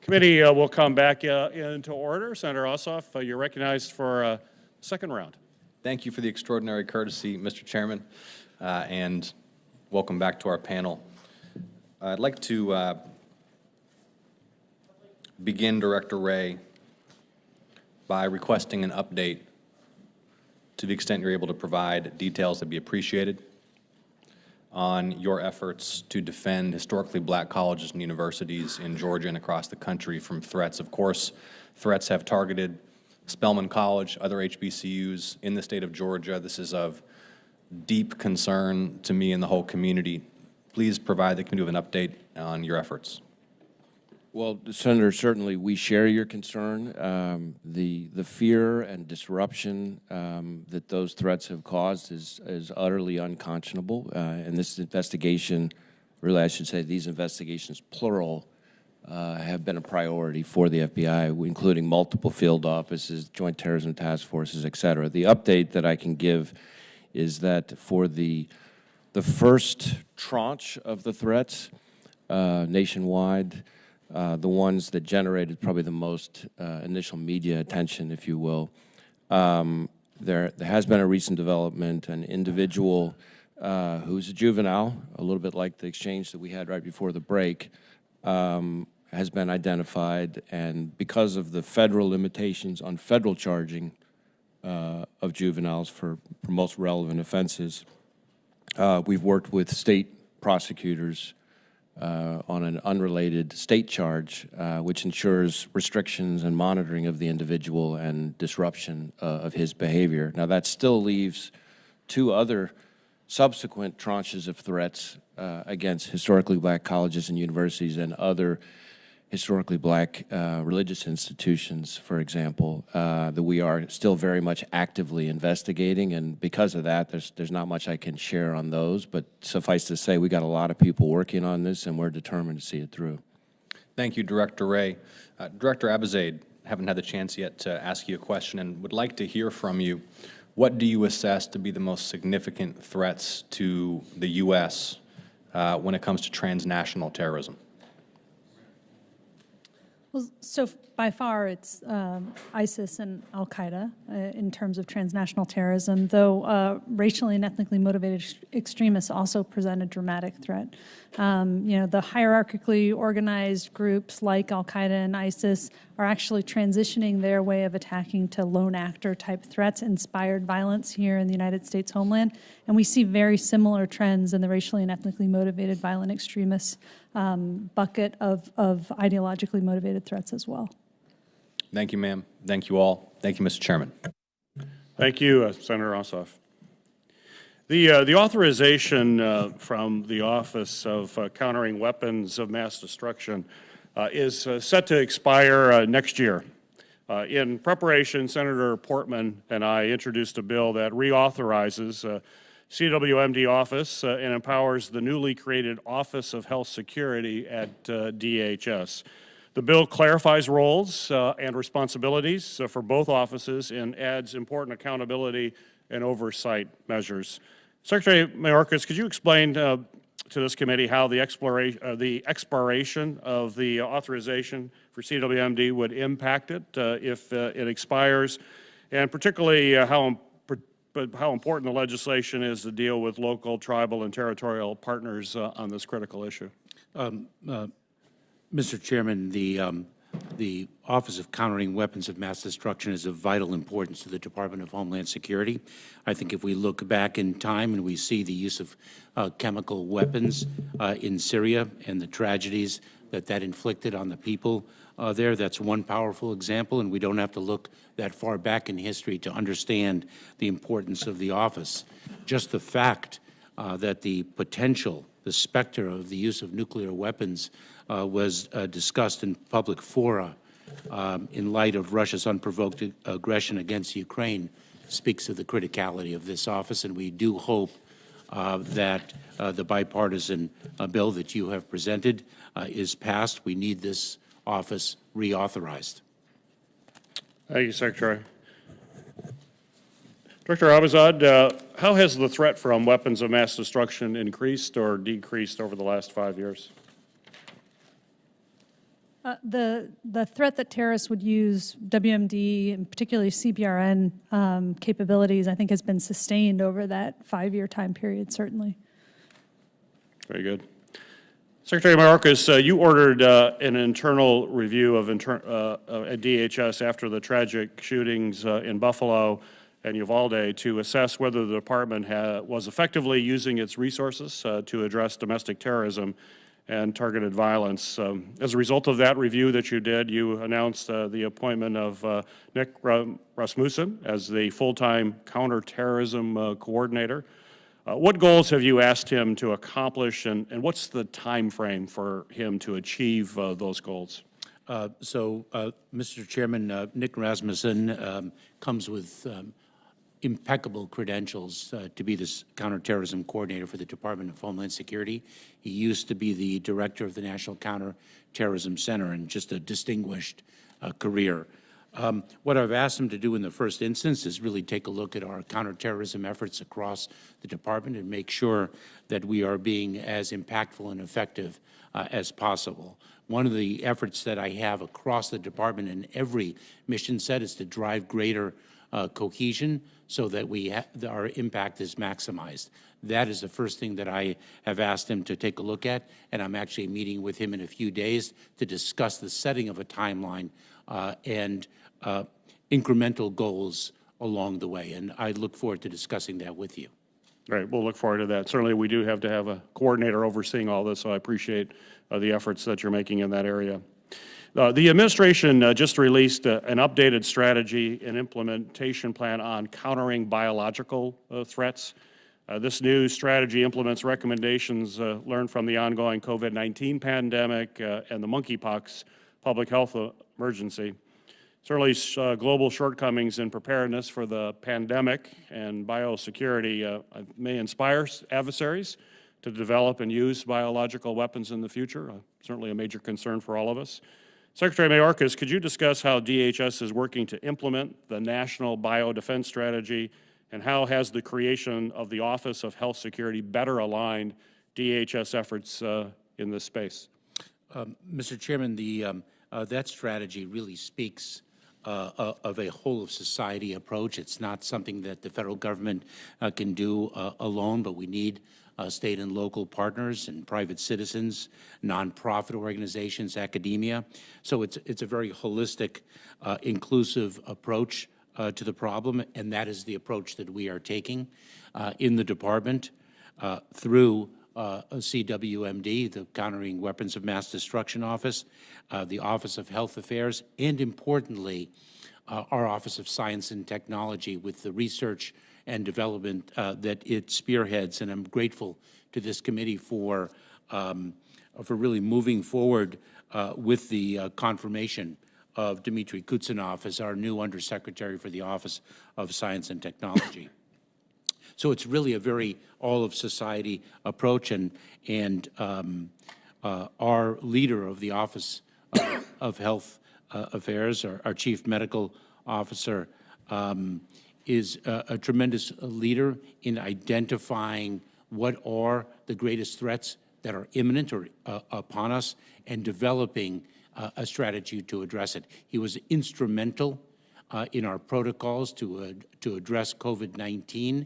Committee will come back into order. Senator Ossoff, you're recognized for a second round. Thank you for the extraordinary courtesy, Mr. Chairman, and welcome back to our panel. I'd like to begin, Director Wray, by requesting an update to the extent you're able to provide details that'd be appreciated on your efforts to defend historically black colleges and universities in Georgia and across the country from threats. Of course, threats have targeted Spelman College, other HBCUs in the state of Georgia. This is of deep concern to me and the whole community. Please provide the committee with an update on your efforts. Well, Senator, certainly we share your concern. The fear and disruption that those threats have caused is utterly unconscionable. And this investigation, really I should say these investigations, plural, have been a priority for the FBI, including multiple field offices, joint terrorism task forces, et cetera. The update that I can give is that for the first tranche of the threats nationwide, the ones that generated probably the most initial media attention, if you will. There has been a recent development. An individual who's a juvenile, a little bit like the exchange that we had right before the break, has been identified, and because of the federal limitations on federal charging of juveniles for most relevant offenses, we've worked with state prosecutors on an unrelated state charge, which ensures restrictions and monitoring of the individual and disruption of his behavior. Now, that still leaves two other subsequent tranches of threats against historically black colleges and universities and other historically black religious institutions, for example, that we are still very much actively investigating. And because of that, there's not much I can share on those. But suffice to say, we got a lot of people working on this, and we're determined to see it through. Thank you, Director Wray. Director Abizaid, haven't had the chance yet to ask you a question and would like to hear from you. What do you assess to be the most significant threats to the U.S. When it comes to transnational terrorism? Well, so by far it's ISIS and al-Qaeda in terms of transnational terrorism, though racially and ethnically motivated extremists also present a dramatic threat. You know, the hierarchically organized groups like al-Qaeda and ISIS are actually transitioning their way of attacking to lone actor type threats, inspired violence here in the United States homeland. And we see very similar trends in the racially and ethnically motivated violent extremists bucket of ideologically motivated threats as well. Thank you, ma'am. Thank you all. Thank you, Mr. Chairman. Thank you, Senator Ossoff. The authorization from the Office of Countering Weapons of Mass Destruction is set to expire next year. In preparation, Senator Portman and I introduced a bill that reauthorizes CWMD office and empowers the newly created Office of Health Security at DHS. The bill clarifies roles and responsibilities for both offices and adds important accountability and oversight measures. Secretary Mayorkas, could you explain to this committee how the expiration of the authorization for CWMD would impact it if it expires, and particularly how important the legislation is to deal with local, tribal, and territorial partners on this critical issue? Mr. Chairman, the Office of Countering Weapons of Mass Destruction is of vital importance to the Department of Homeland Security. I think if we look back in time and we see the use of chemical weapons in Syria and the tragedies that inflicted on the people there, that's one powerful example, and we don't have to look that far back in history to understand the importance of the office. Just the fact that the potential, the specter of the use of nuclear weapons was discussed in public fora in light of Russia's unprovoked aggression against Ukraine speaks of the criticality of this office, and we do hope that the bipartisan bill that you have presented is passed. We need this office reauthorized. Thank you, Secretary. Director Abizaid, how has the threat from weapons of mass destruction increased or decreased over the last 5 years? The threat that terrorists would use WMD and particularly CBRN capabilities, I think, has been sustained over that 5-year time period, certainly. Very good. Secretary Mayorkas, you ordered an internal review of at DHS after the tragic shootings in Buffalo and Uvalde to assess whether the department was effectively using its resources to address domestic terrorism and targeted violence. As a result of that review that you did, you announced the appointment of Nick Rasmussen as the full-time counterterrorism coordinator. What goals have you asked him to accomplish, and what's the time frame for him to achieve those goals? Mr. Chairman, Nick Rasmussen comes with impeccable credentials to be this counterterrorism coordinator for the Department of Homeland Security. He used to be the director of the National Counterterrorism Center, and just a distinguished career. What I've asked him to do in the first instance is really take a look at our counterterrorism efforts across the department and make sure that we are being as impactful and effective as possible. One of the efforts that I have across the department in every mission set is to drive greater cohesion so that our impact is maximized. That is the first thing that I have asked him to take a look at, and I'm actually meeting with him in a few days to discuss the setting of a timeline and incremental goals along the way. And I look forward to discussing that with you. Right, we'll look forward to that. Certainly, we do have to have a coordinator overseeing all this, so I appreciate the efforts that you're making in that area. The administration just released an updated strategy and implementation plan on countering biological threats. This new strategy implements recommendations learned from the ongoing COVID-19 pandemic and the monkeypox public health emergency. Certainly, global shortcomings in preparedness for the pandemic and biosecurity may inspire adversaries to develop and use biological weapons in the future. Certainly a major concern for all of us. Secretary Mayorkas, could you discuss how DHS is working to implement the National Biodefense Strategy, and how has the creation of the Office of Health Security better aligned DHS efforts in this space? Mr. Chairman, that strategy really speaks of a whole of society approach. It's not something that the federal government can do alone, but we need state and local partners and private citizens, nonprofit organizations, academia. So it's a very holistic, inclusive approach to the problem, and that is the approach that we are taking in the department through CWMD, the Countering Weapons of Mass Destruction Office, the Office of Health Affairs, and importantly, our Office of Science and Technology with the research and development that it spearheads. And I'm grateful to this committee for really moving forward with the confirmation of Dmitry Kutsinov as our new Undersecretary for the Office of Science and Technology. So it's really a very all-of-society approach, and our leader of the Office of Health Affairs, our Chief Medical Officer, is a tremendous leader in identifying what are the greatest threats that are imminent or upon us and developing a strategy to address it. He was instrumental in our protocols to address COVID-19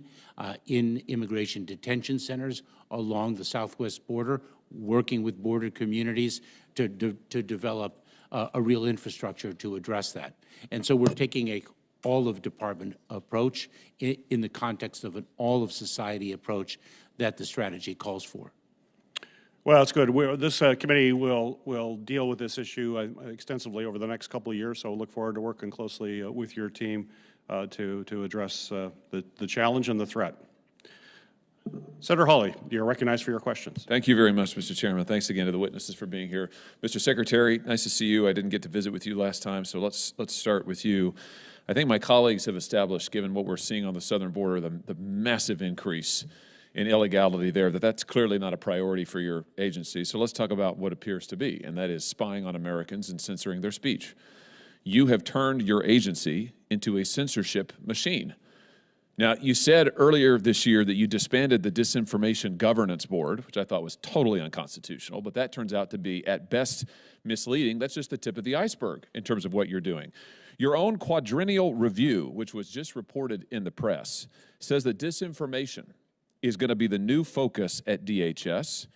in immigration detention centers along the southwest border, working with border communities to develop a real infrastructure to address that. And so we're taking a all-of-department approach in the context of an all-of-society approach that the strategy calls for. Well, that's good. This committee will deal with this issue extensively over the next couple of years, so we'll look forward to working closely with your team to address the challenge and the threat. Senator Hawley, you're recognized for your questions. Thank you very much, Mr. Chairman. Thanks again to the witnesses for being here. Mr. Secretary, nice to see you. I didn't get to visit with you last time, so let's start with you. I think my colleagues have established, given what we're seeing on the southern border, the massive increase in illegality there, that's clearly not a priority for your agency. So let's talk about what appears to be, and that is spying on Americans and censoring their speech. You have turned your agency into a censorship machine. Now, you said earlier this year that you disbanded the Disinformation Governance Board, which I thought was totally unconstitutional, but that turns out to be, at best, misleading. That's just the tip of the iceberg in terms of what you're doing. Your own quadrennial review, which was just reported in the press, says that disinformation is going to be the new focus at DHS.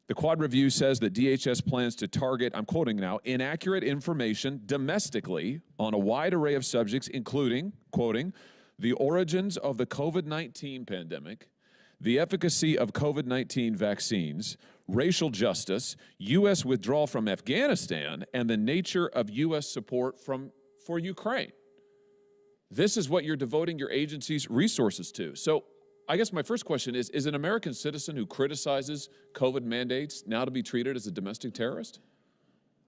The Quad Review says that DHS plans to target, I'm quoting now, inaccurate information domestically on a wide array of subjects, including, quoting, the origins of the COVID-19 pandemic, the efficacy of COVID-19 vaccines, racial justice, U.S. withdrawal from Afghanistan, and the nature of U.S. support for Ukraine. This is what you're devoting your agency's resources to. So I guess my first question is an American citizen who criticizes COVID mandates now to be treated as a domestic terrorist?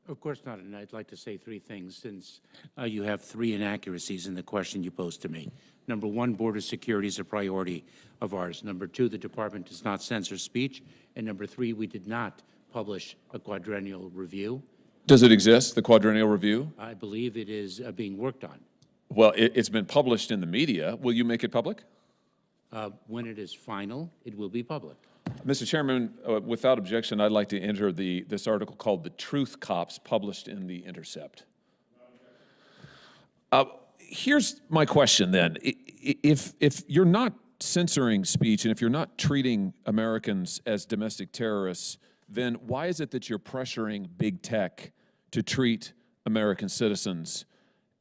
Of course not, and I'd like to say three things since you have three inaccuracies in the question you posed to me. Number one, border security is a priority of ours. Number two, the department does not censor speech. And number three, we did not publish a quadrennial review. Does it exist, the quadrennial review? I believe it is being worked on. Well, it's been published in the media. Will you make it public? When it is final, it will be public. Mr. Chairman, without objection, I'd like to enter this article called "The Truth Cops," published in The Intercept. Here's my question then. If you're not censoring speech and if you're not treating Americans as domestic terrorists, then why is it that you're pressuring big tech to treat American citizens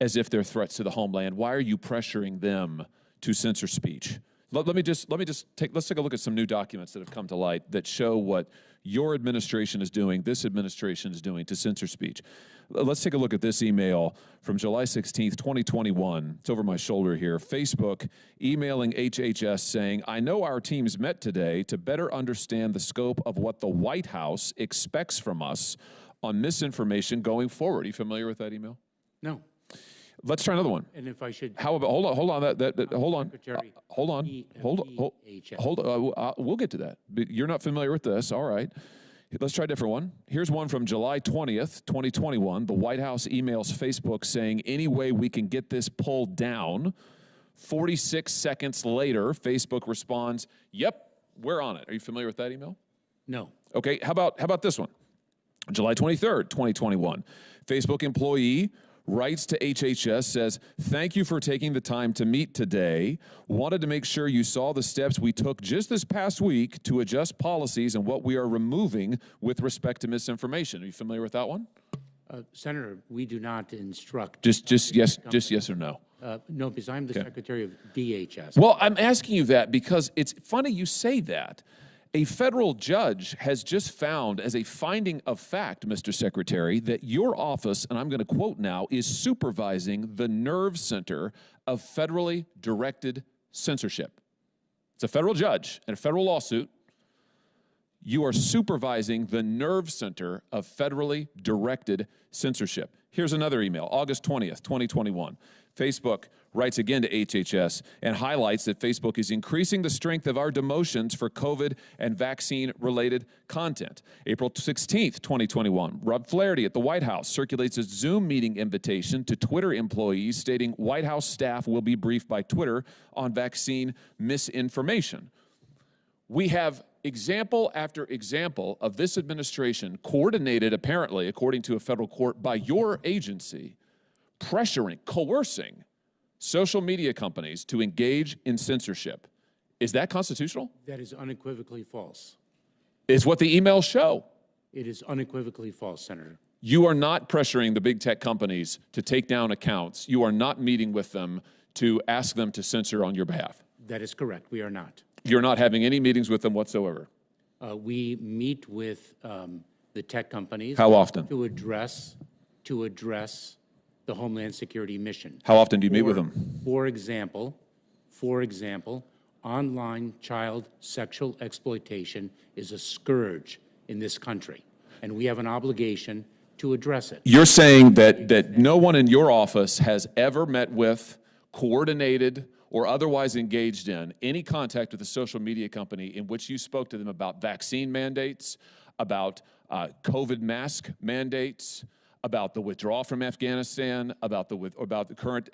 as if they're threats to the homeland? Why are you pressuring them to censor speech? Let's take a look at some new documents that have come to light that show what your administration is doing, this administration is doing to censor speech. Let's take a look at this email from July 16th, 2021. It's over my shoulder here. Facebook emailing HHS saying, I know our teams met today to better understand the scope of what the White House expects from us on misinformation going forward. Are you familiar with that email? No. Let's try another one. And if I should... How about, hold on, hold on. We'll get to that. But you're not familiar with this, all right. Let's try a different one. Here's one from July 20th, 2021. The White House emails Facebook saying, any way we can get this pulled down. 46 seconds later, Facebook responds, yep, we're on it. Are you familiar with that email? No. Okay, how about this one? July 23rd, 2021. Facebook employee writes to HHS, says, thank you for taking the time to meet today. Wanted to make sure you saw the steps we took just this past week to adjust policies and what we are removing with respect to misinformation. Are you familiar with that one? Senator, we do not instruct. Just yes or no. No, because I'm the Secretary of DHS. Well, I'm asking you that because it's funny you say that. A federal judge has just found as a finding of fact, Mr. Secretary, that your office, and I'm going to quote now, is supervising the nerve center of federally directed censorship. It's a federal judge and a federal lawsuit. You are supervising the nerve center of federally directed censorship. Here's another email, August 20th, 2021. Facebook writes again to HHS and highlights that Facebook is increasing the strength of our demotions for COVID and vaccine-related content. April 16th, 2021, Rob Flaherty at the White House circulates a Zoom meeting invitation to Twitter employees stating White House staff will be briefed by Twitter on vaccine misinformation. We have example after example of this administration coordinated, apparently, according to a federal court, by your agency, pressuring, coercing social media companies to engage in censorship. Is that constitutional? That is unequivocally false. Is what the emails show. It is unequivocally false, Senator. You are not pressuring the big tech companies to take down accounts. You are not meeting with them to ask them to censor on your behalf. That is correct. We are not. You're not having any meetings with them whatsoever. We meet with the tech companies. How often? To address the Homeland Security mission. How often do you meet with them? For example, online child sexual exploitation is a scourge in this country, and we have an obligation to address it. You're saying that no one in your office has ever met with, coordinated, or otherwise engaged in any contact with a social media company in which you spoke to them about vaccine mandates, about COVID mask mandates, about the withdrawal from Afghanistan, about the current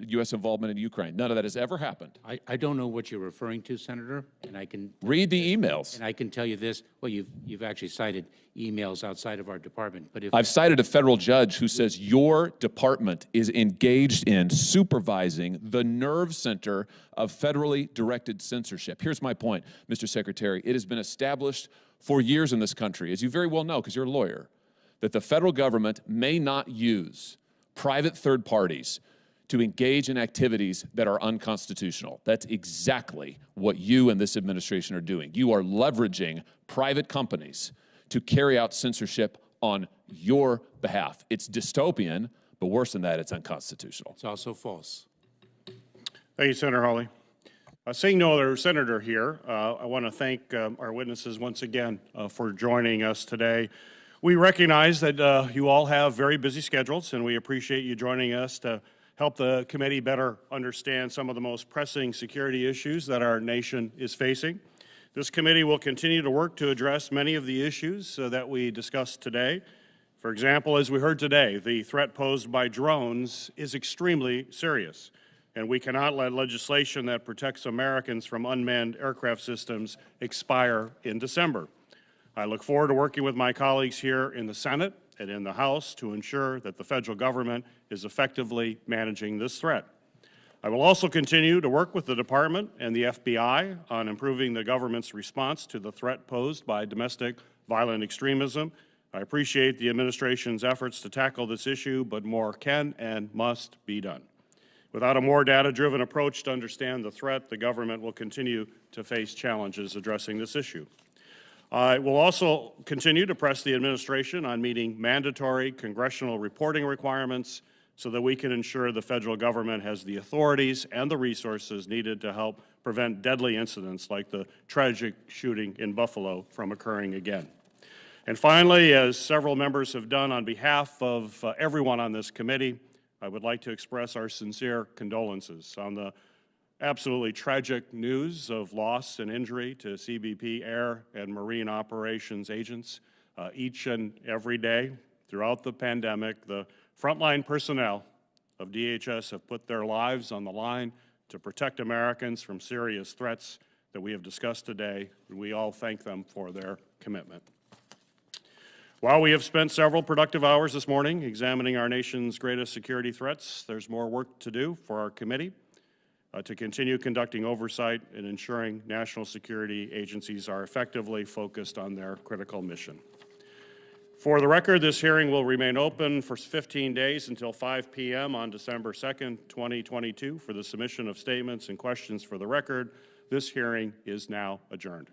U.S. involvement in Ukraine. None of that has ever happened. I don't know what you're referring to, Senator, and I can read the emails. And I can tell you this. Well, you've actually cited emails outside of our department, but if I've cited a federal judge who says your department is engaged in supervising the nerve center of federally directed censorship. Here's my point, Mr. Secretary. It has been established for years in this country, as you very well know because you're a lawyer, that the federal government may not use private third parties to engage in activities that are unconstitutional. That's exactly what you and this administration are doing. You are leveraging private companies to carry out censorship on your behalf. It's dystopian, but worse than that, it's unconstitutional. It's also false. Thank you, Senator Hawley. Seeing no other senator here, I want to thank our witnesses once again for joining us today. We recognize that you all have very busy schedules, and we appreciate you joining us to help the committee better understand some of the most pressing security issues that our nation is facing. This committee will continue to work to address many of the issues that we discussed today. For example, as we heard today, the threat posed by drones is extremely serious, and we cannot let legislation that protects Americans from unmanned aircraft systems expire in December. I look forward to working with my colleagues here in the Senate and in the House to ensure that the federal government is effectively managing this threat. I will also continue to work with the Department and the FBI on improving the government's response to the threat posed by domestic violent extremism. I appreciate the administration's efforts to tackle this issue, but more can and must be done. Without a more data-driven approach to understand the threat, the government will continue to face challenges addressing this issue. I will also continue to press the administration on meeting mandatory congressional reporting requirements so that we can ensure the federal government has the authorities and the resources needed to help prevent deadly incidents like the tragic shooting in Buffalo from occurring again. And finally, as several members have done on behalf of everyone on this committee, I would like to express our sincere condolences on the absolutely tragic news of loss and injury to CBP air and marine operations agents. Each and every day throughout the pandemic, the frontline personnel of DHS have put their lives on the line to protect Americans from serious threats that we have discussed today, and we all thank them for their commitment. While we have spent several productive hours this morning examining our nation's greatest security threats, there's more work to do for our committee to continue conducting oversight and ensuring national security agencies are effectively focused on their critical mission. For the record, this hearing will remain open for 15 days until 5 p.m. on December 2nd, 2022 for the submission of statements and questions for the record. This hearing is now adjourned.